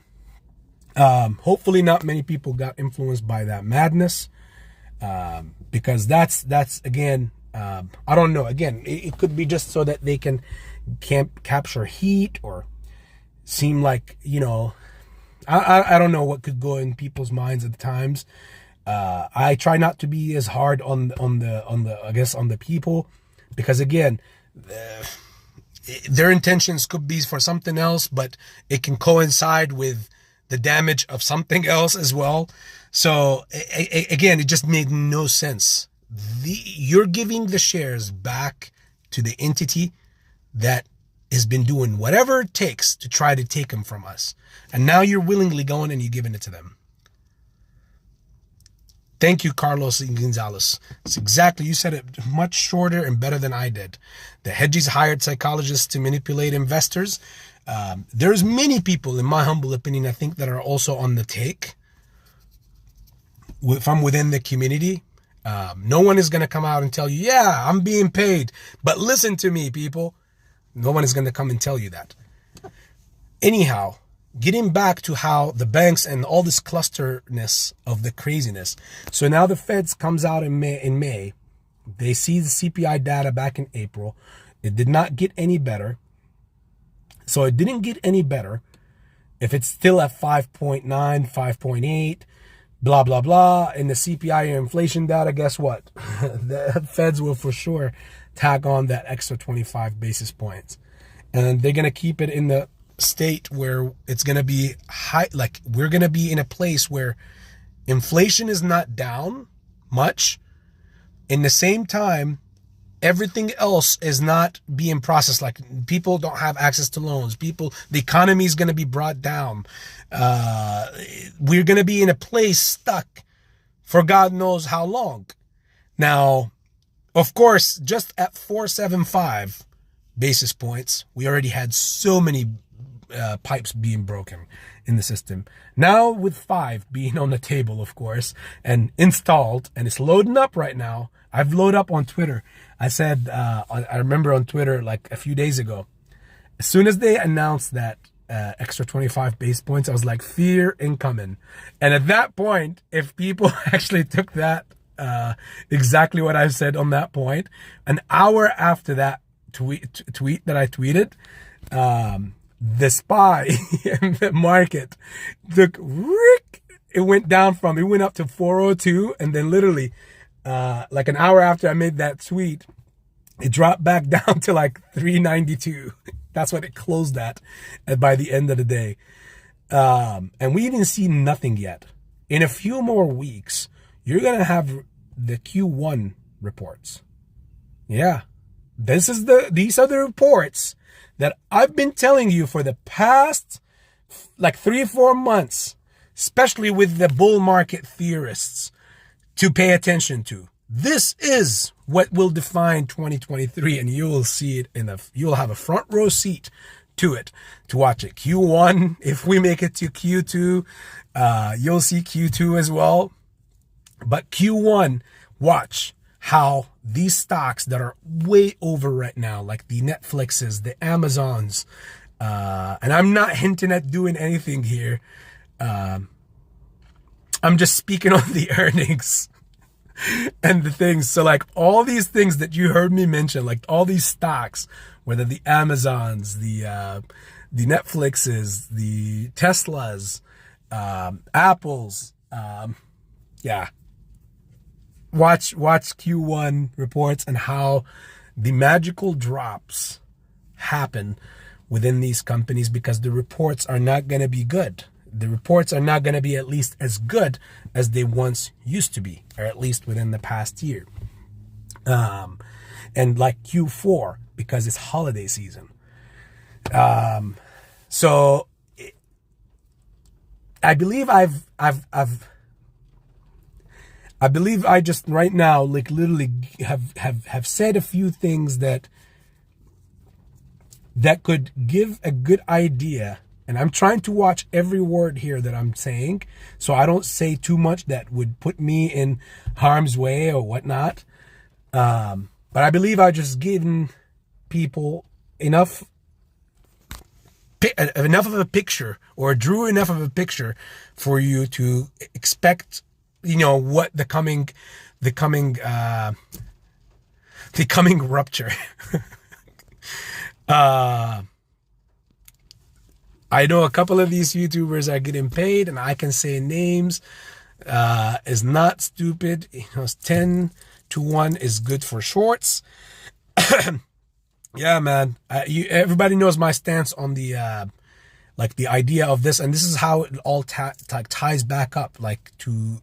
[SPEAKER 1] Hopefully not many people got influenced by that madness. Because that's again, I don't know. Again, it could be just so that they can capture heat or seem like, you know, I don't know what could go in people's minds at the times. I try not to be as hard on the people, because again, their intentions could be for something else, but it can coincide with the damage of something else as well. So again, it just made no sense. You're giving the shares back to the entity that has been doing whatever it takes to try to take them from us. And now you're willingly going and you're giving it to them. Thank you, Carlos Gonzalez. It's exactly, you said it much shorter and better than I did. The hedgies hired psychologists to manipulate investors. There's many people, in my humble opinion, I think, that are also on the take from within the community. No one is going to come out and tell you, yeah, I'm being paid. But listen to me, people. No one is going to come and tell you that. Anyhow, getting back to how the banks and all this clusterness of the craziness. So now the Feds comes out in May. They see the CPI data back in April. It did not get any better. So it didn't get any better if it's still at 5.9, 5.8, blah, blah, blah. And the CPI inflation data, guess what? The Feds will for sure tag on that extra 25 basis points. And they're going to keep it in the state where it's going to be high. Like, we're going to be in a place where inflation is not down much. In the same time, everything else is not being processed. Like, people don't have access to loans. The economy is going to be brought down. We're going to be in a place stuck for God knows how long. Now, of course, just at 475 basis points, we already had so many pipes being broken in the system. Now with 5 being on the table, of course, and installed, and it's loading up right now. I've loaded up on Twitter. I said, I remember on Twitter like a few days ago, as soon as they announced that extra 25 base points, I was like, fear incoming. And at that point, if people actually took that, exactly what I said on that point, an hour after that tweet that I tweeted, the SPY in the market took, it went up to 402, and then literally like an hour after I made that tweet, it dropped back down to like 392. That's what it closed at by the end of the day. And we didn't see nothing yet. In a few more weeks, you're going to have the Q1 reports. Yeah. These are the reports that I've been telling you for the past like 3 or 4 months, especially with the bull market theorists, to pay attention to. This is what will define 2023, and you will see it you'll have a front row seat to it, to watch it. Q1, if we make it to Q2, you'll see Q2 as well. But Q1, watch how these stocks that are way over right now, like the Netflixes, the Amazons, and I'm not hinting at doing anything here. I'm just speaking on the earnings and the things. So like all these things that you heard me mention, like all these stocks, whether the Amazons, the Netflixes, the Teslas, Apples, yeah. Watch Q1 reports and how the magical drops happen within these companies because the reports are not going to be good. The reports are not going to be at least as good as they once used to be, or at least within the past year. And like Q4, because it's holiday season. So I believe I believe I just right now, like literally have said a few things that could give a good idea. And I'm trying to watch every word here that I'm saying, so I don't say too much that would put me in harm's way or whatnot. But I believe I just given people enough of a picture, or drew enough of a picture for you to expect, you know, what the coming rupture. I know a couple of these YouTubers are getting paid, and I can say names. Is not stupid. You know, 10-1 is good for shorts. Yeah, man. Everybody knows my stance on the like the idea of this, and this is how it all ties back up. Like to,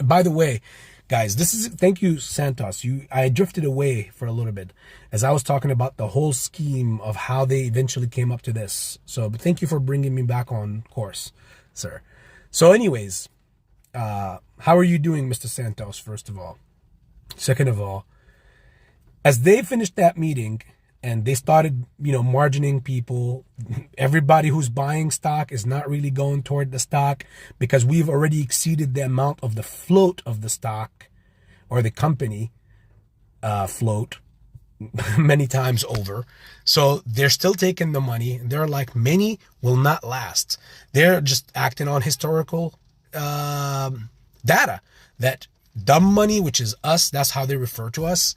[SPEAKER 1] by the way, guys, this is, thank you, Santos. I drifted away for a little bit as I was talking about the whole scheme of how they eventually came up to this. So, but thank you for bringing me back on course, sir. So, anyways, how are you doing, Mr. Santos? First of all, second of all, as they finished that meeting and they started, you know, margining people, everybody who's buying stock is not really going toward the stock because we've already exceeded the amount of the float of the stock or the company float many times over. So they're still taking the money. They're like, many will not last. They're just acting on historical data that dumb money, which is us, that's how they refer to us.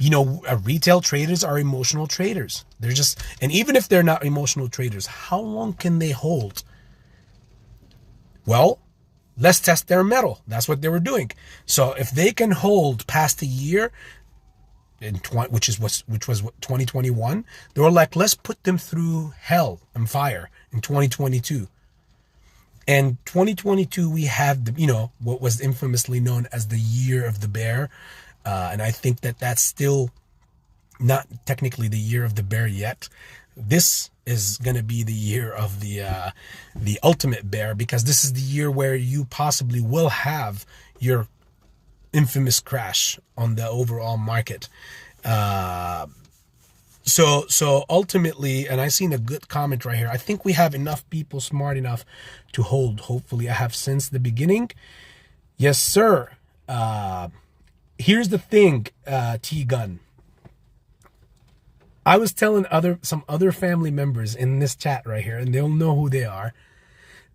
[SPEAKER 1] You know, retail traders are emotional traders. They're just, and even if they're not emotional traders, how long can they hold? Well, let's test their metal. That's what they were doing. So if they can hold past a year, which was 2021, they were like, let's put them through hell and fire in 2022. And 2022, we have the, you know, what was infamously known as the year of the bear. And I think that that's still not technically the year of the bear yet. This is going to be the year of the ultimate bear, because this is the year where you possibly will have your infamous crash on the overall market. So ultimately, and I seen a good comment right here, I think we have enough people smart enough to hold. Hopefully I have since the beginning. Yes, sir. Here's the thing, T-Gun. I was telling some other family members in this chat right here, and they'll know who they are.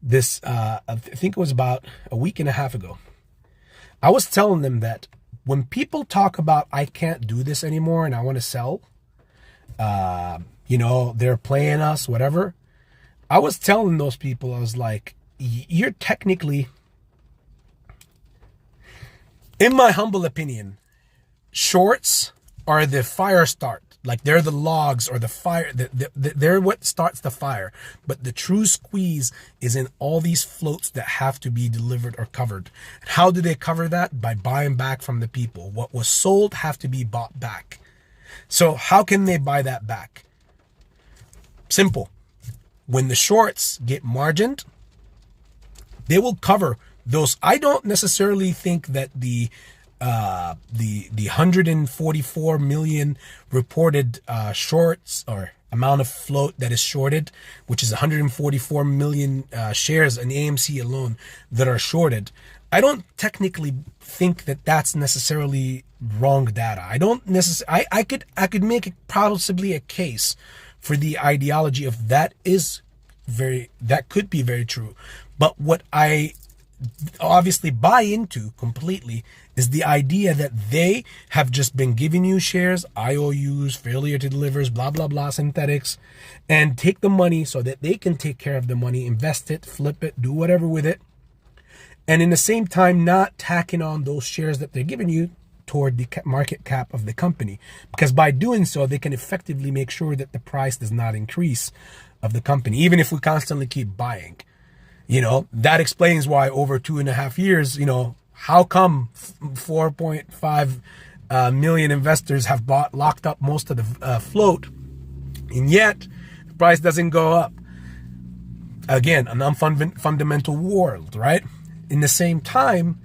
[SPEAKER 1] This, I think it was about a week and a half ago. I was telling them that when people talk about, I can't do this anymore and I want to sell, you know, they're playing us, whatever. I was telling those people, I was like, you're technically, in my humble opinion, shorts are the fire start. Like they're the logs or the fire. They're what starts the fire. But the true squeeze is in all these floats that have to be delivered or covered. How do they cover that? By buying back from the people. What was sold have to be bought back. So how can they buy that back? Simple. When the shorts get margined, they will cover those. I don't necessarily think that the 144 million reported shorts or amount of float that is shorted, which is 144 million shares in AMC alone that are shorted. I don't technically think that that's necessarily wrong data. I don't necessarily. I could make possibly a case for the ideology of that could be very true. But what I obviously buy into completely is the idea that they have just been giving you shares, IOUs, failure to delivers, blah, blah, blah, synthetics, and take the money so that they can take care of the money, invest it, flip it, do whatever with it. And in the same time, not tacking on those shares that they're giving you toward the market cap of the company, because by doing so, they can effectively make sure that the price does not increase of the company, even if we constantly keep buying. You know, that explains why over 2.5 years, you know, how come 4.5 million investors have locked up most of the float, and yet the price doesn't go up. Again, an unfundamental world, right? In the same time,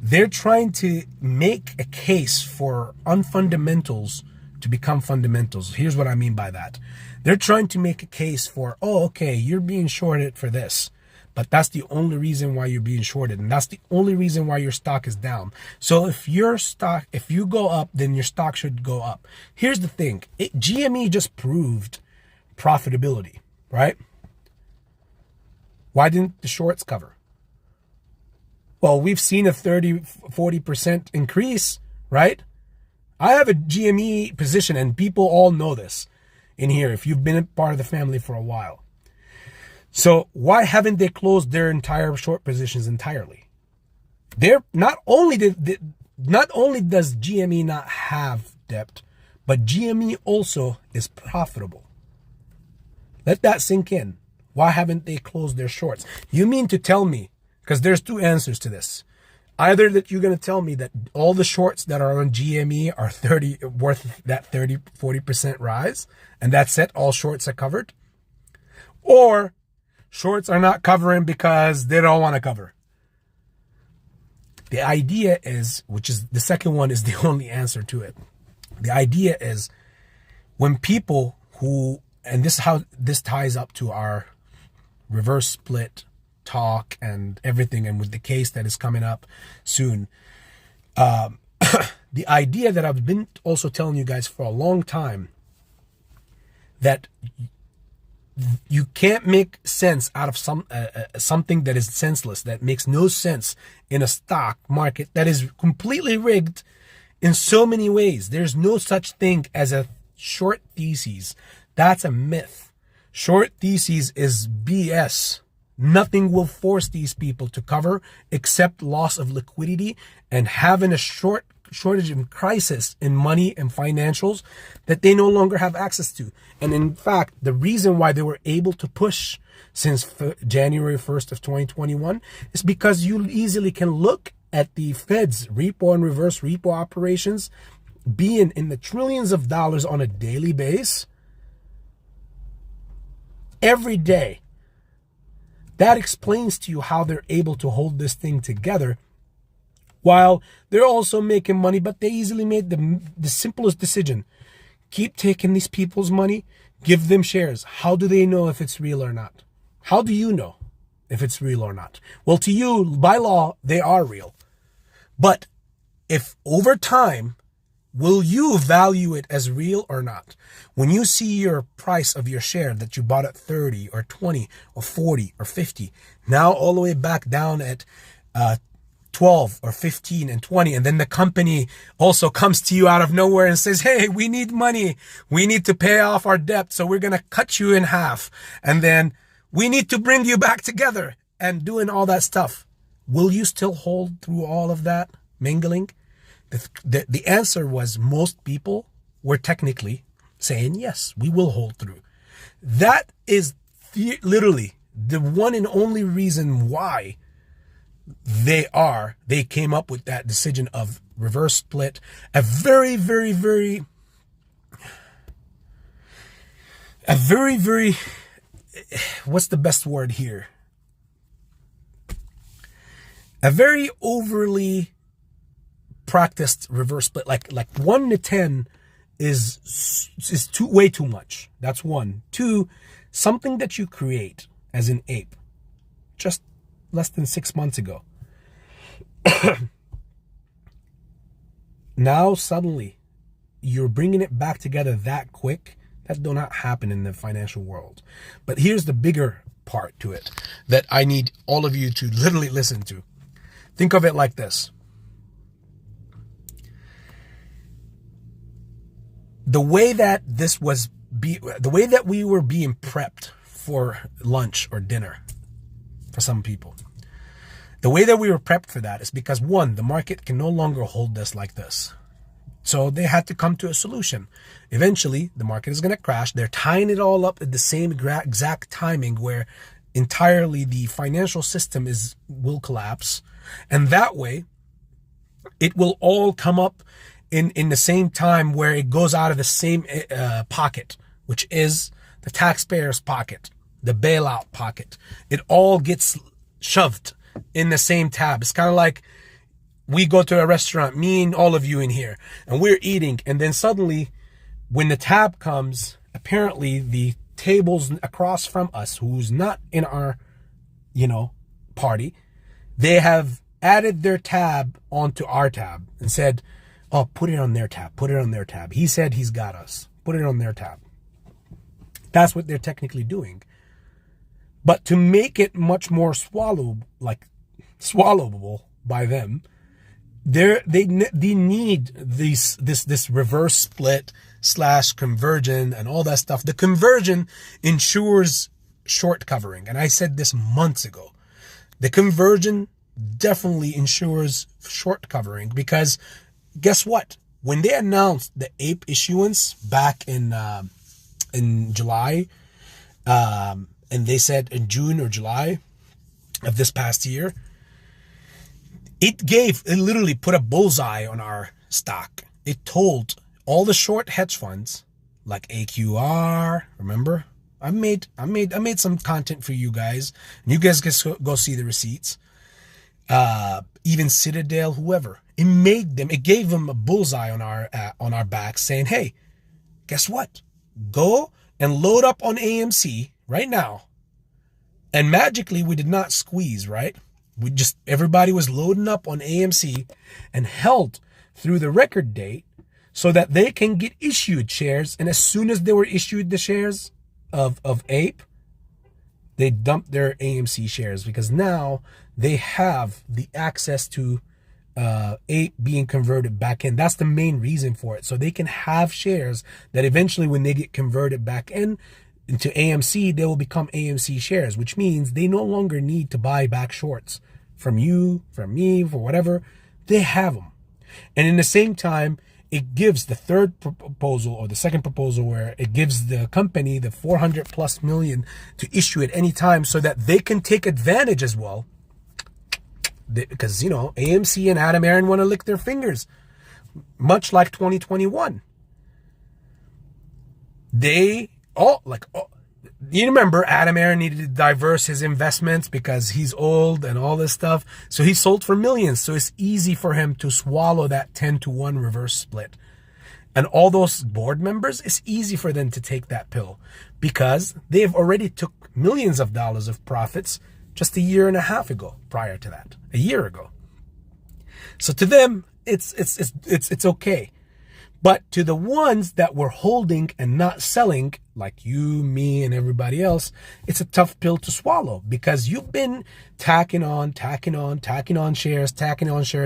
[SPEAKER 1] they're trying to make a case for unfundamentals to become fundamentals. Here's what I mean by that. They're trying to make a case for, oh, okay, you're being shorted for this, but that's the only reason why you're being shorted, and that's the only reason why your stock is down. So if you go up, then your stock should go up. Here's the thing. GME just proved profitability, right? Why didn't the shorts cover? Well, we've seen a 30-40% increase, right? I have a GME position, and people all know this in here if you've been a part of the family for a while. So why haven't they closed their entire short positions entirely? They're not only does GME not have debt, but GME also is profitable. Let that sink in. Why haven't they closed their shorts? You mean to tell me, because there's two answers to this. Either that you're going to tell me that all the shorts that are on GME are worth that 30-40% rise, and that's it, all shorts are covered. Or shorts are not covering because they don't want to cover. The idea is, which is the second one is the only answer to it. The idea is when people who, and this is how this ties up to our reverse split talk and everything, and with the case that is coming up soon. The idea that I've been also telling you guys for a long time, that you can't make sense out of something that is senseless, that makes no sense in a stock market that is completely rigged in so many ways. There's no such thing as a short thesis. That's a myth. Short thesis is BS. Nothing will force these people to cover except loss of liquidity and having a shortage and crisis in money and financials that they no longer have access to. And in fact, the reason why they were able to push since January 1st of 2021 is because you easily can look at the FEDS repo and reverse repo operations being in the trillions of dollars on a daily basis every day. That explains to you how they're able to hold this thing together while they're also making money, but they easily made the simplest decision. Keep taking these people's money, give them shares. How do they know if it's real or not? How do you know if it's real or not? Well, to you, by law, they are real. But if over time, will you value it as real or not? When you see your price of your share that you bought at 30 or 20 or 40 or 50, now all the way back down at 12 or 15 and 20, and then the company also comes to you out of nowhere and says, hey, we need money. We need to pay off our debt, so we're going to cut you in half. And then we need to bring you back together and doing all that stuff. Will you still hold through all of that mingling? The answer was most people were technically saying, yes, we will hold through. That is literally the one and only reason why they came up with that decision of reverse split. A very, what's the best word here? A very overly practiced reverse split, like 1 to 10 is way too much. That's one. Two, something that you create as an ape just less than 6 months ago. Now suddenly you're bringing it back together that quick. That do not happen in the financial world. But here's the bigger part to it that I need all of you to literally listen to. Think of it like this. The way that we were being prepped for lunch or dinner for some people The way that we were prepped for that is because, one, the market can no longer hold this like this. So they had to come to a solution. Eventually, the market is going to crash. They're tying it all up at the same exact timing where entirely the financial system will collapse. And that way, it will all come up in the same time where it goes out of the same pocket, which is the taxpayer's pocket, the bailout pocket. It all gets shoved in the same tab. It's kind of like we go to a restaurant, me and all of you in here, and we're eating, and then suddenly when the tab comes, apparently the tables across from us, who's not in our, party, they have added their tab onto our tab and said, oh, put it on their tab, put it on their tab. He said he's got us. Put it on their tab. That's what they're technically doing. But to make it much more swallowable by them, they need this reverse split / conversion and all that stuff. The conversion ensures short covering. And I said this months ago. The conversion definitely ensures short covering because guess what? When they announced the ape issuance back in July, and they said in June or July of this past year, it literally put a bullseye on our stock. It told all the short hedge funds like AQR, remember? I made some content for you guys. And you guys can go see the receipts. Even Citadel, whoever. It gave them a bullseye on our backs saying, hey, guess what? Go and load up on AMC right now. And magically we did not squeeze, right? Everybody was loading up on AMC and held through the record date so that they can get issued shares. And as soon as they were issued the shares of Ape, they dumped their AMC shares because now they have the access to Ape being converted back in. That's the main reason for it. So they can have shares that eventually when they get converted back into AMC, they will become AMC shares, which means they no longer need to buy back shorts from you, from me, for whatever. They have them. And in the same time, it gives the third proposal or the second proposal where it gives the company the 400 plus million to issue at any time so that they can take advantage as well. Because, AMC and Adam Aaron want to lick their fingers, much like 2021. You remember Adam Aaron needed to diverse his investments because he's old and all this stuff. So he sold for millions. So it's easy for him to swallow that 10-to-1 reverse split. And all those board members, it's easy for them to take that pill because they've already took millions of dollars of profits just a year and a half ago, prior to that, a year ago. So to them, it's okay. But to the ones that were holding and not selling, like you, me, and everybody else, it's a tough pill to swallow because you've been tacking on shares,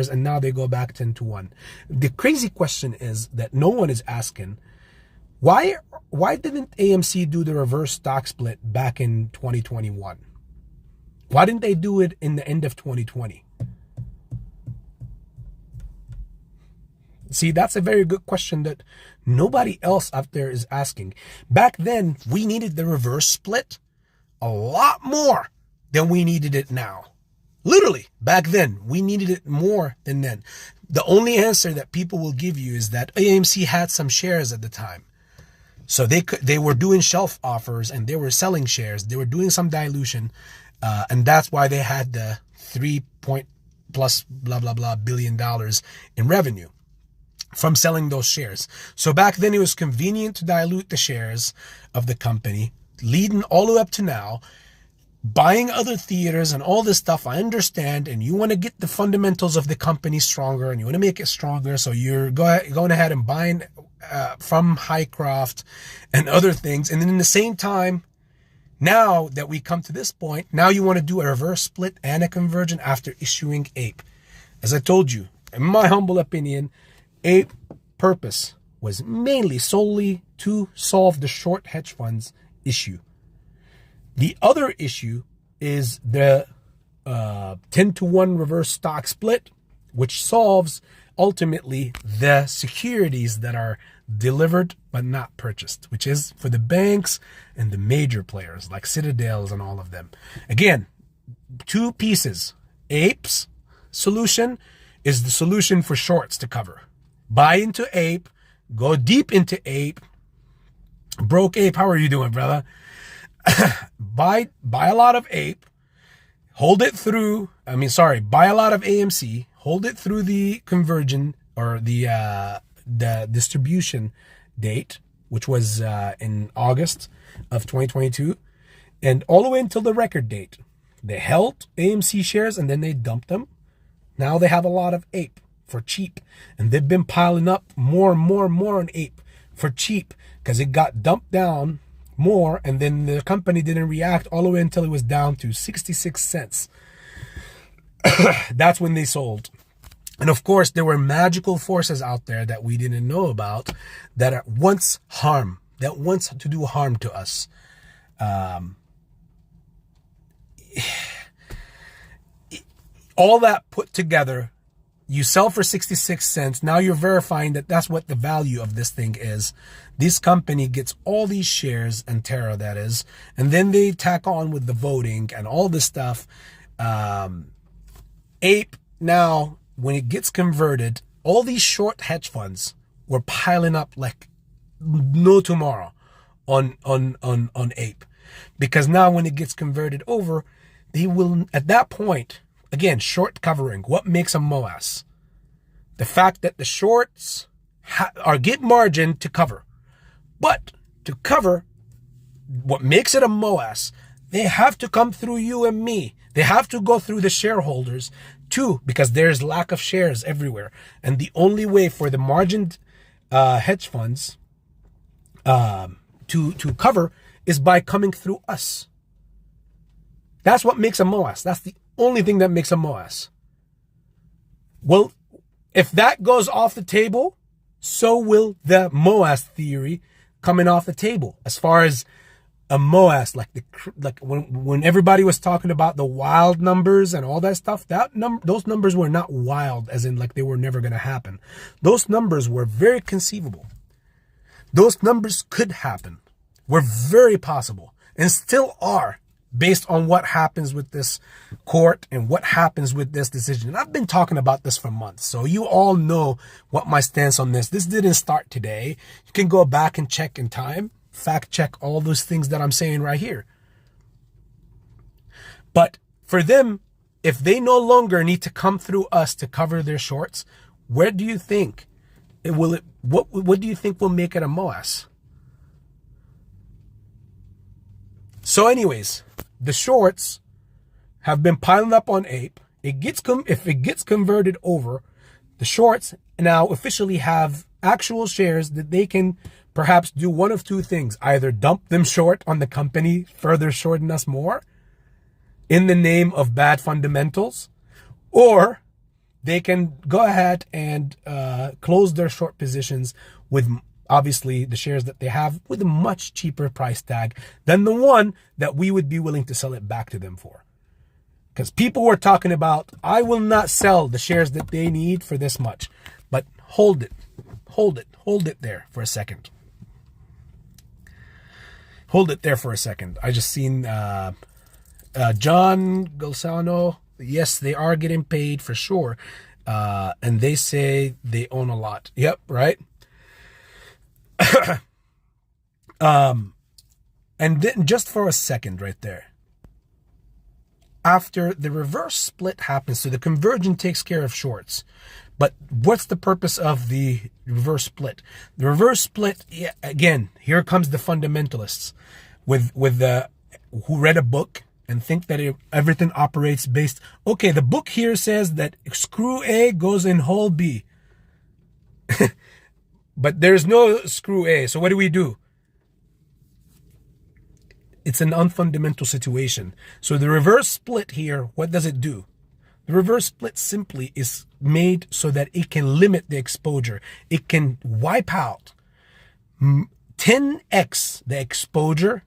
[SPEAKER 1] and now they go back 10-to-1. The crazy question is that no one is asking, why didn't AMC do the reverse stock split back in 2021? Why didn't they do it in the end of 2020? See, that's a very good question that nobody else out there is asking. Back then, we needed the reverse split a lot more than we needed it now. Literally, back then, we needed it more than then. The only answer that people will give you is that AMC had some shares at the time. So they were doing shelf offers and they were selling shares. They were doing some dilution. And that's why they had the 3+ blah, blah, blah billion dollars in revenue from selling those shares. So back then it was convenient to dilute the shares of the company, leading all the way up to now, buying other theaters and all this stuff. I understand. And you want to get the fundamentals of the company stronger and you want to make it stronger. So you're going ahead and buying from Highcroft and other things. And then in the same time, now that we come to this point, now you want to do a reverse split and a conversion after issuing Ape. As I told you, in my humble opinion, Ape purpose was mainly solely to solve the short hedge funds issue. The other issue is the 10-to-1 reverse stock split, which solves ultimately the securities that are delivered but not purchased, which is for the banks and the major players like Citadels and all of them. Again, two pieces. APE's solution is the solution for shorts to cover. Buy into APE, go deep into APE. Broke Ape, how are you doing, brother? buy a lot of APE, hold it through, buy a lot of AMC, hold it through the conversion or the distribution date, which was in August of 2022, and all the way until the record date. They held AMC shares and then they dumped them. Now they have a lot of APE for cheap, and they've been piling up more and more and more on APE for cheap because it got dumped down more, and then the company didn't react all the way until it was down to 66 cents. That's when they sold. And of course, there were magical forces out there that we didn't know about that wants to do harm to us. All that put together, you sell for 66 cents. Now you're verifying that that's what the value of this thing is. This company gets all these shares, and Terra that is, and then they tack on with the voting and all this stuff. APE, now, when it gets converted, all these short hedge funds were piling up like no tomorrow on APE. Because now when it gets converted over, they will, at that point, again, short covering. What makes a MOAS? The fact that the shorts get margin to cover. But to cover, what makes it a MOAS, they have to come through you and me. They have to go through the shareholders too, because there's lack of shares everywhere. And the only way for the margined hedge funds to cover is by coming through us. That's what makes a MOAS. That's the only thing that makes a MOAS. Well, if that goes off the table, so will the MOAS theory coming off the table. As far as a MOAS, like when everybody was talking about the wild numbers and all that stuff, those numbers were not wild, as in like they were never going to happen. Those numbers were very conceivable. Those numbers could happen, were very possible, and still are, based on what happens with this court and what happens with this decision. And I've been talking about this for months, so you all know what my stance on this. This didn't start today. You can go back and check in time, fact check all those things that I'm saying right here. But for them, if they no longer need to come through us to cover their shorts, where do you think what do you think will make it a MOAS? So anyways, the shorts have been piling up on APE. If it gets converted over, the shorts now officially have actual shares that they can perhaps do one of two things. Either dump them short on the company, further shorten us more in the name of bad fundamentals, or they can go ahead and close their short positions with obviously the shares that they have with a much cheaper price tag than the one that we would be willing to sell it back to them for. Because people were talking about, I will not sell the shares that they need for this much. But hold it there for a second. Hold it there for a second. I just seen John Golsano. Yes, they are getting paid for sure. And they say they own a lot. Yep, right? And then just for a second right there, after the reverse split happens, so the conversion takes care of shorts, but what's the purpose of the reverse split? The reverse split, yeah, again, here comes the fundamentalists with the who read a book and think that everything operates based, okay, the book here says that screw A goes in hole B. But there's no screw A. So what do? It's an unfundamental situation. So the reverse split here, what does it do? The reverse split simply is made so that it can limit the exposure. It can wipe out 10x the exposure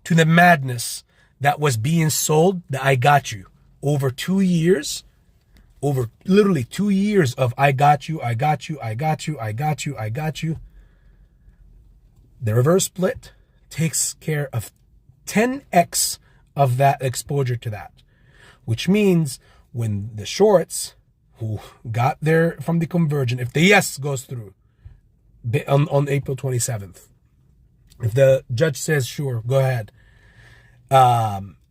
[SPEAKER 1] to the madness that was being sold, the I got you, over 2 years, over literally 2 years of I got you, I got you, I got you, I got you, I got you, the reverse split takes care of 10x of that exposure to that, which means when the shorts who got there from the conversion, if the yes goes through on April 27th, if the judge says, sure, go ahead,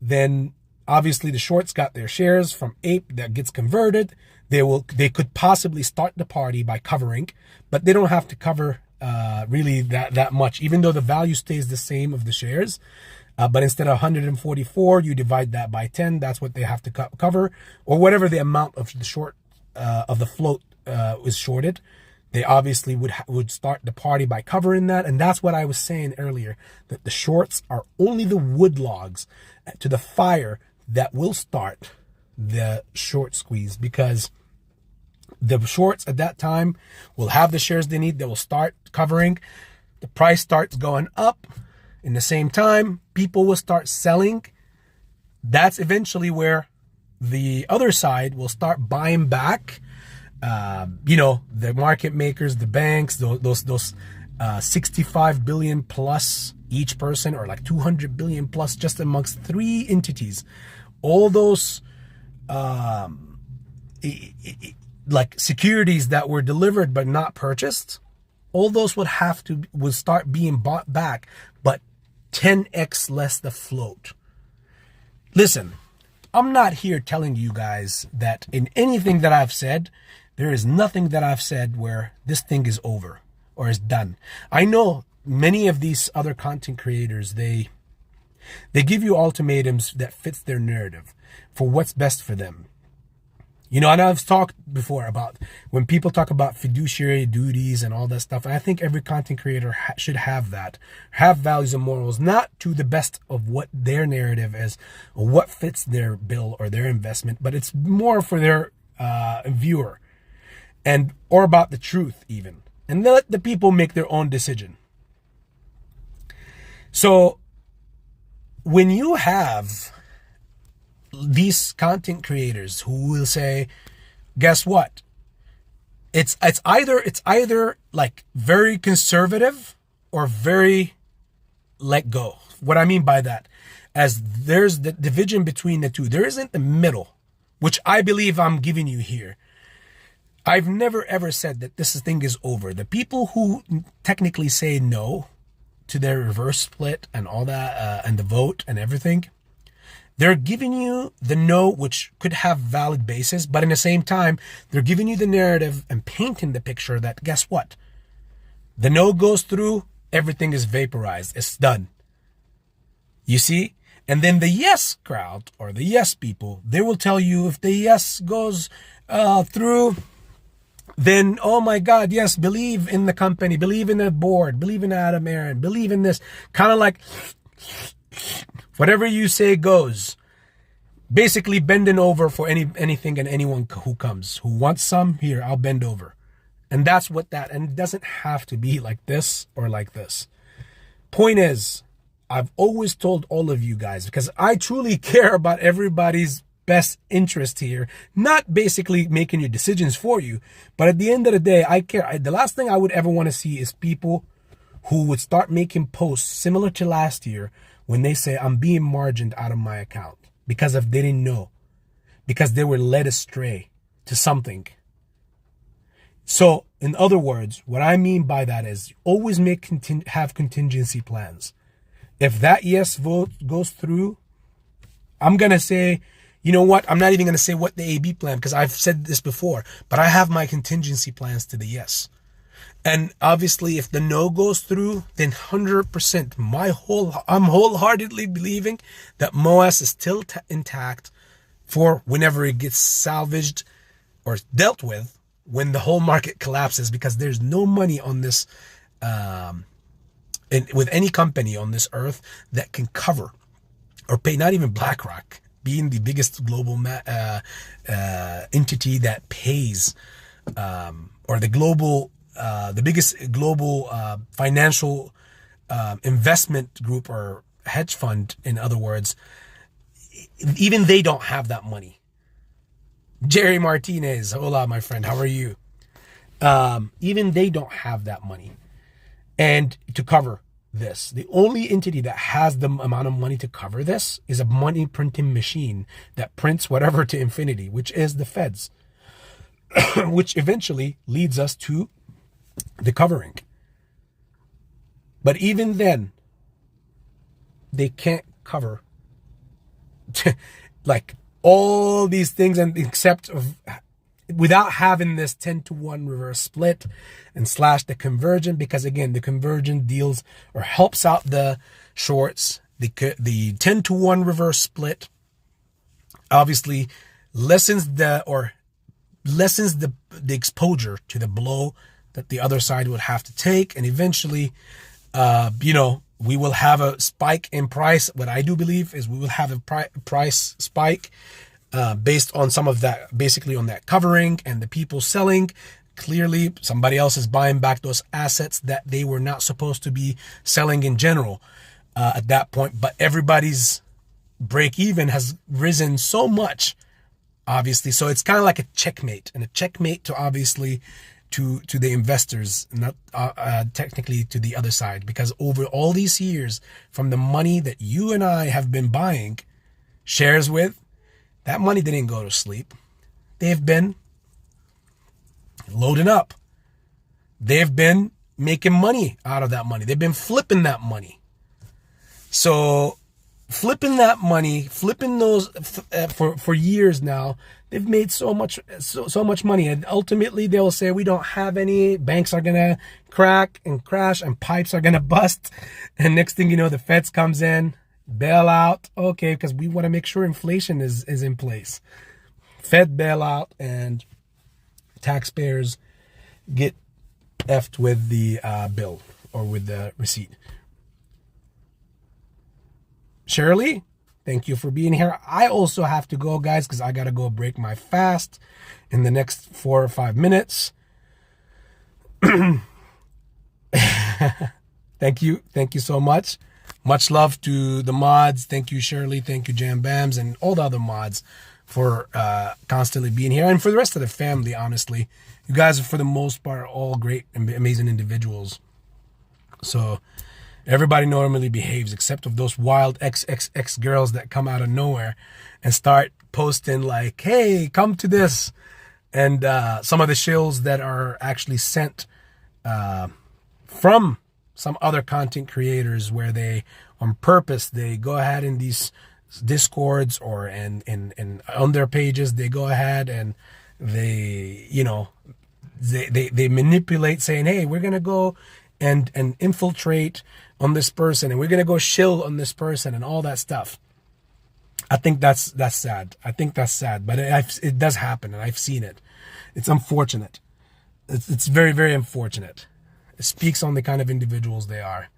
[SPEAKER 1] then obviously the shorts got their shares from ape that gets converted. They could possibly start the party by covering, but they don't have to cover really that much, even though the value stays the same of the shares. But instead of 144, you divide that by 10. That's what they have to cover, or whatever the amount of the short of the float is shorted. They obviously would start the party by covering that. And that's what I was saying earlier, that the shorts are only the wood logs to the fire that will start the short squeeze, because the shorts at that time will have the shares they need. They will start covering. The price starts going up. In the same time, people will start selling. That's eventually where the other side will start buying back. The market makers, the banks, those 65 billion plus each person, or like 200 billion plus just amongst 3 entities. All those like securities that were delivered but not purchased, all those would start being bought back, but 10x less the float. Listen, I'm not here telling you guys that in anything that I've said, there is nothing that I've said where this thing is over or is done. I know many of these other content creators, they give you ultimatums that fits their narrative for what's best for them. And I've talked before about when people talk about fiduciary duties and all that stuff. And I think every content creator should have that, have values and morals, not to the best of what their narrative is or what fits their bill or their investment, but it's more for their viewer or about the truth even. And let the people make their own decision. So when you have these content creators who will say, guess what? It's either like very conservative or very let go. What I mean by that, as there's the division between the two. There isn't the middle, which I believe I'm giving you here. I've never ever said that this thing is over. The people who technically say no to their reverse split and all that, and the vote and everything, they're giving you the no, which could have valid basis, but in the same time, they're giving you the narrative and painting the picture that, guess what? The no goes through, everything is vaporized. It's done. You see? And then the yes crowd, or the yes people, they will tell you if the yes goes through, then, oh my God, yes, believe in the company, believe in the board, believe in Adam Aaron, believe in this. Kind of like whatever you say goes. Basically bending over for anything and anyone who comes. Who wants some? Here, I'll bend over. And that's what and it doesn't have to be like this or like this. Point is, I've always told all of you guys, because I truly care about everybody's best interest here, not basically making your decisions for you, but at the end of the day, I care. The last thing I would ever want to see is people who would start making posts similar to last year when they say, I'm being margined out of my account because they didn't know, because they were led astray to something. So in other words, what I mean by that is always have contingency plans. If that yes vote goes through, I'm going to say, you know what? I'm not even going to say what the AB plan, because I've said this before, but I have my contingency plans to the yes. And obviously, if the no goes through, then 100%, I'm wholeheartedly believing that MOAS is still intact for whenever it gets salvaged or dealt with when the whole market collapses, because there's no money on this, with any company on this earth that can cover or pay, not even BlackRock, being the biggest global entity that pays, or the biggest global financial investment group or hedge fund, in other words, even they don't have that money. Jerry Martinez, hola, my friend. How are you? Even they don't have that money and to cover this. The only entity that has the amount of money to cover this is a money printing machine that prints whatever to infinity, which is the Feds, which eventually leads us to the covering. But even then, they can't cover like all these things, and except without having this 10-to-1 reverse split and slash the conversion, because again, the conversion deals or helps out the shorts. The 10-to-1 reverse split obviously lessens the exposure to the blow that the other side would have to take, and eventually we will have a spike in price. What I do believe is we will have a price spike based on some of that, basically on that covering and the people selling. Clearly, somebody else is buying back those assets that they were not supposed to be selling in general at that point. But everybody's break even has risen so much, obviously. So it's kind of like a checkmate, and a checkmate to obviously to the investors, not technically to the other side, because over all these years, from the money that you and I have been buying shares with, that money didn't go to sleep. They've been loading up. They've been making money out of that money. They've been flipping that money. So flipping that money, flipping those for years now, they've made so much money, and ultimately they'll say we don't have any. Banks are gonna crack and crash, and pipes are gonna bust, and next thing you know, the Feds comes in, bailout. Okay, because we want to make sure inflation is in place. Fed bailout, and taxpayers get effed with the bill or with the receipt. Shirley, thank you for being here. I also have to go, guys, because I got to go break my fast in the next 4 or 5 minutes. Thank you. Thank you so much. Much love to the mods. Thank you, Shirley. Thank you, Jam Bams, and all the other mods for constantly being here. And for the rest of the family, honestly. You guys are, for the most part, all great and amazing individuals. So everybody normally behaves, except of those wild XXX girls that come out of nowhere and start posting like, hey, come to this. And some of the shills that are actually sent from some other content creators, where they, on purpose, they go ahead in these discords or in on their pages, they go ahead and they, they manipulate, saying, hey, we're going to go and infiltrate on this person, and we're going to go shill on this person, and all that stuff. I think that's sad. I think that's sad, but it does happen, and I've seen it. It's unfortunate. It's very, very unfortunate. It speaks on the kind of individuals they are.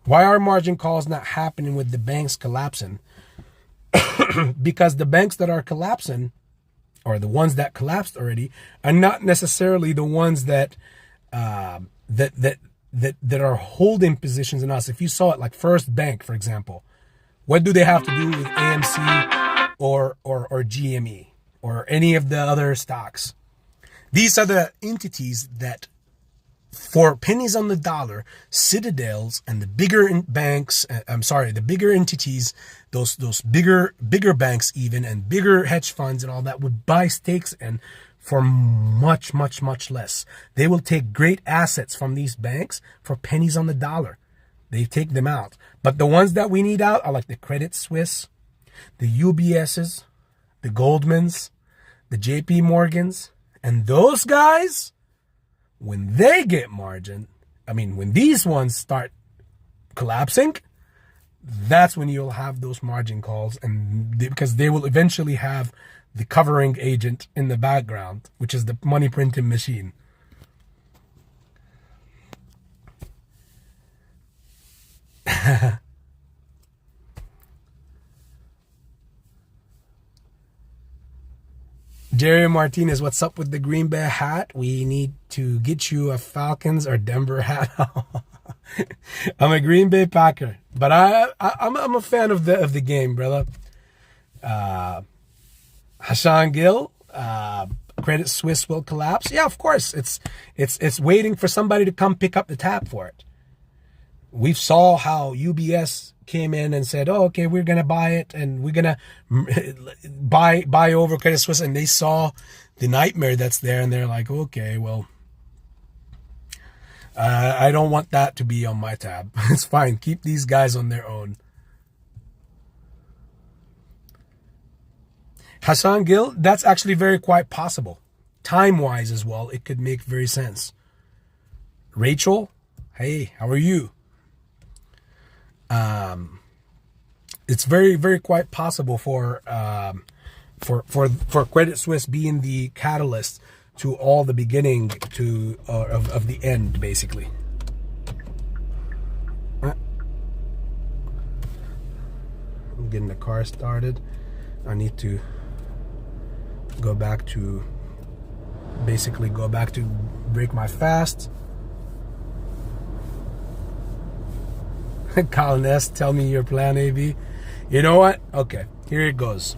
[SPEAKER 1] Why are margin calls not happening with the banks collapsing? Because the banks that are collapsing, or the ones that collapsed already, are not necessarily the ones that that are holding positions in us. If you saw it, like First Bank, for example, what do they have to do with AMC or GME or any of the other stocks? These are the entities that, for pennies on the dollar, citadels and the bigger banks, the bigger entities, those bigger banks even, and bigger hedge funds and all that, would buy stakes in for much, much, much less. They will take great assets from these banks for pennies on the dollar. They take them out. But the ones that we need out are like the Credit Suisse, the UBSs, the Goldmans, the JP Morgans, and those guys, when they get margin, when these ones start collapsing, that's when you'll have those margin calls, and because they will eventually have the covering agent in the background, which is the money printing machine. Jerry Martinez, what's up with the Green Bay hat? We need to get you a Falcons or Denver hat. I'm a Green Bay Packer, but I'm a fan of the game, brother. Hassan Gill, Credit Suisse will collapse. Yeah, of course. It's waiting for somebody to come pick up the tab for it. We saw how UBS came in and said, "Oh, okay, we're gonna buy it, and we're gonna buy over Credit Suisse," and they saw the nightmare that's there, and they're like, "Okay, well, I don't want that to be on my tab. It's fine. Keep these guys on their own." Hassan Gill, that's actually very quite possible. Time-wise as well, it could make very sense. Rachel, hey, how are you? It's very, very quite possible for Credit Suisse being the catalyst to all the beginning to of the end, basically. I'm getting the car started. I need to go back to break my fast. Colin S, tell me your plan, AB. You know what? Okay, here it goes.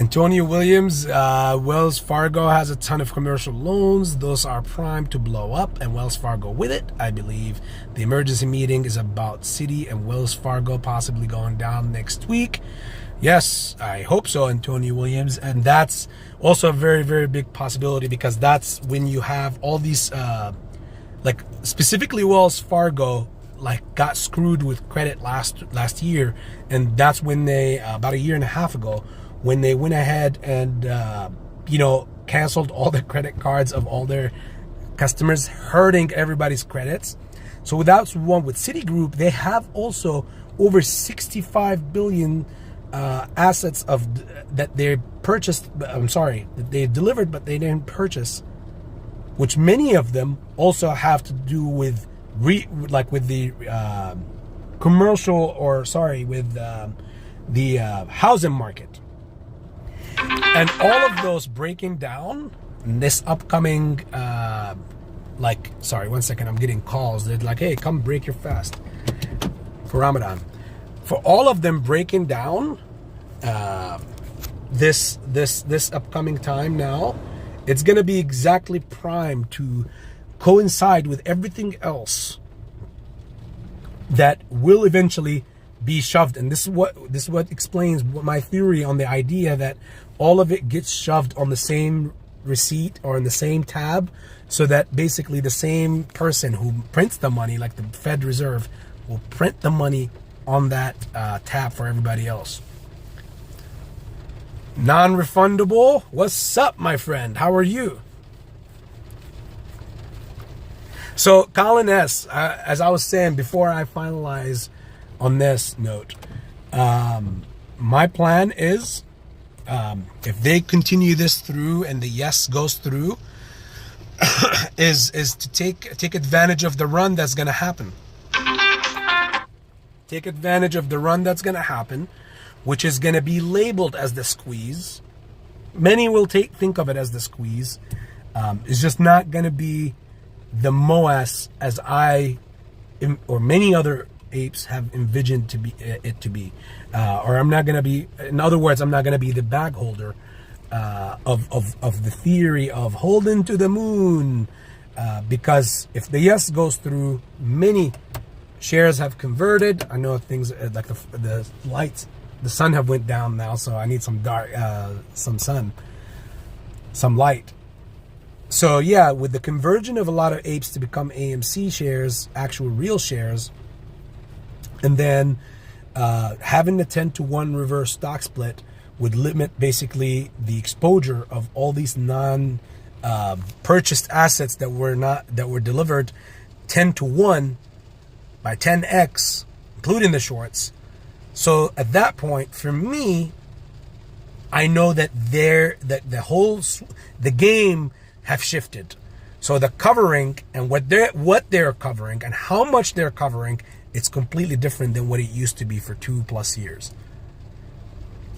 [SPEAKER 1] Antonio Williams, Wells Fargo has a ton of commercial loans. Those are primed to blow up, and Wells Fargo with it. I believe the emergency meeting is about Citi and Wells Fargo possibly going down next week. Yes, I hope so, Antonio Williams. And that's also a very, very big possibility, because that's when you have all these, like specifically Wells Fargo, like got screwed with credit last year. And that's when they, about a year and a half ago, when they went ahead and, canceled all the credit cards of all their customers, hurting everybody's credits. So without one with Citigroup, they have also over 65 billion assets that they purchased. That they delivered, but they didn't purchase, which many of them also have to do with the housing market. And all of those breaking down this upcoming, one second, I'm getting calls. They're like, "Hey, come break your fast for Ramadan." For all of them breaking down this upcoming time now, it's going to be exactly primed to coincide with everything else that will eventually be shoved. And this is what explains my theory on the idea that all of it gets shoved on the same receipt or in the same tab, so that basically the same person who prints the money, like the Fed Reserve, will print the money on that tab for everybody else. Non-refundable, what's up, my friend? How are you? So Colin S, as I was saying before I finalize on this note, my plan is, if they continue this through and the yes goes through, is to take advantage of the run that's going to happen. Take advantage of the run that's going to happen, which is going to be labeled as the squeeze. Many will think of it as the squeeze. It's just not going to be the MOAS as or many other apes have envisioned it to be. Or I'm not going to be, in other words, I'm not going to be the bag holder of the theory of holding to the moon. Because if the yes goes through, many shares have converted. I know things like the lights, the sun have went down now, so I need some light. So yeah, with the conversion of a lot of apes to become AMC shares, actual real shares, and then having the 10-to-1 reverse stock split would limit basically the exposure of all these purchased assets that were delivered 10-to-1 by 10x, including the shorts. So at that point, for me, I know that the game have shifted. So the covering and what they're covering and how much they're covering, it's completely different than what it used to be for 2+ years.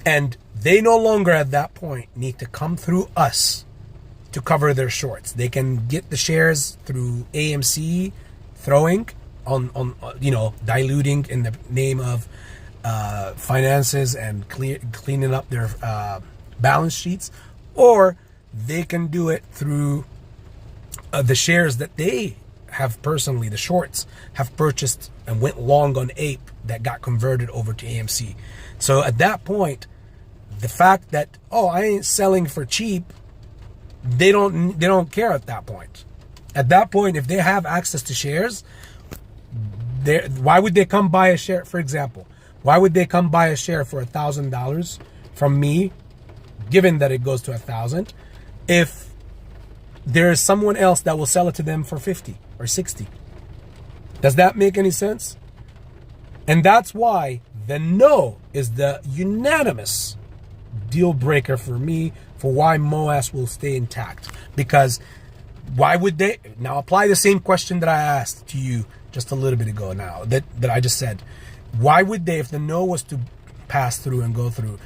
[SPEAKER 1] And they no longer at that point need to come through us to cover their shorts. They can get the shares through AMC throwing on diluting in the name of finances and cleaning up their balance sheets, or they can do it through the shares that they have personally, the shorts, have purchased and went long on APE that got converted over to AMC. So at that point, the fact that, oh, I ain't selling for cheap, they don't care at that point. At that point, if they have access to shares, why would they come buy a share? For example, why would they come buy a share for $1,000 from me, given that it goes to 1,000, if there is someone else that will sell it to them for 50 or 60? Does that make any sense? And that's why the no is the unanimous deal breaker for me for why MOAS will stay intact. Because why would they? Now apply the same question that I asked to you just a little bit ago now, that I just said. Why would they, if the no was to pass through and go through,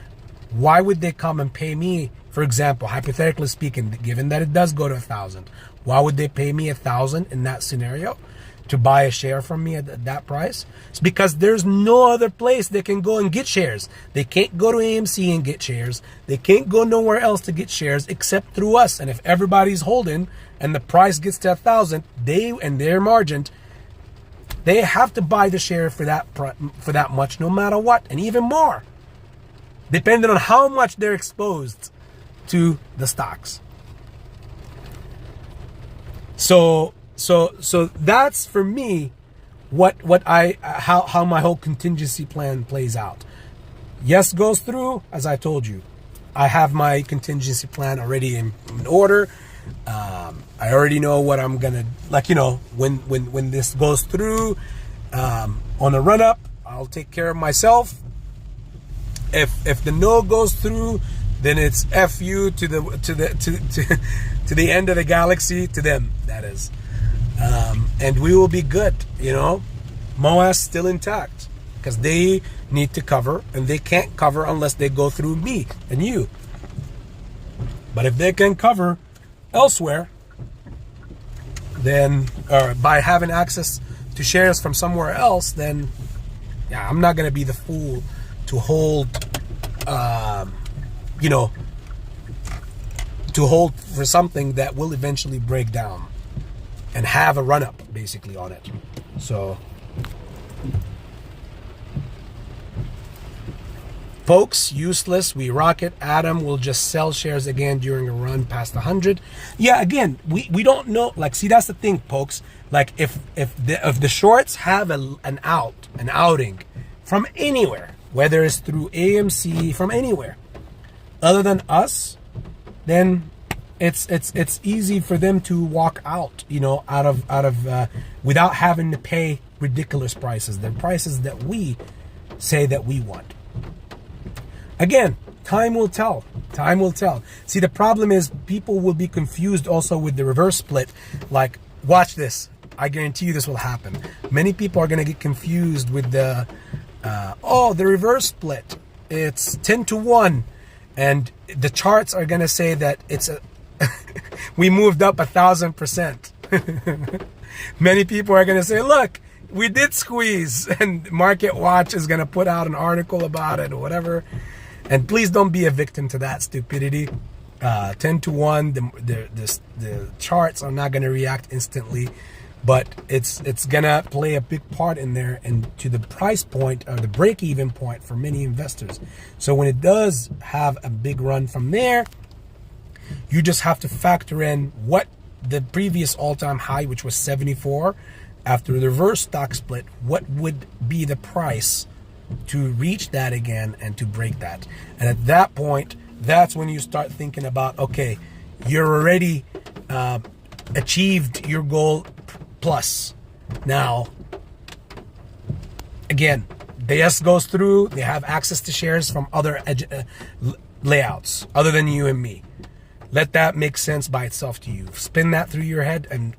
[SPEAKER 1] why would they come and pay me, for example, hypothetically speaking, given that it does go to 1,000, why would they pay me 1,000 in that scenario to buy a share from me at that price? It's because there's no other place they can go and get shares. They can't go to AMC and get shares. They can't go nowhere else to get shares except through us. And if everybody's holding and the price gets to 1,000, they and their margin, they have to buy the share for that much, no matter what, and even more, depending on how much they're exposed to the stocks. So that's for me how my whole contingency plan plays out. Yes goes through, as I told you. I have my contingency plan already in order. I already know what I'm gonna, like, you know, when this goes through on a run up, I'll take care of myself. If the no goes through, then it's FU to the end of the galaxy, to them, that is. And we will be good, you know. MOAS still intact because they need to cover, and they can't cover unless they go through me and you. But if they can cover elsewhere, then, or by having access to shares from somewhere else, then yeah, I'm not gonna be the fool to hold, you know, to hold for something that will eventually break down and have a run up basically on it. So folks, useless. We rocket. Adam will just sell shares again during a run past 100. Yeah, again, we don't know. Like, see, that's the thing, folks. Like, if the shorts have an outing from anywhere, whether it's through AMC, from anywhere other than us, then it's easy for them to walk out, you know, out of without having to pay ridiculous prices, the prices that we say that we want. Again, time will tell. Time will tell. See, the problem is people will be confused also with the reverse split. Like, watch this. I guarantee you this will happen. Many people are going to get confused with the, the reverse split. It's 10-1. And the charts are going to say that it's we moved up 1,000%. Many people are going to say, look, we did squeeze. And Market Watch is going to put out an article about it or whatever. And please don't be a victim to that stupidity. 10-1, the charts are not going to react instantly, but it's going to play a big part in there and to the price point or the break-even point for many investors. So when it does have a big run from there, you just have to factor in what the previous all-time high, which was 74, after the reverse stock split, what would be the price to reach that again and to break that. And at that point, that's when you start thinking about, okay, you're already achieved your goal plus. Now, again, the yes goes through, they have access to shares from other layouts other than you and me. Let that make sense by itself to you. Spin that through your head and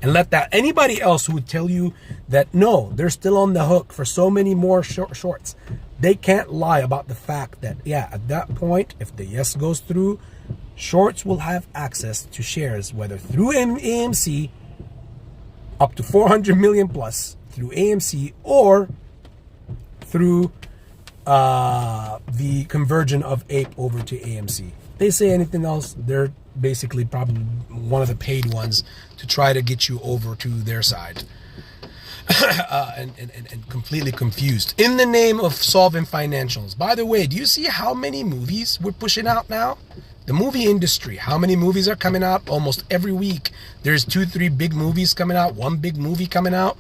[SPEAKER 1] let that, anybody else who would tell you that no, they're still on the hook for so many more shorts, they can't lie about the fact that, yeah, at that point, if the yes goes through, shorts will have access to shares, whether through AMC, up to 400 million plus, through AMC, or through the conversion of ape over to AMC. They say anything else, they're basically probably one of the paid ones to try to get you over to their side. And completely confused in the name of solving financials. By the way, do you see how many movies we're pushing out now? The movie industry, how many movies are coming out? Almost every week there's 2-3 big movies coming out, one big movie coming out.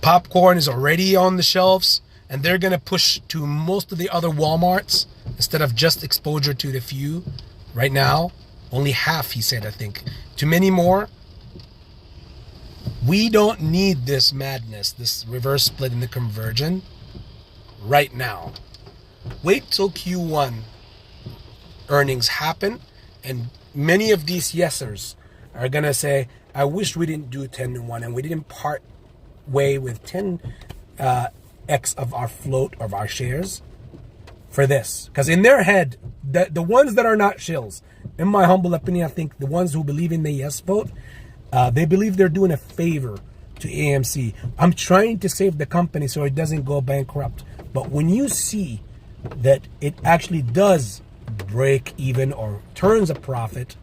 [SPEAKER 1] Popcorn is already on the shelves, and they're gonna push to most of the other Walmarts instead of just exposure to the few. Right now, only half, he said, I think. Too many more. We don't need this madness, this reverse split in the conversion right now. Wait till Q1 earnings happen, and many of these yesers are gonna say, I wish we didn't do 10-to-1 and we didn't part way with 10x of our float of our shares for this. Because in their head, the ones that are not shills, in my humble opinion, I think the ones who believe in the yes vote, they believe they're doing a favor to AMC. I'm trying to save the company so it doesn't go bankrupt. But when you see that it actually does break even or turns a profit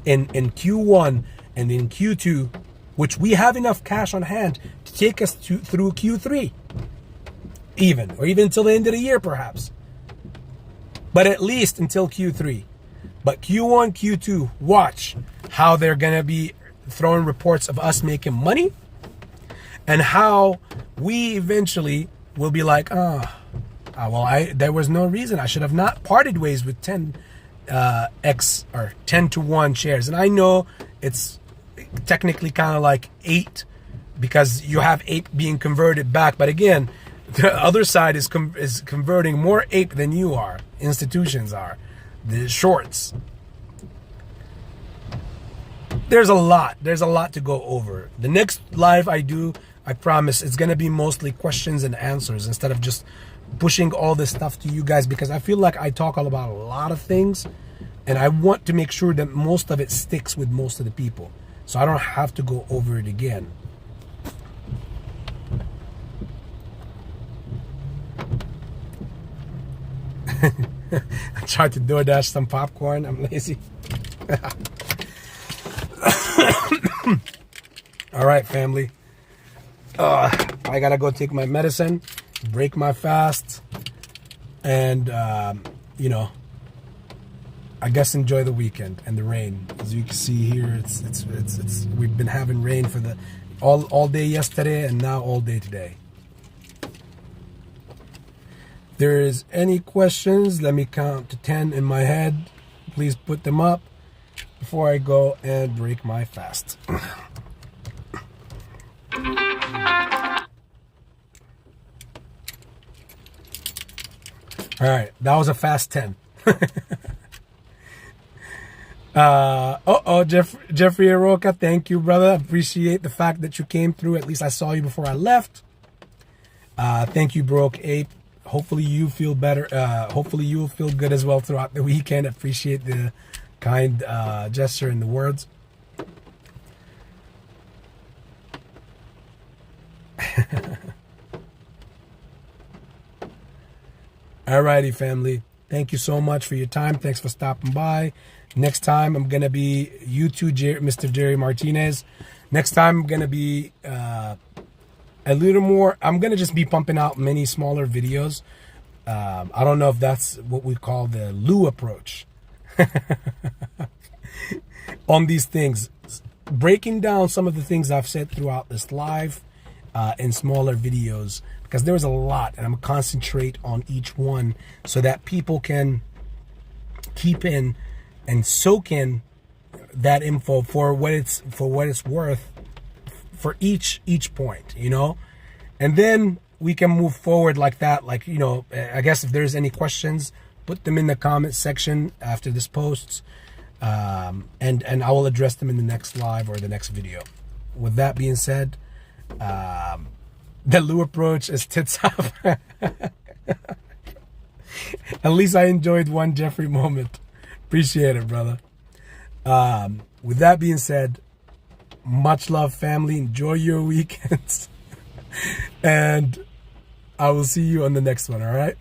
[SPEAKER 1] in Q1 and in Q2, which we have enough cash on hand to take us through Q3 even, or even until the end of the year perhaps, but at least until Q3. But Q1, Q2, watch how they're gonna be throwing reports of us making money, and how we eventually will be like, there was no reason. I should have not parted ways with 10x or 10-to-1 shares. And I know it's technically kind of like 8 because you have ape being converted back. But again, the other side is converting more ape than you are. Institutions are. The shorts. There's a lot to go over. The next live I do, I promise, it's going to be mostly questions and answers instead of just pushing all this stuff to you guys, because I feel like I talk all about a lot of things and I want to make sure that most of it sticks with most of the people, so I don't have to go over it again. I tried to DoorDash some popcorn. I'm lazy. All right, family. I gotta go take my medicine, break my fast, and I guess enjoy the weekend and the rain. As you can see here, it's we've been having rain for the all day yesterday and now all day today. If there is any questions, let me count to 10 in my head. Please put them up before I go and break my fast. All right, that was a fast 10. Jeffrey Aroka, thank you, brother. Appreciate the fact that you came through. At least I saw you before I left. Thank you, Brok-a. Hopefully you feel better. Hopefully you will feel good as well throughout the weekend. Appreciate the kind gesture and the words. Alrighty, family. Thank you so much for your time. Thanks for stopping by. Next time, I'm going to be you too, Mr. Jerry Martinez. Next time, I'm going to be a little more. I'm going to just be pumping out many smaller videos. I don't know if that's what we call the Lou approach on these things. Breaking down some of the things I've said throughout this live in smaller videos, because there's a lot, and I'm gonna concentrate on each one so that people can keep in and soak in that info for what it's worth for each point, and then we can move forward like that. Like, I guess if there's any questions, put them in the comment section after this posts, and I will address them in the next live or the next video. With that being said, the Lou approach is tits up. At least I enjoyed one Jeffrey moment. Appreciate it, brother. With that being said, much love, family. Enjoy your weekends. And I will see you on the next one, all right?